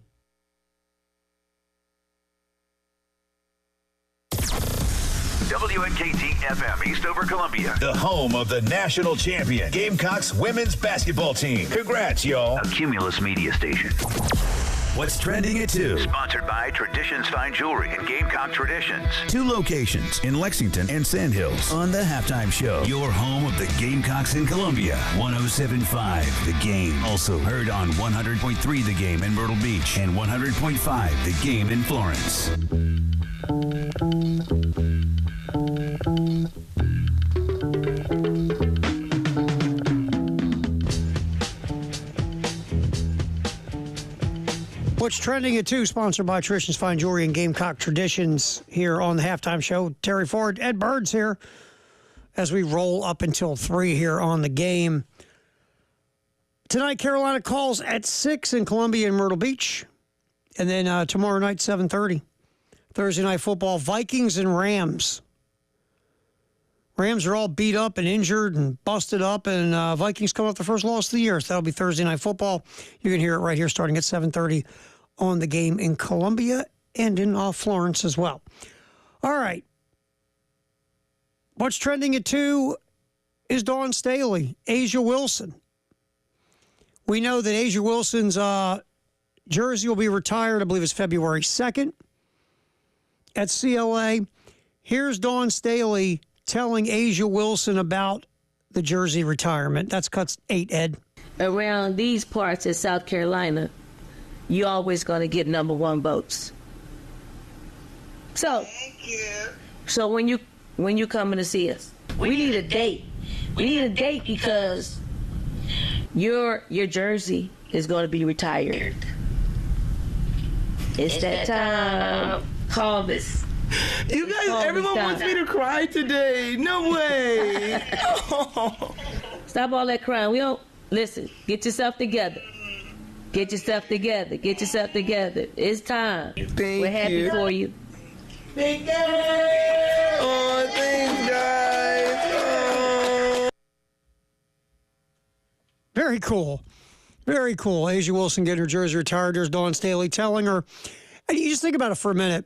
WNKT-FM Eastover, Columbia, the home of the national champion Gamecocks women's basketball team. Congrats, y'all. A Cumulus media station. What's trending at 2? Sponsored by Traditions Fine Jewelry and Gamecock Traditions. 2 locations in Lexington and Sandhills. On the Halftime Show, your home of the Gamecocks in Columbia. 107.5 The Game. Also heard on 100.3 The Game in Myrtle Beach and 100.5 The Game in Florence. What's trending at 2, sponsored by Traditions Fine Jewelry and Gamecock Traditions here on the Halftime Show. Terry Ford, Ed Bird's here as we roll up until 3 here on the game. Tonight, Carolina calls at 6 in Columbia and Myrtle Beach. And then tomorrow night, 7:30. Thursday night football, Vikings and Rams. Rams are all beat up and injured and busted up, and Vikings come up the first loss of the year. So that'll be Thursday night football. You can hear it right here starting at 7:30 on the game in Columbia and in Florence as well. All right. What's trending at 2 is Dawn Staley, Asia Wilson. We know that Asia Wilson's jersey will be retired, I believe it's February 2nd at CLA. Here's Dawn Staley telling Asia Wilson about the jersey retirement. That's cuts 8, Ed. Around these parts of South Carolina, you always going to get number 1 votes. So, thank you. So when you coming to see us, we need a date. We need a date because your jersey is going to be retired. It's that time. Call this. You guys, everyone wants me to cry today. No way. Stop all that crying. We don't, listen, get yourself together. Get yourself together. Get yourself together. It's time. We're happy for you. Thank you. Oh, thanks, guys. Oh. Very cool. Very cool. Asia Wilson getting her jersey retired. There's Dawn Staley telling her. And you just think about it for a minute.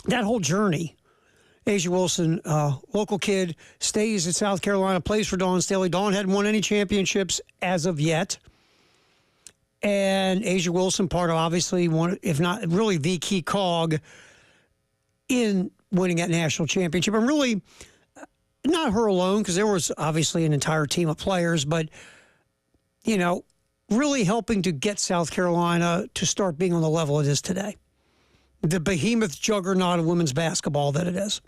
That whole journey. Asia Wilson, local kid, stays at South Carolina, plays for Dawn Staley. Dawn hadn't won any championships as of yet. And Asia Wilson, part of obviously one, if not really the key cog in winning that national championship. And really, not her alone, because there was obviously an entire team of players, but, you know, really helping to get South Carolina to start being on the level it is today. The behemoth juggernaut of women's basketball that it is.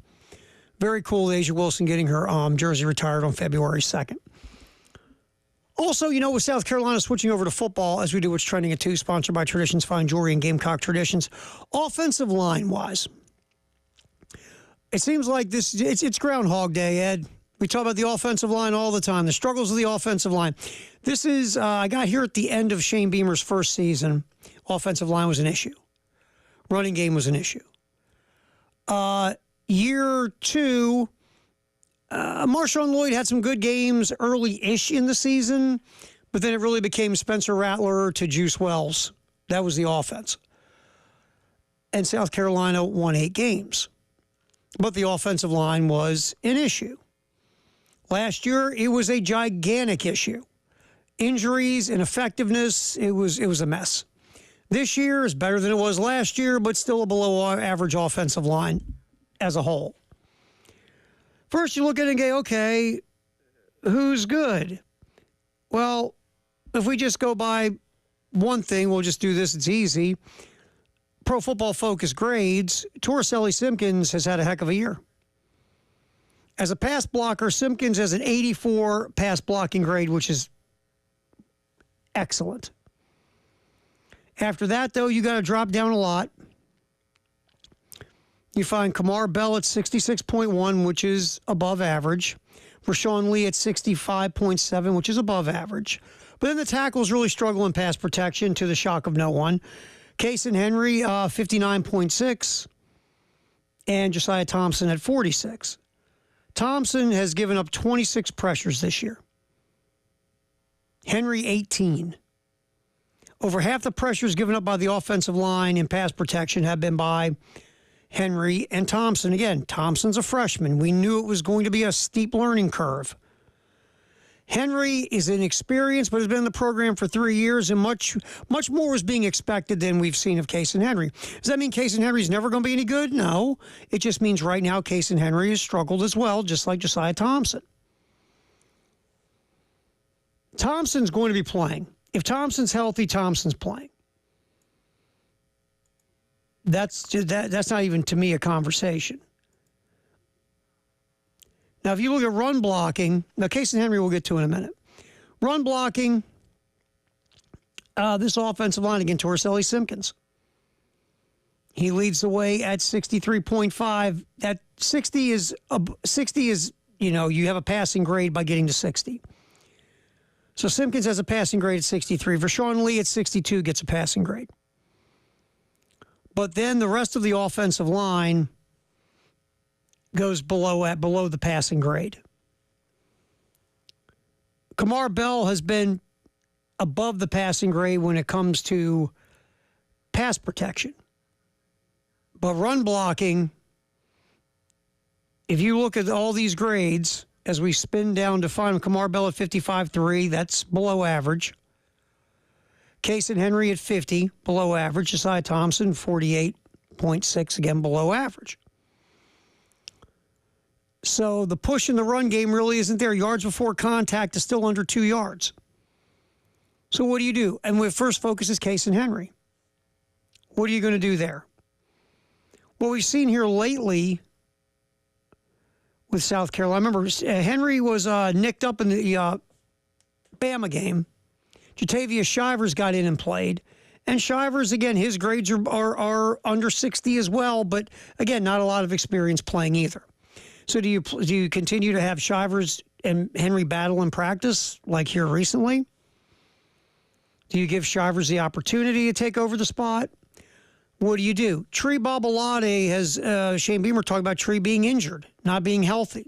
Very cool, Asia Wilson getting her jersey retired on February 2nd. Also, you know, with South Carolina switching over to football, as we do what's trending at 2, sponsored by Traditions Fine Jewelry and Gamecock Traditions, offensive line-wise, it seems like it's Groundhog Day, Ed. We talk about the offensive line all the time, the struggles of the offensive line. This is, I got here at the end of Shane Beamer's first season. Offensive line was an issue. Running game was an issue. Year 2, Marshawn Lloyd had some good games early-ish in the season, but then it really became Spencer Rattler to Juice Wells. That was the offense. And South Carolina won 8 games. But the offensive line was an issue. Last year, it was a gigantic issue. Injuries, ineffectiveness, it was a mess. This year is better than it was last year, but still a below-average offensive line as a whole. First, you look at it and go, okay, who's good? Well, if we just go by one thing, we'll just do this, it's easy. Pro Football Focus grades, Torricelli Simpkins has had a heck of a year. As a pass blocker, Simpkins has an 84 pass blocking grade, which is excellent. After that, though, you got to drop down a lot. You find Kamar Bell at 66.1, which is above average. Rashawn Lee at 65.7, which is above average. But then the tackles really struggle in pass protection, to the shock of no one. Kason Henry, 59.6, and Josiah Thompson at 46. Thompson has given up 26 pressures this year. Henry, 18. Over half the pressures given up by the offensive line in pass protection have been by Henry and Thompson. Again, Thompson's a freshman. We knew it was going to be a steep learning curve. Henry is inexperienced, but has been in the program for 3 years, and much more is being expected than we've seen of Kason Henry. Does that mean Kason Henry's never going to be any good? No. It just means right now Kason Henry has struggled as well, just like Josiah Thompson. Thompson's going to be playing. If Thompson's healthy, Thompson's playing. That's not even, to me, a conversation. Now, if you look at run blocking, now Kason Henry we'll get to in a minute. Run blocking, this offensive line against Torricelli Simpkins. He leads the way at 63.5. That 60 is, you have a passing grade by getting to 60. So Simpkins has a passing grade at 63. Rashawn Lee at 62 gets a passing grade. But then the rest of the offensive line goes below the passing grade. Kamar Bell has been above the passing grade when it comes to pass protection. But run blocking, if you look at all these grades, as we spin down to find Kamar Bell at 55.3, that's below average. Kason Henry at 50, below average. Josiah Thompson, 48.6, again, below average. So the push in the run game really isn't there. Yards before contact is still under 2 yards. So what do you do? And the first focus is Kason Henry. What are you going to do there? What we've seen here lately with South Carolina, remember, Henry was nicked up in the Bama game. Jatavius Shivers got in and played. And Shivers, again, his grades are under 60 as well, but, again, not a lot of experience playing either. So do you continue to have Shivers and Henry battle in practice like here recently? Do you give Shivers the opportunity to take over the spot? What do you do? Tree Babalade has, Shane Beamer talked about Tree being injured, not being healthy.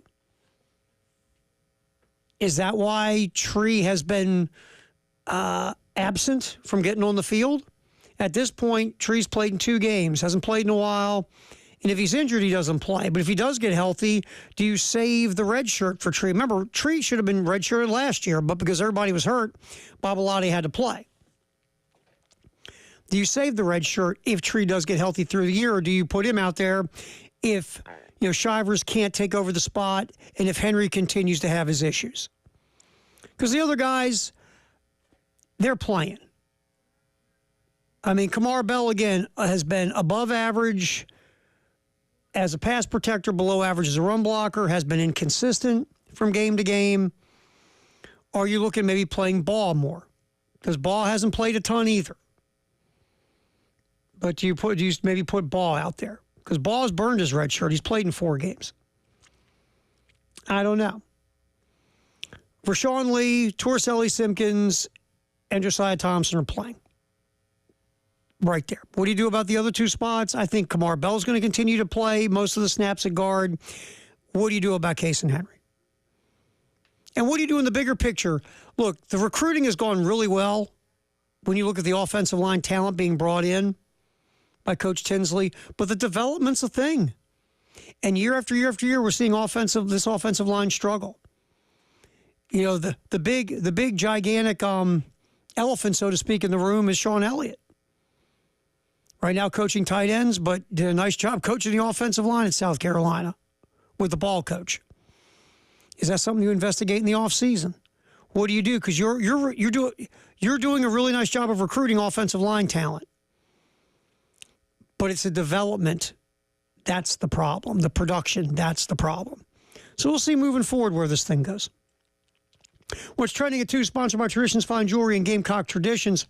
Is that why Tree has been absent from getting on the field? At this point, Tree's played in 2 games, hasn't played in a while. And if he's injured, he doesn't play. But if he does get healthy, do you save the red shirt for Tree? Remember, Tree should have been redshirted last year, but because everybody was hurt, Babalade had to play. Do you save the red shirt if Tree does get healthy through the year, or do you put him out there if Shivers can't take over the spot and if Henry continues to have his issues? Because the other guys, they're playing. I mean, Kamar Bell, again, has been above average as a pass protector, below average as a run blocker, has been inconsistent from game to game. Are you looking maybe playing Ball more? Because Ball hasn't played a ton either. But do you maybe put Ball out there? Because Ball has burned his red shirt. He's played in 4 games. I don't know. Rashawn Lee, Torricelli Simpkins, and Josiah Thompson are playing. Right there. What do you do about the other 2 spots? I think Kamar Bell's going to continue to play most of the snaps at guard. What do you do about Kason Henry? And what do you do in the bigger picture? Look, the recruiting has gone really well when you look at the offensive line talent being brought in by Coach Tinsley, but the development's a thing. And year after year after year, we're seeing this offensive line struggle. The big gigantic elephant, so to speak, in the room is Sean Elliott. Right now coaching tight ends, but did a nice job coaching the offensive line at South Carolina with the ball coach. Is that something you investigate in the offseason? What do you do? Because you're doing a really nice job of recruiting offensive line talent. But it's a development. That's the problem. The production, that's the problem. So we'll see moving forward where this thing goes. What's trending at 2, sponsored by Traditions Fine Jewelry and Gamecock Traditions.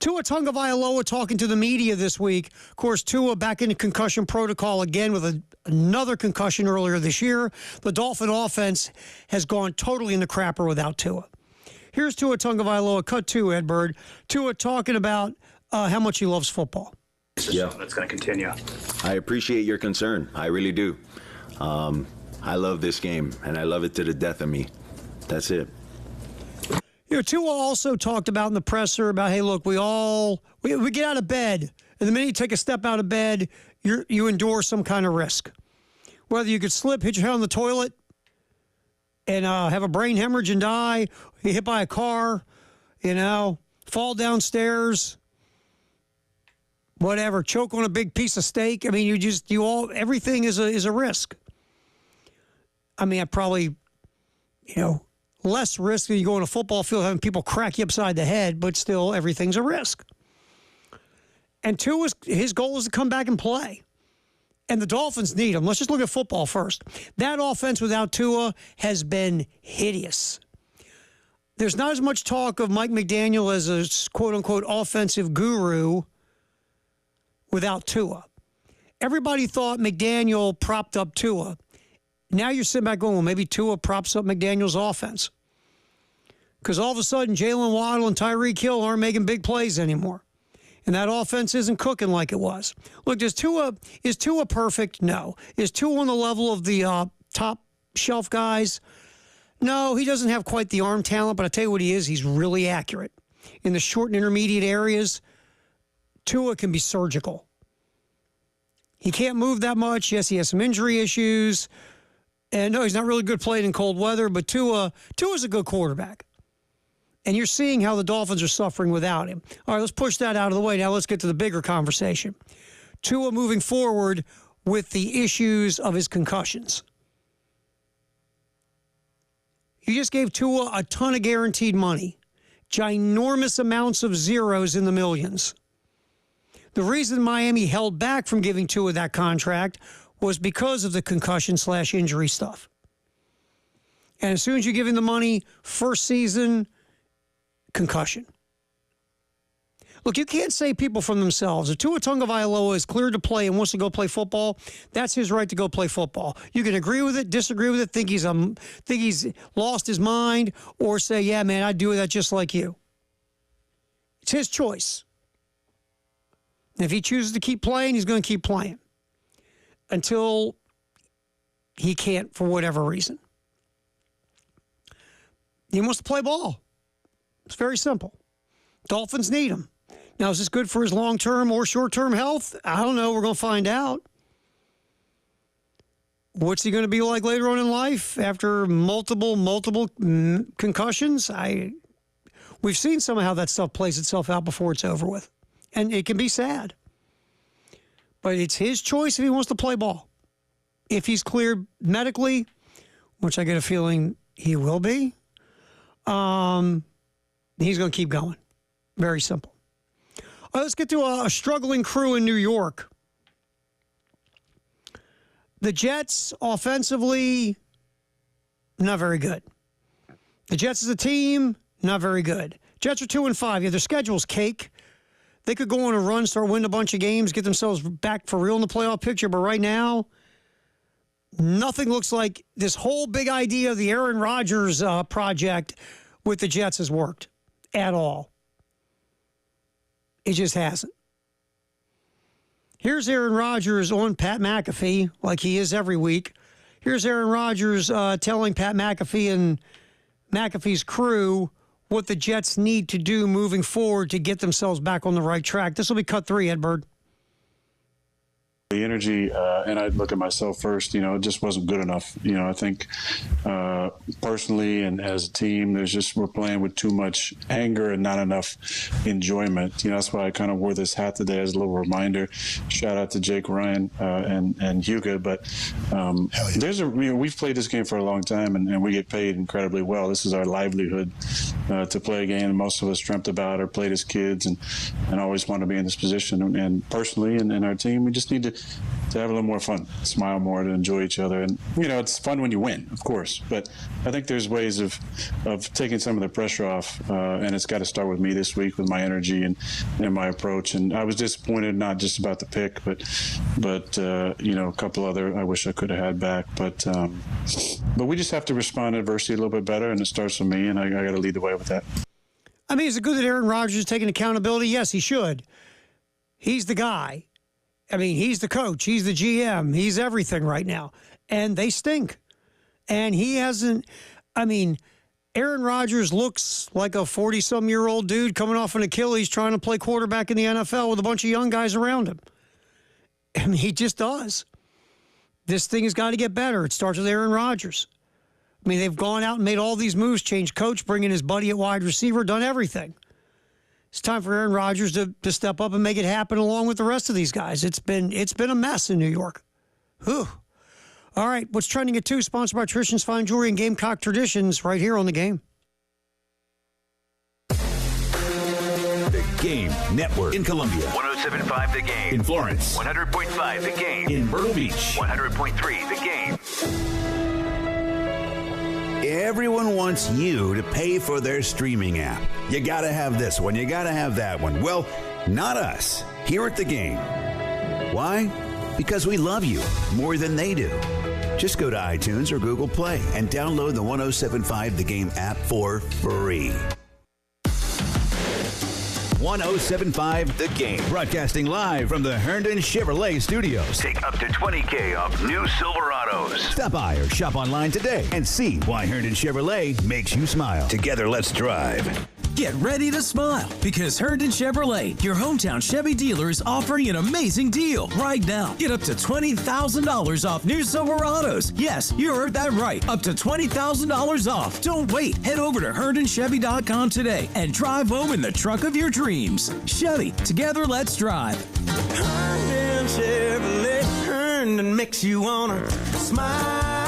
Tua Tagovailoa talking to the media this week. Of course, Tua back into concussion protocol again with another concussion earlier this year. The Dolphin offense has gone totally in the crapper without Tua. Here's Tua Tagovailoa, cut 2, Ed Bird. Tua talking about how much he loves football. Yeah, that's going to continue. I appreciate your concern. I really do. I love this game, and I love it to the death of me. That's it. You know, Tua also talked about in the presser about, hey, look, we get out of bed, and the minute you take a step out of bed, you endure some kind of risk. Whether you could slip, hit your head on the toilet, and have a brain hemorrhage and die, get hit by a car, fall downstairs, whatever, choke on a big piece of steak. I mean, everything is a risk. I mean, I probably, less risk than you go on a football field having people crack you upside the head, but still everything's a risk. And his goal is to come back and play. And the Dolphins need him. Let's just look at football first. That offense without Tua has been hideous. There's not as much talk of Mike McDaniel as a quote-unquote offensive guru without Tua. Everybody thought McDaniel propped up Tua. Now you're sitting back going, well, maybe Tua props up McDaniel's offense. Because all of a sudden, Jalen Waddle and Tyreek Hill aren't making big plays anymore. And that offense isn't cooking like it was. Look, is Tua perfect? No. Is Tua on the level of the top shelf guys? No, he doesn't have quite the arm talent, but I tell you what he is, he's really accurate. In the short and intermediate areas, Tua can be surgical. He can't move that much. Yes, he has some injury issues. And no, he's not really good playing in cold weather, but Tua's a good quarterback. And you're seeing how the Dolphins are suffering without him. All right, let's push that out of the way. Now let's get to the bigger conversation. Tua moving forward with the issues of his concussions. You just gave Tua a ton of guaranteed money. Ginormous amounts of zeros in the millions. The reason Miami held back from giving Tua that contract was because of the concussion/injury stuff. And as soon as you give him the money, first season, concussion. Look, you can't save people from themselves. If Tua Tagovailoa is cleared to play and wants to go play football, that's his right to go play football. You can agree with it, disagree with it, think he's lost his mind, or say, yeah, man, I'd do that just like you. It's his choice. And if he chooses to keep playing, he's going to keep playing until he can't for whatever reason. He wants to play ball. It's very simple. Dolphins need him. Now, is this good for his long-term or short-term health? I don't know. We're going to find out. What's he going to be like later on in life after multiple concussions? We've seen some of how that stuff plays itself out before it's over with. And it can be sad. But it's his choice if he wants to play ball. If he's cleared medically, which I get a feeling he will be, he's going to keep going. Very simple. All right, let's get to a struggling crew in New York. The Jets, offensively, not very good. The Jets as a team, not very good. Jets are 2-5. Yeah, their schedule's cake. They could go on a run, start winning a bunch of games, get themselves back for real in the playoff picture. But right now, nothing looks like this whole big idea of the Aaron Rodgers project with the Jets has worked at all. It just hasn't. Here's Aaron Rodgers on Pat McAfee, like he is every week. Here's Aaron Rodgers telling Pat McAfee and McAfee's crew what the Jets need to do moving forward to get themselves back on the right track. This will be cut 3, Ed Bird. The energy, and I look at myself first, it just wasn't good enough. I think personally and as a team, we're playing with too much anger and not enough enjoyment. That's why I kind of wore this hat today as a little reminder. Shout out to Jake Ryan and Hugo. But we've played this game for a long time, and we get paid incredibly well. This is our livelihood to play a game most of us dreamt about or played as kids and always want to be in this position. And personally and our team, we just need to have a little more fun, smile more, to enjoy each other. And, it's fun when you win, of course. But I think there's ways of taking some of the pressure off, and it's got to start with me this week with my energy and my approach. And I was disappointed, not just about the pick, but a couple other I wish I could have had back. But we just have to respond to adversity a little bit better, and it starts with me, and I got to lead the way with that. I mean, is it good that Aaron Rodgers is taking accountability? Yes, he should. He's the guy. I mean, he's the coach. He's the GM. He's everything right now. And they stink. And he hasn't – Aaron Rodgers looks like a 40-some-year-old dude coming off an Achilles trying to play quarterback in the NFL with a bunch of young guys around him. I mean, he just does. This thing has got to get better. It starts with Aaron Rodgers. I mean, they've gone out and made all these moves, changed coach, bringing his buddy at wide receiver, done everything. It's time for Aaron Rodgers to step up and make it happen along with the rest of these guys. It's been a mess in New York. Whew. All right, what's trending at 2, sponsored by Traditions Fine Jewelry and Gamecock Traditions, right here on The Game. The Game Network in Columbia. 107.5 The Game. In Florence. 100.5 The Game. In Myrtle Beach. 100.3 The Game. Everyone wants you to pay for their streaming app. You gotta have this one, you gotta have that one. Well, not us, here at The Game. Why? Because we love you more than they do. Just go to iTunes or Google Play and download the 107.5 The Game app for free. 107.5 The Game. Broadcasting live from the Herndon Chevrolet Studios. Take up to $20,000 off new Silverados. Stop by or shop online today and see why Herndon Chevrolet makes you smile. Together, let's drive. Get ready to smile because Herndon Chevrolet, your hometown Chevy dealer, is offering an amazing deal right now. Get up to $20,000 off new Silverados. Yes, you heard that right. Up to $20,000 off. Don't wait. Head over to HerndonChevy.com today and drive home in the truck of your dreams. Chevy, together let's drive. Herndon Chevrolet, Herndon makes you wanna smile.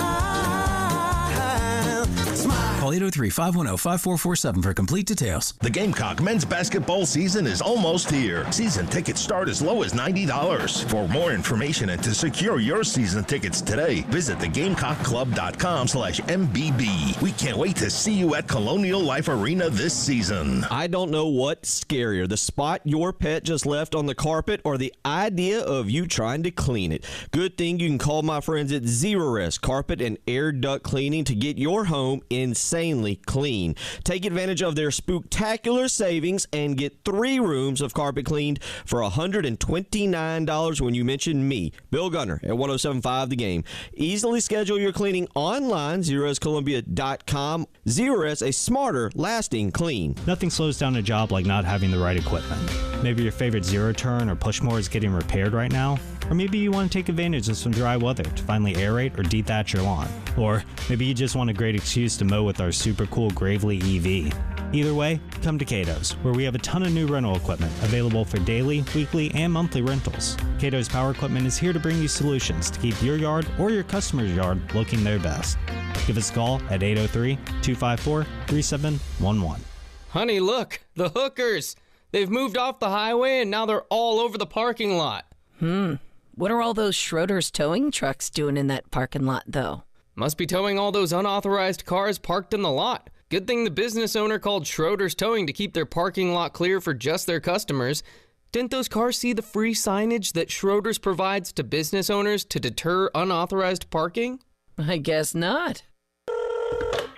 Call 803-510-5447 for complete details. The Gamecock men's basketball season is almost here. Season tickets start as low as $90. For more information and to secure your season tickets today, visit thegamecockclub.com/MBB. We can't wait to see you at Colonial Life Arena this season. I don't know what's scarier, the spot your pet just left on the carpet or the idea of you trying to clean it. Good thing you can call my friends at Zerorest Carpet and Air Duct Cleaning to get your home insanely clean. Take advantage of their spooktacular savings and get 3 rooms of carpet cleaned for $129 when you mention me, Bill Gunner, at 107.5 The Game. Easily schedule your cleaning online, ZerorestColumbia.com. Zerorest, a smarter, lasting clean. Nothing slows down a job like not having the right equipment. Maybe your favorite zero turn or push mower is getting repaired right now. Or maybe you want to take advantage of some dry weather to finally aerate or dethatch your lawn. Or maybe you just want a great excuse to mow with our super cool Gravely EV. Either way, come to Cato's, where we have a ton of new rental equipment available for daily, weekly, and monthly rentals. Cato's Power Equipment is here to bring you solutions to keep your yard or your customer's yard looking their best. Give us a call at 803-254-3711. Honey, look, the hookers. They've moved off the highway and now they're all over the parking lot. What are all those Schroeder's towing trucks doing in that parking lot, though? Must be towing all those unauthorized cars parked in the lot. Good thing the business owner called Schroeder's Towing to keep their parking lot clear for just their customers. Didn't those cars see the free signage that Schroeder's provides to business owners to deter unauthorized parking? I guess not.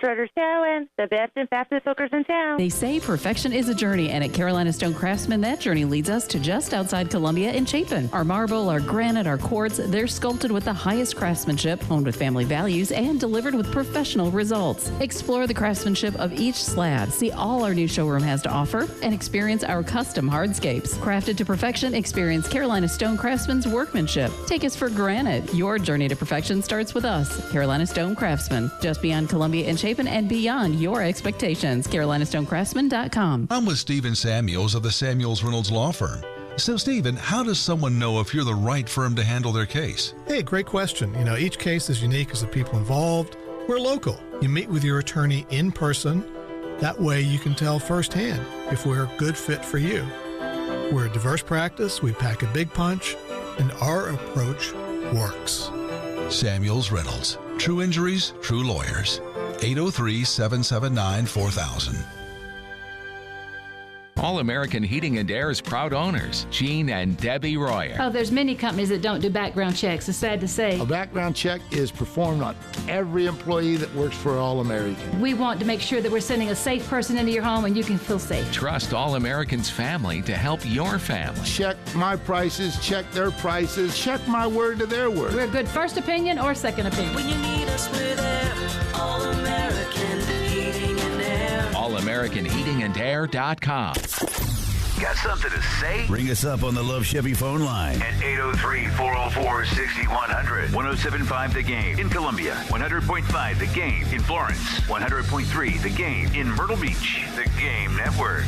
Schroeder's Towing, the best and fastest hookers in town. They say perfection is a journey, and at Carolina Stone Craftsman, that journey leads us to just outside Columbia in Chapin. Our marble, our granite, our quartz, they're sculpted with the highest craftsmanship, honed with family values, and delivered with professional results. Explore the craftsmanship of each slab, see all our new showroom has to offer, and experience our custom hardscapes. Crafted to perfection, experience Carolina Stone Craftsman's workmanship. Take us for granted. Your journey to perfection starts with us. Carolina Stone Craftsman, just beyond Columbia and Chapin and beyond your expectations. CarolinaStoneCraftsman.com. I'm with Stephen Samuels of the Samuels Reynolds Law Firm. So, Stephen, how does someone know if you're the right firm to handle their case? Hey, great question. Each case is unique as the people involved. We're local. You meet with your attorney in person. That way you can tell firsthand if we're a good fit for you. We're a diverse practice, we pack a big punch, and our approach works. Samuels Reynolds. True injuries, true lawyers. 803-779-4000. All-American Heating and Air's proud owners, Gene and Debbie Royer. Oh, there's many companies that don't do background checks. It's sad to say. A background check is performed on every employee that works for All-American. We want to make sure that we're sending a safe person into your home and you can feel safe. Trust All-American's family to help your family. Check my prices, check their prices, check my word to their word. We're a good first opinion or second opinion. When you need us, we're there. All-American Heating and Air. AllAmericanHeatingandAir.com. Got something to say? Ring us up on the Love Chevy phone line at 803-404-6100. 107.5 The Game in Columbia. 100.5 The Game in Florence. 100.3 The Game in Myrtle Beach. The Game Network.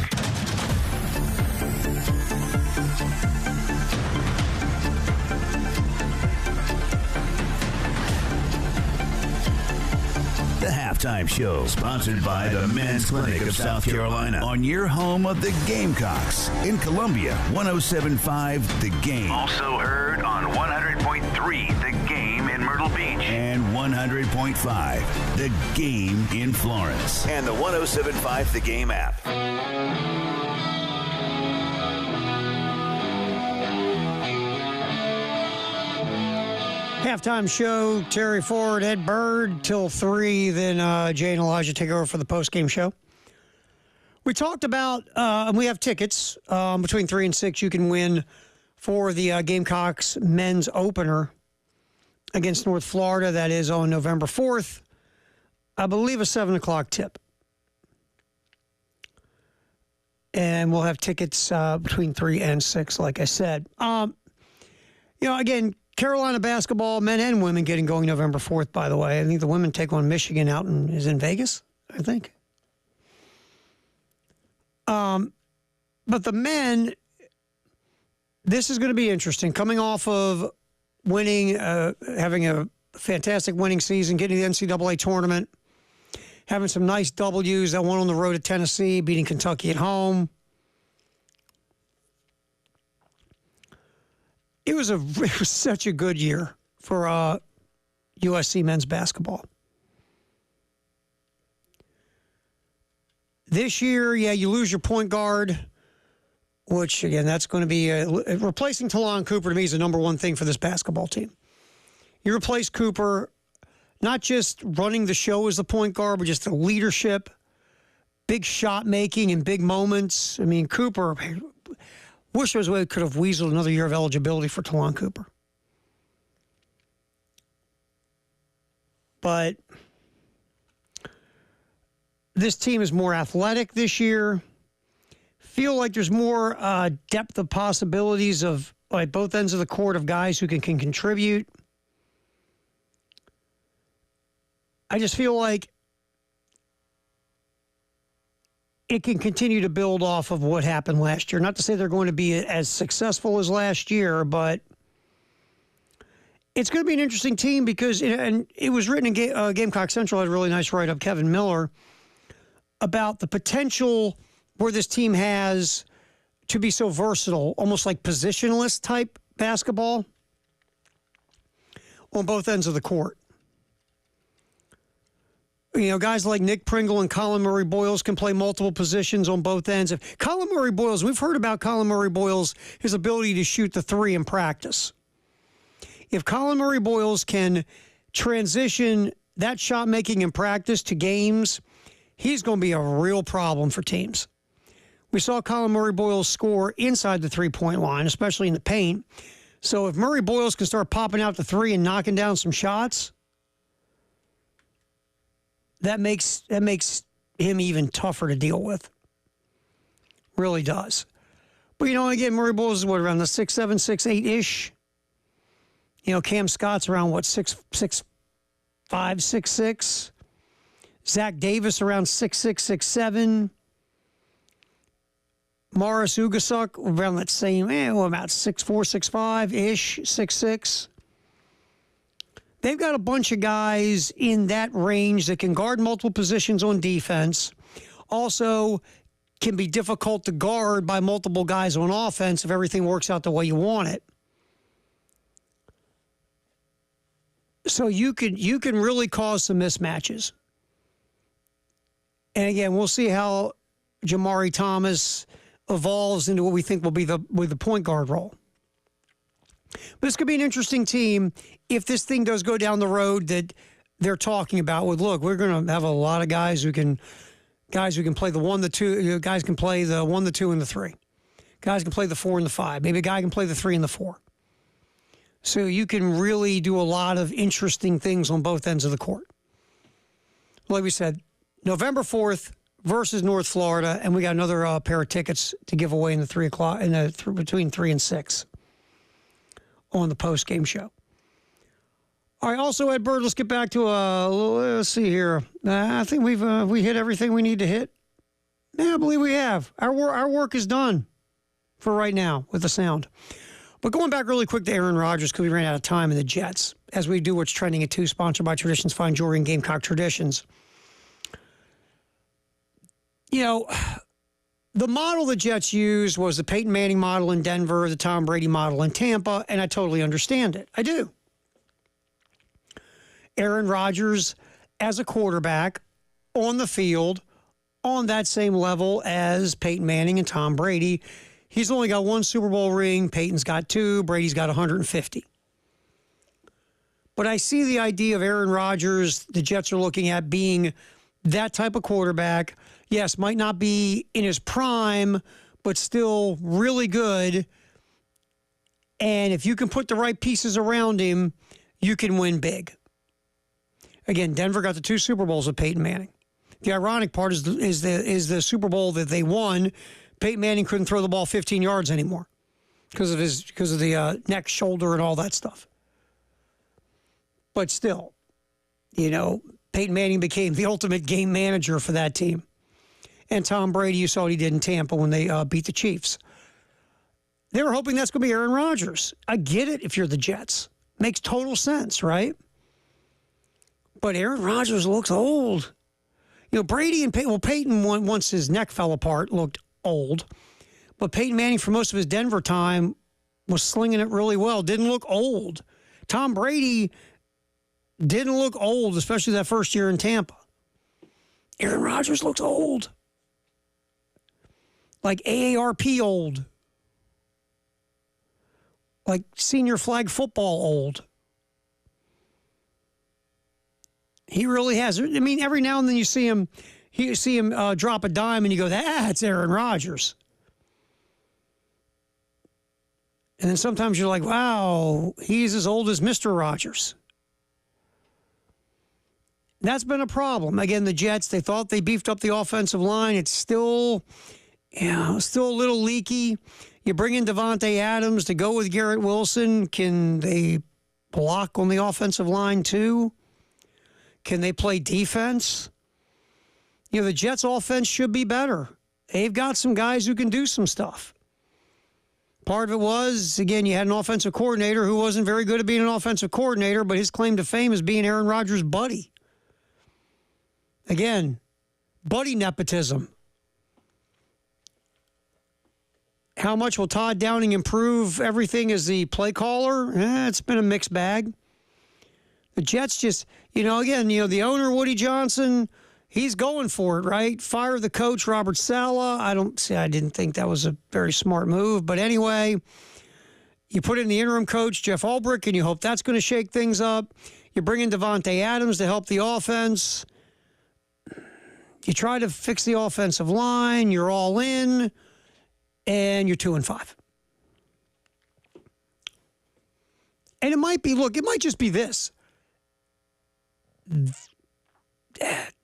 The Halftime Show, sponsored by the Men's Clinic of South Carolina, on your home of the Gamecocks in Columbia, 107.5 The Game. Also heard on 100.3 The Game in Myrtle Beach. And 100.5 The Game in Florence. And the 107.5 The Game app. Halftime show, Terry Ford, Ed Bird, till 3. Then Jay and Elijah take over for the postgame show. We talked about, and we have tickets between 3 and 6 you can win for the Gamecocks men's opener against North Florida. That is on November 4th. I believe a 7 o'clock tip. And we'll have tickets between 3 and 6, like I said. Again, Carolina basketball, men and women, getting going November 4th, by the way. I think the women take on Michigan out is in Vegas, I think. But the men, this is going to be interesting. Coming off of winning, having a fantastic winning season, getting to the NCAA tournament, having some nice W's. That one on the road at Tennessee, beating Kentucky at home. It was such a good year for USC men's basketball. This year, you lose your point guard, which, again, that's going to be replacing Talon Cooper, to me, is the number one thing for this basketball team. You replace Cooper, not just running the show as the point guard, but just the leadership, big shot making in big moments. I mean, Cooper, wish there was a way we could have weaseled another year of eligibility for Talon Cooper. But this team is more athletic this year. Feel like there's more depth of possibilities of both ends of the court of guys who can contribute. I just feel like it can continue to build off of what happened last year. Not to say they're going to be as successful as last year, but it's going to be an interesting team because, and it was written in Gamecock Central, had a really nice write-up, Kevin Miller, about the potential where this team has to be so versatile, almost like positionless type basketball on both ends of the court. Guys like Nick Pringle and Colin Murray-Boyles can play multiple positions on both ends. If Colin Murray-Boyles, we've heard about Colin Murray-Boyles, his ability to shoot the three in practice. If Colin Murray-Boyles can transition that shot making in practice to games, he's going to be a real problem for teams. We saw Colin Murray-Boyles score inside the three-point line, especially in the paint. So if Murray-Boyles can start popping out the three and knocking down some shots, that makes him even tougher to deal with. Really does. But, again, Murray-Boyles is around the 6'7", 6'8"-ish. Cam Scott's around, 6'5", 6'6". Zach Davis around 6'6", 6'7". Morris Ugasuk around that same, about 6'4", 6'5"-ish, 6'6". They've got a bunch of guys in that range that can guard multiple positions on defense. Also can be difficult to guard by multiple guys on offense if everything works out the way you want it. So you can really cause some mismatches. And again, we'll see how Jamari Thomas evolves into what we think will be the point guard role. But this could be an interesting team if this thing does go down the road that they're talking about. With look, we're going to have a lot of guys who can play the 1, the 2. Guys can play the 1, the 2, and the 3. Guys can play the 4 and the 5. Maybe a guy can play the 3 and the 4. So you can really do a lot of interesting things on both ends of the court. Like we said, November 4th versus North Florida, and we got another pair of tickets to give away in the 3 o'clock between 3 and 6 on the post-game show. All right, also, Ed Bird, let's get back to let's see here. I think we hit everything we need to hit. Yeah, I believe we have. Our work is done for right now with the sound. But going back really quick to Aaron Rodgers, because we ran out of time in the Jets, as we do what's trending at 2, sponsored by Traditions Fine Jewelry and Gamecock Traditions. The model the Jets used was the Peyton Manning model in Denver, the Tom Brady model in Tampa, and I totally understand it. I do. Aaron Rodgers as a quarterback on the field on that same level as Peyton Manning and Tom Brady. He's only got 1 Super Bowl ring. Peyton's got 2. Brady's got 150. But I see the idea of Aaron Rodgers, the Jets are looking at being that type of quarterback. Yes, might not be in his prime, but still really good. And if you can put the right pieces around him, you can win big. Again, Denver got the 2 Super Bowls with Peyton Manning. The ironic part is the Super Bowl that they won. Peyton Manning couldn't throw the ball 15 yards anymore because of the neck, shoulder, and all that stuff. But still, Peyton Manning became the ultimate game manager for that team. And Tom Brady, you saw what he did in Tampa when they beat the Chiefs. They were hoping that's going to be Aaron Rodgers. I get it if you're the Jets. Makes total sense, right? But Aaron Rodgers looks old. Brady and Peyton, once his neck fell apart, looked old. But Peyton Manning, for most of his Denver time, was slinging it really well. Didn't look old. Tom Brady didn't look old, especially that first year in Tampa. Aaron Rodgers looks old. Like AARP old. Like senior flag football old. He really has. I mean, every now and then you see him drop a dime and you go, that's Aaron Rodgers. And then sometimes you're like, wow, he's as old as Mr. Rodgers. That's been a problem. Again, the Jets, they thought they beefed up the offensive line. It's still a little leaky. You bring in Devontae Adams to go with Garrett Wilson. Can they block on the offensive line too? Can they play defense? The Jets' offense should be better. They've got some guys who can do some stuff. Part of it was, again, you had an offensive coordinator who wasn't very good at being an offensive coordinator, but his claim to fame is being Aaron Rodgers' buddy. Again, buddy nepotism. How much will Todd Downing improve everything as the play caller? It's been a mixed bag. The Jets just, again, the owner, Woody Johnson, he's going for it, right? Fire the coach, Robert Saleh. I didn't think that was a very smart move. But anyway, you put in the interim coach, Jeff Ulbrich, and you hope that's going to shake things up. You bring in Devontae Adams to help the offense. You try to fix the offensive line. You're all in, and you're 2-5. And it might just be this.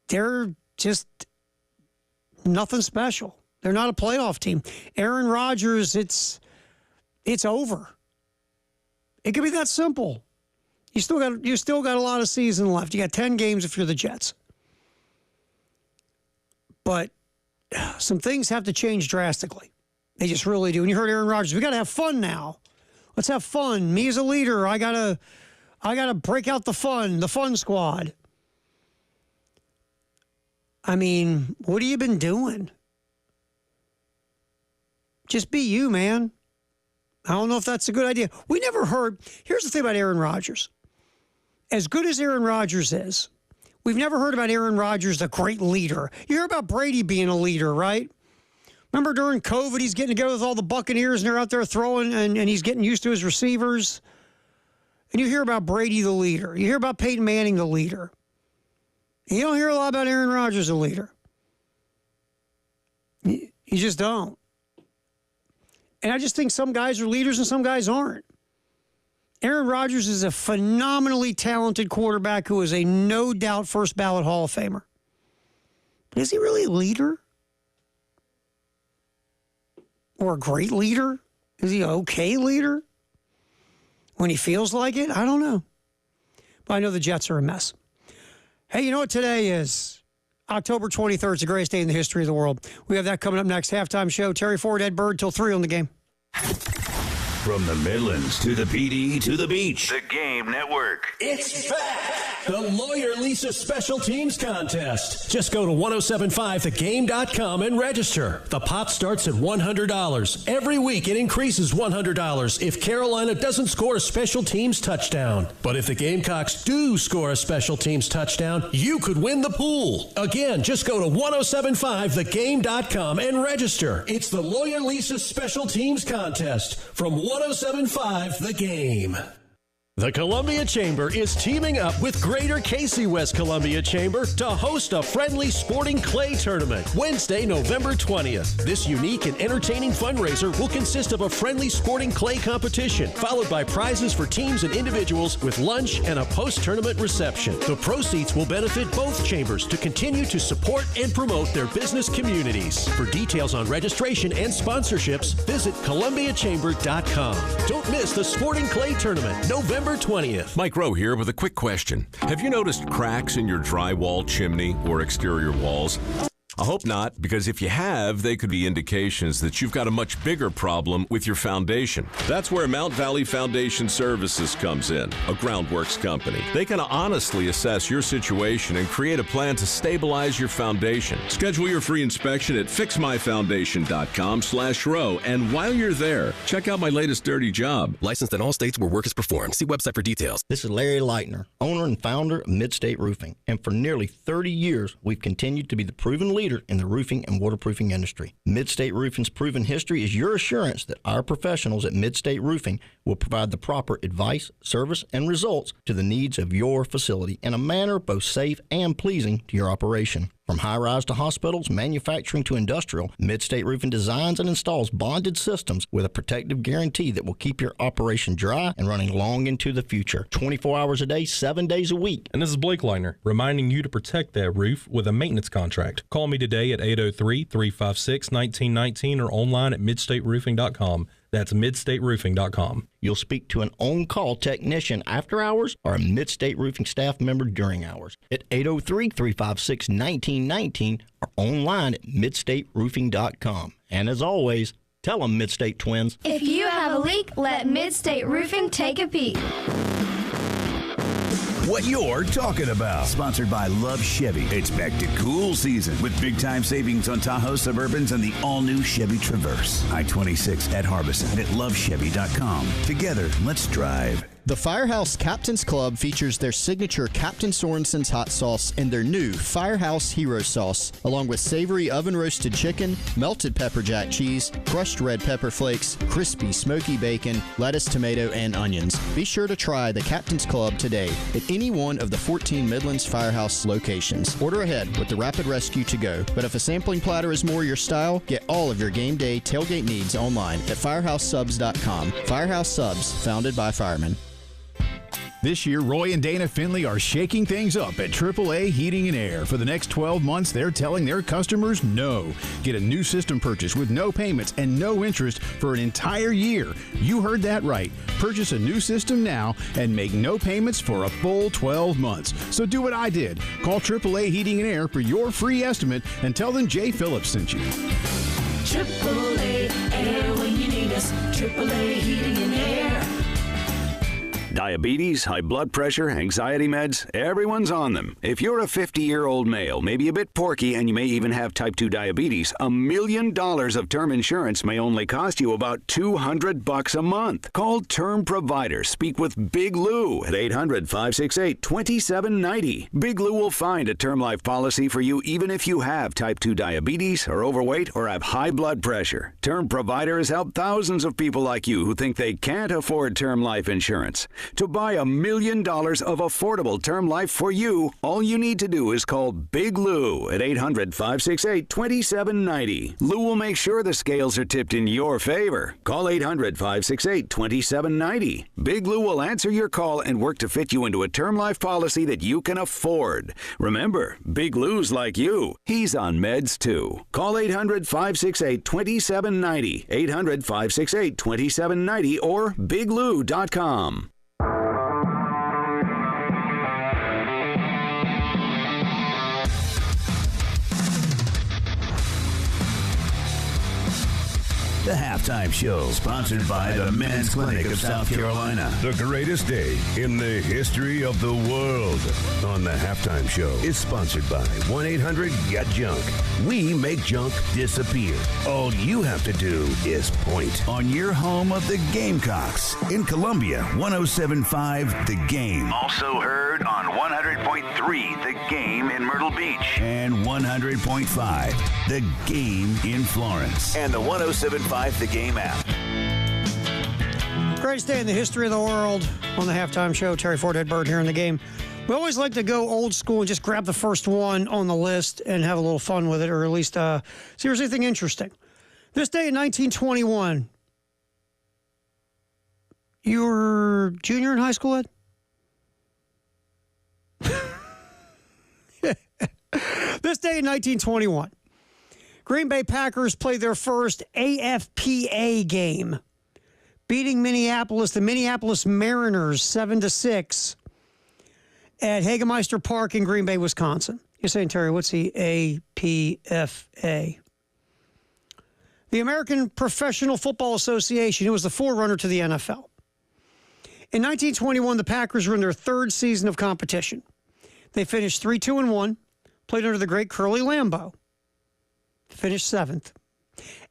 They're just nothing special. They're not a playoff team. Aaron Rodgers, it's over. It could be that simple. You still got a lot of season left. You got 10 games if you're the Jets. But some things have to change drastically. They just really do. And you heard Aaron Rodgers, we got to have fun now. Let's have fun. Me as a leader, I gotta break out the fun squad. I mean, what have you been doing? Just be you, man. I don't know if that's a good idea. We never heard. Here's the thing about Aaron Rodgers. As good as Aaron Rodgers is, we've never heard about Aaron Rodgers, the great leader. You hear about Brady being a leader, right? Remember during COVID, he's getting together with all the Buccaneers and they're out there throwing and he's getting used to his receivers. And you hear about Brady, the leader. You hear about Peyton Manning, the leader. You don't hear a lot about Aaron Rodgers, the leader. You just don't. And I just think some guys are leaders and some guys aren't. Aaron Rodgers is a phenomenally talented quarterback who is a no-doubt first-ballot Hall of Famer. But is he really a leader? Or a great leader? Is he an okay leader? When he feels like it? I don't know. But I know the Jets are a mess. Hey, you know what today is? October 23rd. It's the greatest day in the history of the world. We have that coming up next. Halftime show. Terry Ford, Ed Bird, till 3 on the game. From the Midlands to the PD to the beach. The Game Network. It's back! The Lawyer Lisa Special Teams Contest. Just go to 1075thegame.com and register. The pot starts at $100. Every week it increases $100 if Carolina doesn't score a special teams touchdown. But if the Gamecocks do score a special teams touchdown, you could win the pool. Again, just go to 1075thegame.com and register. It's the Lawyer Lisa Special Teams Contest from 1075 The Game. The Columbia Chamber is teaming up with Greater Casey West Columbia Chamber to host a friendly sporting clay tournament Wednesday, November 20th. This unique and entertaining fundraiser will consist of a friendly sporting clay competition, followed by prizes for teams and individuals with lunch and a post-tournament reception. The proceeds will benefit both chambers to continue to support and promote their business communities. For details on registration and sponsorships, visit columbiachamber.com. Don't miss the Sporting Clay Tournament, November 20th. Mike Rowe here with a quick question. Have you noticed cracks in your drywall, chimney, or exterior walls? I hope not, because if you have, they could be indications that you've got a much bigger problem with your foundation. That's where Mount Valley Foundation Services comes in, a groundworks company. They can honestly assess your situation and create a plan to stabilize your foundation. Schedule your free inspection at fixmyfoundation.com/row, and while you're there, check out my latest dirty job. Licensed in all states where work is performed. See website for details. This is Larry Leitner, owner and founder of Midstate Roofing, and for nearly 30 years, we've continued to be the proven leader in the roofing and waterproofing industry. Midstate Roofing's proven history is your assurance that our professionals at Midstate Roofing will provide the proper advice, service, and results to the needs of your facility in a manner both safe and pleasing to your operation. From high-rise to hospitals, manufacturing to industrial, Midstate Roofing designs and installs bonded systems with a protective guarantee that will keep your operation dry and running long into the future. 24 hours a day, 7 days a week. And this is Blake Leitner, reminding you to protect that roof with a maintenance contract. Call me today at 803-356-1919 or online at midstateroofing.com. That's midstateroofing.com. You'll speak to an on-call technician after hours or a Midstate Roofing staff member during hours at 803-356-1919 or online at midstateroofing.com. And as always, tell them Midstate Twins. If you have a leak, let Midstate Roofing take a peek. What you're talking about. Sponsored by Love Chevy. It's back to cool season with big-time savings on Tahoe Suburbans and the all-new Chevy Traverse. I-26 at Harbison and at lovechevy.com. Together, let's drive. The Firehouse Captain's Club features their signature Captain Sorensen's hot sauce and their new Firehouse Hero Sauce, along with savory oven-roasted chicken, melted pepper jack cheese, crushed red pepper flakes, crispy smoky bacon, lettuce, tomato, and onions. Be sure to try the Captain's Club today at any one of the 14 Midlands Firehouse locations. Order ahead with the Rapid Rescue to go. But if a sampling platter is more your style, get all of your game day tailgate needs online at firehousesubs.com. Firehouse Subs, founded by firemen. This year, Roy and Dana Finley are shaking things up at AAA Heating and Air. For the next 12 months, they're telling their customers no. Get a new system purchase with no payments and no interest for an entire year. You heard that right. Purchase a new system now and make no payments for a full 12 months. So do what I did. Call AAA Heating and Air for your free estimate and tell them Jay Phillips sent you. AAA Air when you need us. AAA Heating and Air. Diabetes, high blood pressure, anxiety meds, everyone's on them. If you're a 50-year-old male, maybe a bit porky, and you may even have type 2 diabetes, $1 million of term insurance may only cost you about $200 a month. Call Term Provider. Speak with Big Lou at 800-568-2790. Big Lou will find a term life policy for you even if you have type 2 diabetes, are overweight, or have high blood pressure. Term Provider has helped thousands of people like you who think they can't afford term life insurance. To buy $1 million of affordable term life for you, all you need to do is call Big Lou at 800-568-2790. Lou will make sure the scales are tipped in your favor. Call 800-568-2790. Big Lou will answer your call and work to fit you into a term life policy that you can afford. Remember, Big Lou's like you. He's on meds too. Call 800-568-2790. 800-568-2790 or biglou.com. The Halftime Show, sponsored by the Men's Clinic of South Carolina. The greatest day in the history of the world on The Halftime Show is sponsored by 1-800-GET-JUNK. We make junk disappear. All you have to do is point. On your home of the Gamecocks in Columbia, 107.5 The Game. Also heard on 100.3 The Game in Myrtle Beach. And 100.5 The Game in Florence. And the 107.5 The Game app. Greatest day in the history of the world on the Halftime Show. Terry Ford, Ed Bird here in the game. We always like to go old school and just grab the first one on the list and have a little fun with it, or at least see if there's anything interesting. This day in 1921, you were junior in high school, Ed? This day in 1921, Green Bay Packers played their first AFPA game, beating the Minneapolis Mariners 7-6 at Hagemeister Park in Green Bay, Wisconsin. You're saying, Terry, what's the APFA? The American Professional Football Association. It was the forerunner to the NFL. In 1921, the Packers were in their third season of competition. They finished 3-2-1, played under the great Curly Lambeau. Finished 7th.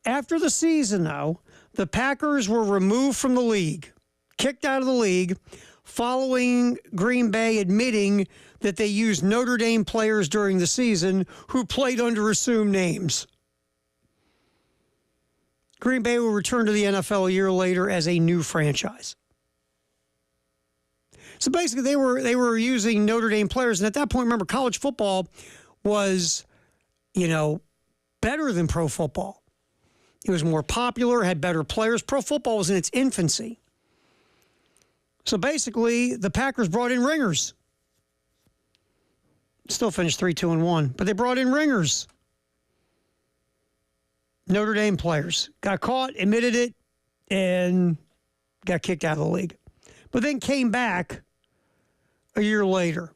After the season, though, the Packers were removed from the league, kicked out of the league, following Green Bay admitting that they used Notre Dame players during the season who played under assumed names. Green Bay will return to the NFL a year later as a new franchise. So basically, they were using Notre Dame players, and at that point, remember, college football was, better than pro football. It was more popular, had better players. Pro football was in its infancy. So basically, the Packers brought in ringers. Still finished 3-2-1, but they brought in ringers. Notre Dame players. Got caught, admitted it, and got kicked out of the league. But then came back a year later,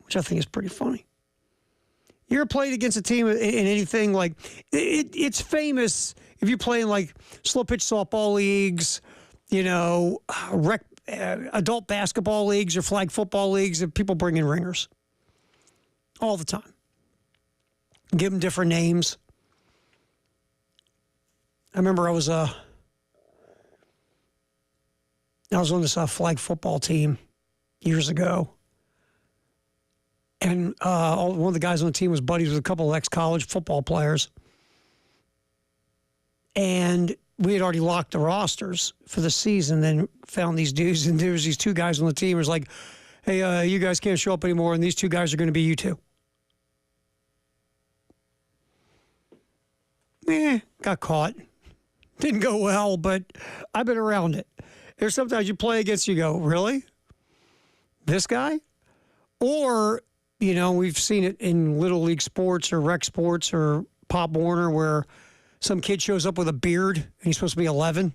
which I think is pretty funny. You ever played against a team in anything like it's famous if you play in like slow pitch softball leagues, adult basketball leagues or flag football leagues, and people bring in ringers all the time. Give them different names. I remember I was I was on this flag football team years ago. And one of the guys on the team was buddies with a couple of ex-college football players. And we had already locked the rosters for the season, then found these dudes, and there was these two guys on the team. It was like, hey, you guys can't show up anymore, and these two guys are going to be you two. Got caught. Didn't go well, but I've been around it. There's sometimes you play against, you go, really? This guy? Or, we've seen it in Little League sports or rec sports or Pop Warner where some kid shows up with a beard and he's supposed to be 11.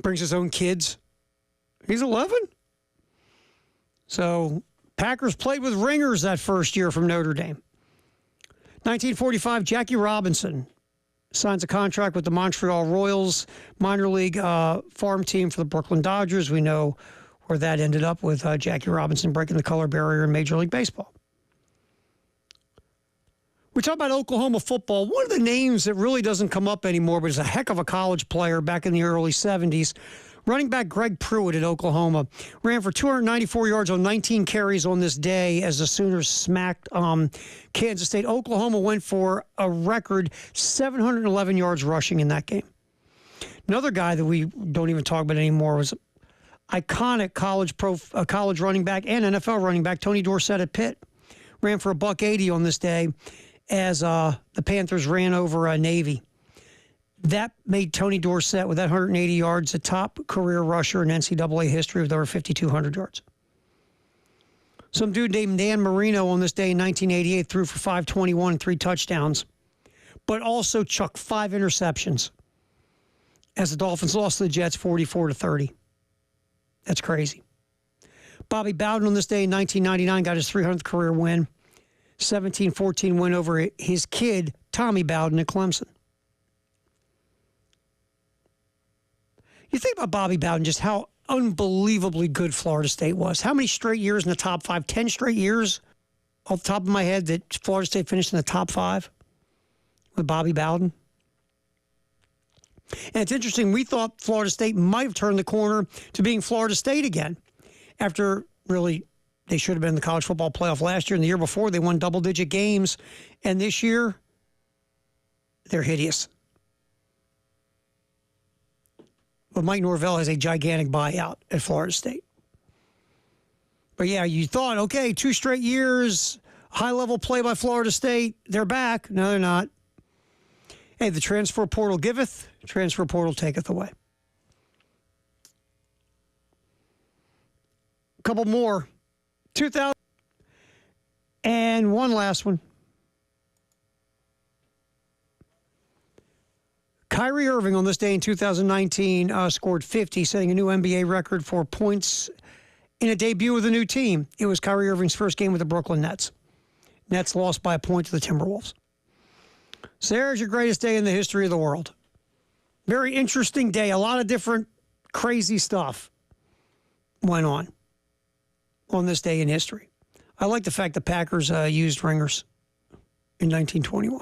Brings his own kids. He's 11? So Packers played with ringers that first year from Notre Dame. 1945, Jackie Robinson signs a contract with the Montreal Royals, minor league farm team for the Brooklyn Dodgers. We know where that ended up with Jackie Robinson breaking the color barrier in Major League Baseball. We talk about Oklahoma football. One of the names that really doesn't come up anymore, but is a heck of a college player back in the early 70s, running back Greg Pruitt at Oklahoma, ran for 294 yards on 19 carries on this day as the Sooners smacked Kansas State. Oklahoma went for a record 711 yards rushing in that game. Another guy that we don't even talk about anymore was iconic college running back and NFL running back Tony Dorsett at Pitt. Ran for $180 on this day as the Panthers ran over Navy. That made Tony Dorsett, with that 180 yards, a top career rusher in NCAA history with over 5,200 yards. Some dude named Dan Marino on this day in 1988 threw for 521 and 3 touchdowns, but also chucked 5 interceptions as the Dolphins lost to the Jets 44-30. That's crazy. Bobby Bowden on this day in 1999 got his 300th career win, 17-14 win over his kid, Tommy Bowden at Clemson. You think about Bobby Bowden, just how unbelievably good Florida State was. How many straight years in the top 5? 10 straight years off the top of my head that Florida State finished in the top 5 with Bobby Bowden. And it's interesting, we thought Florida State might have turned the corner to being Florida State again after really they should have been in the college football playoff last year, and the year before they won double-digit games. And this year, they're hideous. But Mike Norvell has a gigantic buyout at Florida State. But yeah, you thought, okay, 2 straight years, high-level play by Florida State. They're back. No, they're not. Hey, the transfer portal giveth, transfer portal taketh away. A couple more. 2000. And one last one. Kyrie Irving on this day in 2019 scored 50, setting a new NBA record for points in a debut with a new team. It was Kyrie Irving's first game with the Brooklyn Nets. Nets lost by a point to the Timberwolves. So there's your greatest day in the history of the world. Very interesting day. A lot of different crazy stuff went on this day in history. I like the fact the Packers used ringers in 1921.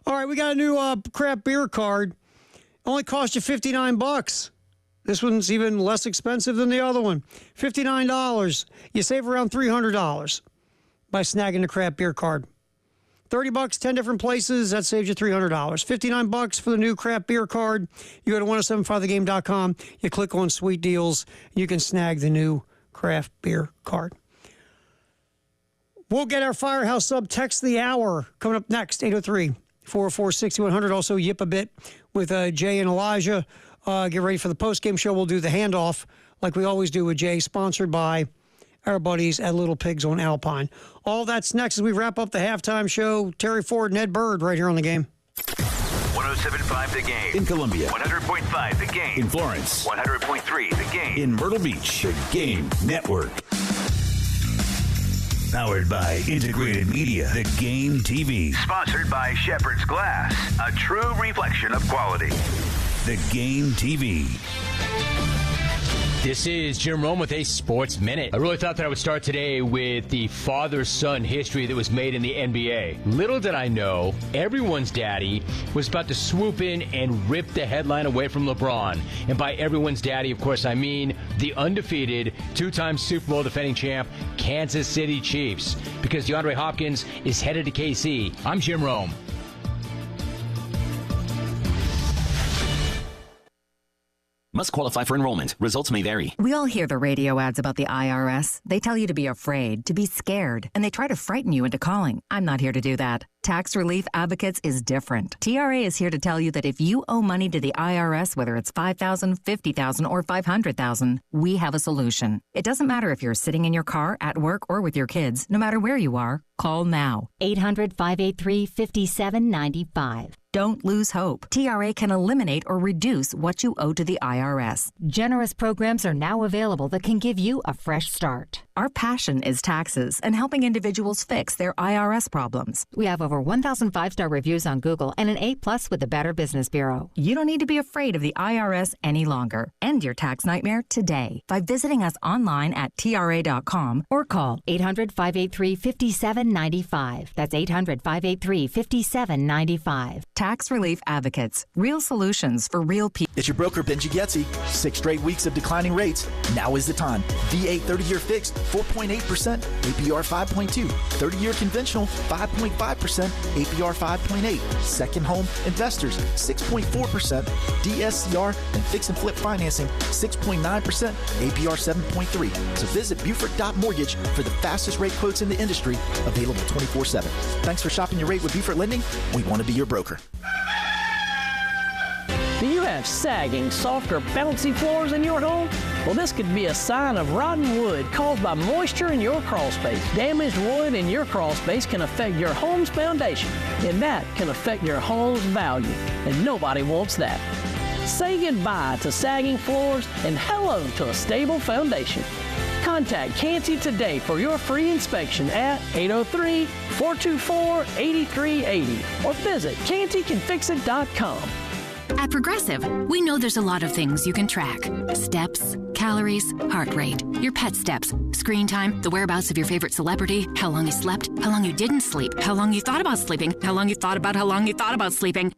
All right, we got a new craft beer card. Only cost you $59. This one's even less expensive than the other one. $59. You save around $300 by snagging the craft beer card. $30, 10 different places, that saves you $300. $59 for the new craft beer card. You go to 1075thegame.com, you click on Sweet Deals, and you can snag the new craft beer card. We'll get our Firehouse Sub Text of the Hour coming up next, 803-404-6100. Also, Yip a Bit with Jay and Elijah. Get ready for the post-game show. We'll do the handoff like we always do with Jay, sponsored by our buddies at Little Pigs on Alpine. All that's next as we wrap up the halftime show. Terry Ford and Ed Bird right here on The Game. 107.5 The Game. In Columbia. 100.5 The Game. In Florence. 100.3 The Game. In Myrtle Beach. The Game Network. Powered by Integrated Media. The Game TV. Sponsored by Shepherd's Glass. A true reflection of quality. The Game TV. This is Jim Rome with a Sports Minute. I really thought that I would start today with the father-son history that was made in the NBA. Little did I know, everyone's daddy was about to swoop in and rip the headline away from LeBron. And by everyone's daddy, of course, I mean the undefeated, two-time Super Bowl defending champ, Kansas City Chiefs. Because DeAndre Hopkins is headed to KC. I'm Jim Rome. Must qualify for enrollment. Results may vary. We all hear the radio ads about the IRS. They tell you to be afraid, to be scared, and they try to frighten you into calling. I'm not here to do that. Tax Relief Advocates is different. TRA is here to tell you that if you owe money to the IRS, whether it's $5,000, $50,000, or $500,000, we have a solution. It doesn't matter if you're sitting in your car, at work, or with your kids. No matter where you are, call now. 800-583-5795. Don't lose hope. TRA can eliminate or reduce what you owe to the IRS. Generous programs are now available that can give you a fresh start. Our passion is taxes and helping individuals fix their IRS problems. We have over 1,000 5-star reviews on Google and an A+ with the Better Business Bureau. You don't need to be afraid of the IRS any longer. End your tax nightmare today by visiting us online at TRA.com or call 800-583-5795. That's 800-583-5795. Tax Relief Advocates. Real solutions for real people. It's your broker, Benji Getzi. 6 straight weeks of declining rates. Now is the time. V8 30-year fixed, 4.8%, APR 5.2. 30-year conventional, 5.5%, APR 5.8. Second home investors, 6.4%. DSCR and fix and flip financing, 6.9%, APR 7.3. So visit Buford.mortgage for the fastest rate quotes in the industry, available 24/7. Thanks for shopping your rate with Buford Lending. We want to be your broker. Do you have sagging, soft, or bouncy floors in your home? Well, this could be a sign of rotten wood caused by moisture in your crawl space. Damaged wood in your crawl space can affect your home's foundation, and that can affect your home's value, and nobody wants that. Say goodbye to sagging floors and hello to a stable foundation. Contact Canty today for your free inspection at 803-424-8380 or visit cantycanfixit.com. At Progressive, we know there's a lot of things you can track. Steps, calories, heart rate, your pet steps, screen time, the whereabouts of your favorite celebrity, how long you slept, how long you didn't sleep, how long you thought about sleeping, how long you thought about sleeping.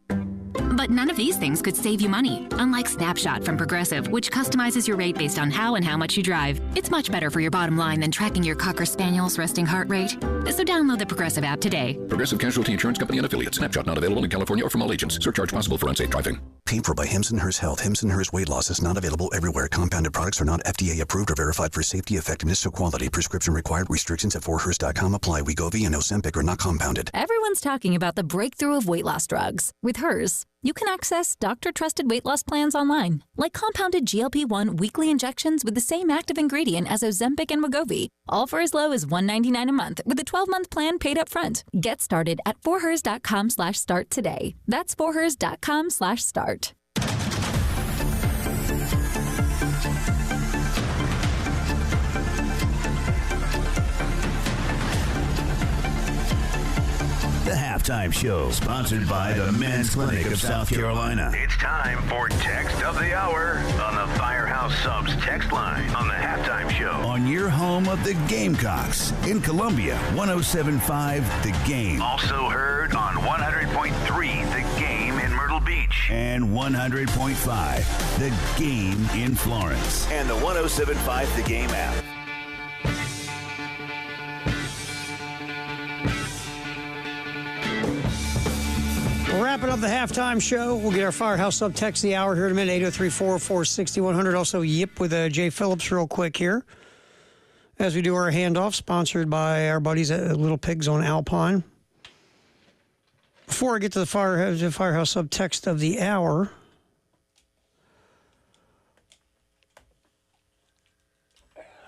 But none of these things could save you money. Unlike Snapshot from Progressive, which customizes your rate based on how and how much you drive. It's much better for your bottom line than tracking your Cocker Spaniel's resting heart rate. So download the Progressive app today. Progressive Casualty Insurance Company and Affiliates. Snapshot not available in California or from all agents. Surcharge possible for unsafe driving. Paid for by Hims & Hers Health. Hims & Hers Weight Loss is not available everywhere. Compounded products are not FDA approved or verified for safety, effectiveness, or quality. Prescription required. Restrictions at 4hers.com apply. Wegovy and Ozempic are not compounded. Everyone's talking about the breakthrough of weight loss drugs. With Hers, you can access doctor-trusted weight loss plans online, like compounded GLP-1 weekly injections with the same active ingredient as Ozempic and Wegovy, all for as low as $199 a month with a 12-month plan paid up front. Get started at 4hers.com/start today. That's 4hers.com/start. The Halftime Show, sponsored by the Men's Clinic of South Carolina. It's time for Text of the Hour on the Firehouse Subs text line on the Halftime Show. On your home of the Gamecocks in Columbia, 107.5 The Game. Also heard on 100.3 The Game in Myrtle Beach. And 100.5 The Game in Florence. And the 107.5 The Game app. Wrapping up the halftime show. We'll get our Firehouse Sub text the hour here in a minute, 803-446-100. Also, Yip with Jay Phillips real quick here. As we do our handoff, sponsored by our buddies at Little Pigs on Alpine. Before I get to the Firehouse Sub text of the hour,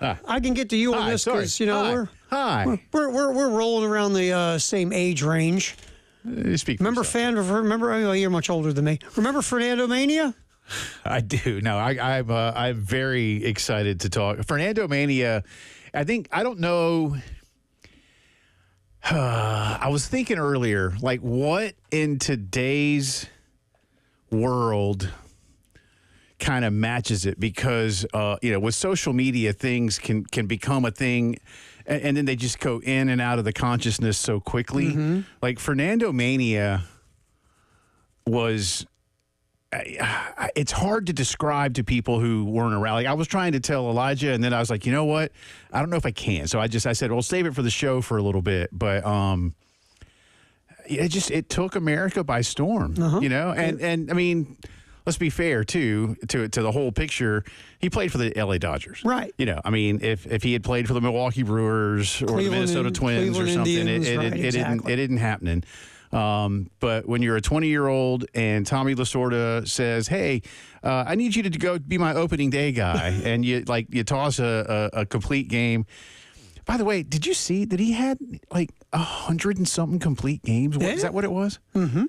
I can get to you on this because, you know, we're rolling around the same age range. Remember you're much older than me. Remember Fernando Mania? I do. No, I'm very excited to talk. Fernando Mania, I don't know. I was thinking earlier, like, what in today's world kind of matches it because, with social media, things can become a thing, and then they just go in and out of the consciousness so quickly. Mm-hmm. Like Fernando Mania was... it's hard to describe to people who weren't around. Like I was trying to tell Elijah, and then I was like, you know what? I don't know if I can. So I said, well, save it for the show for a little bit. But it took America by storm, And I mean, let's be fair too to the whole picture. He played for the LA Dodgers, right? I mean, if he had played for the Milwaukee Brewers or the Minnesota Twins Cleveland or something, Indians, it isn't happening. But when you're a 20-year-old and Tommy Lasorda says, hey, I need you to go be my opening day guy, and you toss a complete game. By the way, did you see that he had like 100 and something complete games? Is that what it was? Mm-hmm.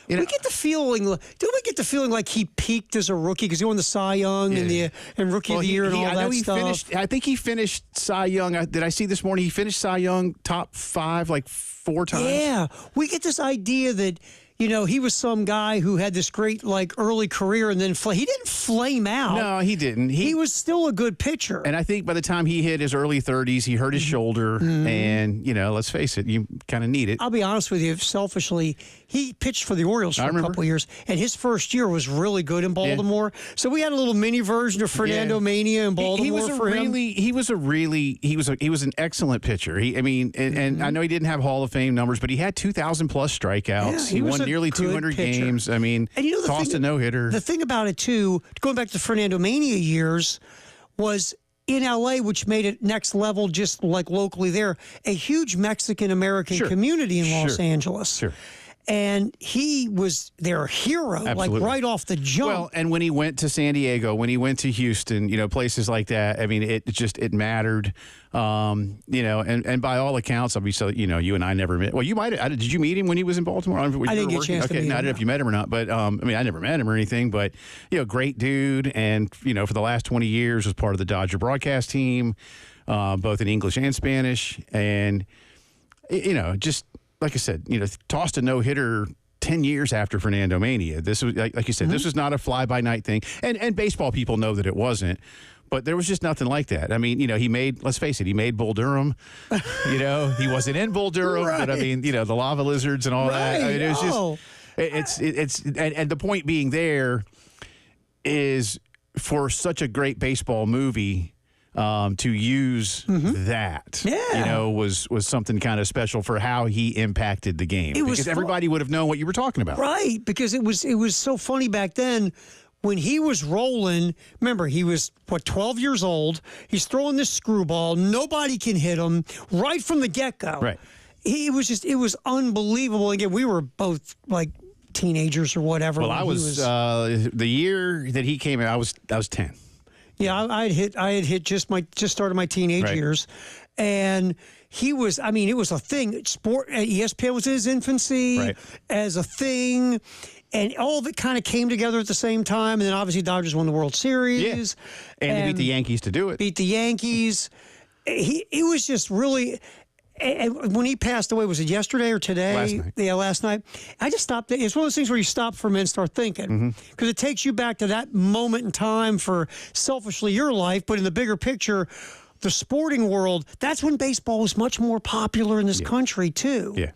We get the feeling. Don't we get the feeling like he peaked as a rookie because he won the Cy Young and Rookie of the Year and all that stuff? I think he finished Cy Young. Did I see this morning? He finished Cy Young top 5 like 4 times. Yeah, we get this idea that he was some guy who had this great early career and then he didn't flame out. No, he didn't. He was still a good pitcher. And I think by the time he hit his early 30s, he hurt his shoulder. Mm-hmm. And, let's face it, you kind of need it. I'll be honest with you, selfishly, he pitched for the Orioles for a couple of years, and his first year was really good in Baltimore. Yeah. So we had a little mini version of Fernando Mania in Baltimore for him. He was an excellent pitcher. And I know he didn't have Hall of Fame numbers, but he had 2,000 plus strikeouts. Yeah, he won nearly 200 games. I mean, tossed a no-hitter. The thing about it, too, going back to Fernando Mania years, was in L.A., which made it next level just like locally there, a huge Mexican-American community in Los Angeles. Sure. And he was their hero, Absolutely. Like right off the jump. Well, and when he went to San Diego, when he went to Houston, places like that, I mean, it mattered. And by all accounts, obviously, you and I never met. Well, you might have. Did you meet him when he was in Baltimore? I didn't get a chance to meet him. I don't know if you met him or not, but I never met him or anything. But great dude, and for the last 20 years was part of the Dodger broadcast team, both in English and Spanish, and just. Like I said, tossed a no-hitter 10 years after Fernando Mania. This was, like you said, this was not a fly-by-night thing. And baseball people know that it wasn't. But there was just nothing like that. I mean, he made, let's face it, he made Bull Durham. He wasn't in Bull Durham, but I mean, the lava lizards and all that. I mean, it was just, and the point being there is for such a great baseball movie, to use that, was something kind of special for how he impacted the game. Because everybody would have known what you were talking about. Right, because it was so funny back then when he was rolling. Remember, he was, 12 years old. He's throwing this screwball. Nobody can hit him right from the get-go. Right. It was unbelievable. Again, we were both like teenagers or whatever. Well, I was the year that he came in, I was 10. Yeah, I had hit just started my teenage years, and he was. I mean, it was a thing. Sport ESPN was in its infancy as a thing, and all of it kind of came together at the same time. And then obviously Dodgers won the World Series, and they beat the Yankees to do it. Beat the Yankees. It was just really. And when he passed away, was it yesterday or today? Last night. Yeah, last night. I just stopped. It's one of those things where you stop for a minute and start thinking. Because it takes you back to that moment in time for selfishly your life, but in the bigger picture, the sporting world, that's when baseball was much more popular in this country, too. Yeah.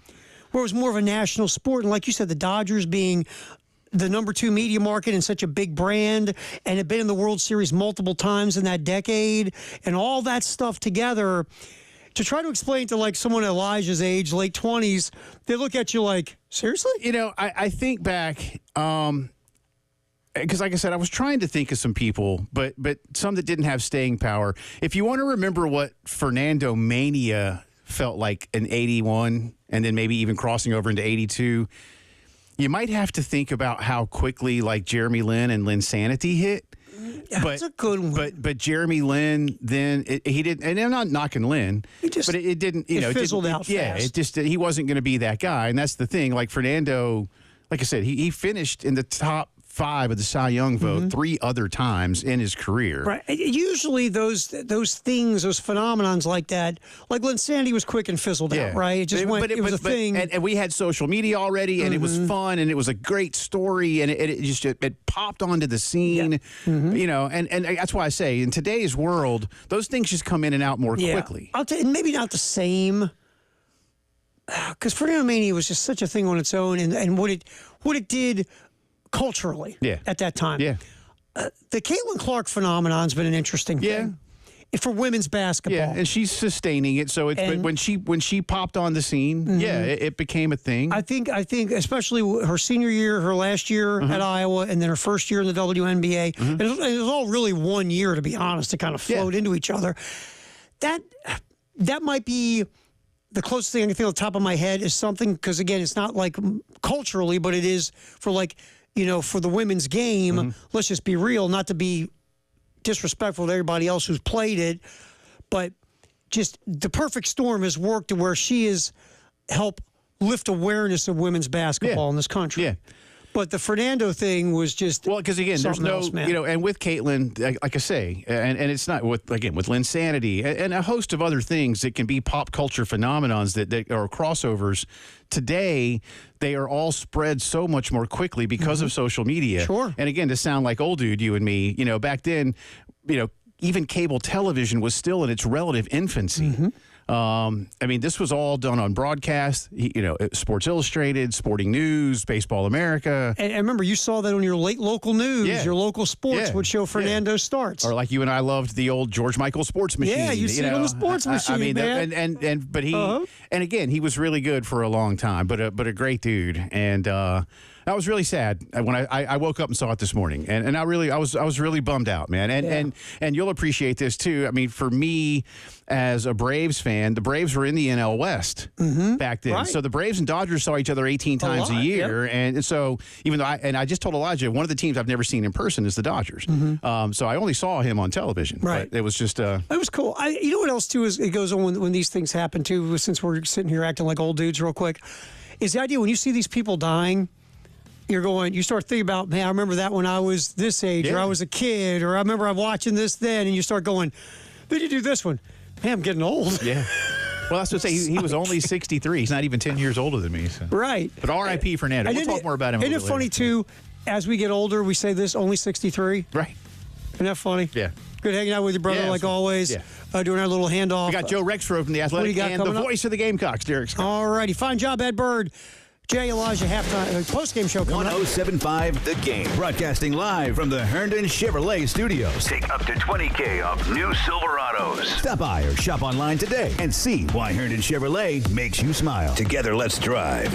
Where it was more of a national sport. And like you said, the Dodgers being the number 2 media market and such a big brand and had been in the World Series multiple times in that decade and all that stuff together. To try to explain to someone Elijah's age, late 20s, they look at you like, seriously? I think back, because like I said, I was trying to think of some people, but some that didn't have staying power. If you want to remember what Fernando Mania felt like in 81 and then maybe even crossing over into 82, you might have to think about how quickly Jeremy Lin and Linsanity hit. That's a good one. But Jeremy Lin, then he didn't, and I'm not knocking Lin, but it didn't, it fizzled out yeah, fast. He wasn't going to be that guy, and that's the thing. Like Fernando, like I said, he finished in the top 5 of the Cy Young vote 3 other times in his career. Right. Usually those things, those phenomenons like that, like Linsanity was quick and fizzled out, right? It just went, it was a thing. And we had social media already, and it was fun, and it was a great story, and it popped onto the scene, you know, and that's why I say, in today's world, those things just come in and out more quickly. I'll tell you, maybe not the same, because Fernando Mania was just such a thing on its own, and what it did culturally at that time. Yeah. The Caitlin Clark phenomenon's been an interesting thing. For women's basketball. Yeah, and she's sustaining it. So it's when she popped on the scene, it became a thing. I think especially her senior year, her last year at Iowa, and then her first year in the WNBA. And it was all really 1 year, to be honest, to kind of float into each other. That might be the closest thing I can think off the top of my head is something, because again, it's not like culturally, but it is for like, you know, for the women's game. Let's just be real, not to be disrespectful to everybody else who's played it, but just the perfect storm has worked to where she has helped lift awareness of women's basketball in this country. Yeah. But the Fernando thing was just because again, there's no you know, and with Caitlin, like I say, and it's not with Linsanity and a host of other things that can be pop culture phenomenons that are crossovers. Today, they are all spread so much more quickly because of social media. Sure. And again, to sound like old dude, you and me, you know, back then, you know, even cable television was still in its relative infancy. I mean, this was all done on broadcast, you know, Sports Illustrated, Sporting News, Baseball America. And I remember you saw that on your late local news. Your local sports would show Fernando starts. Or like you and I loved the old George Michael sports machine. Yeah, you see it on the sports machine, I mean, man. But he, and again, he was really good for a long time, but a great dude. And I was really sad when I woke up and saw it this morning, and I was really bummed out, man. And you'll appreciate this too. I mean, for me as a Braves fan, the Braves were in the NL West back then, so the Braves and Dodgers saw each other 18 times a year, and so even though I just told Elijah, one of the teams I've never seen in person is the Dodgers. So I only saw him on television. Right, but it was just it was cool. You know what else too is it goes on when these things happen too. Since we're sitting here acting like old dudes, real quick, is the idea when you see these people dying. You start thinking about, man, I remember that when I was this age, or I was a kid, or I remember I'm watching this then, and you start going, then you do this one. Man, I'm getting old. Yeah. Well, that's what I say. He was only 63. He's not even 10 years older than me. So. Right. But R.I.P. Fernando. We'll talk more about him a little bit later. Isn't it funny, too, as we get older, we say this, only 63? Right. Isn't that funny? Yeah. Good hanging out with you, brother, like always. Yeah. Doing our little handoff. We got Joe Rexrode from The Athletic and the voice of the Gamecocks, Derek Scott. All righty. Fine job, Ed Bird. Jay, Elijah, halftime post-game show coming 107.5 The Game. Broadcasting live from the Herndon Chevrolet Studios. Take up to $20K off new Silverados. Stop by or shop online today and see why Herndon Chevrolet makes you smile. Together, let's drive.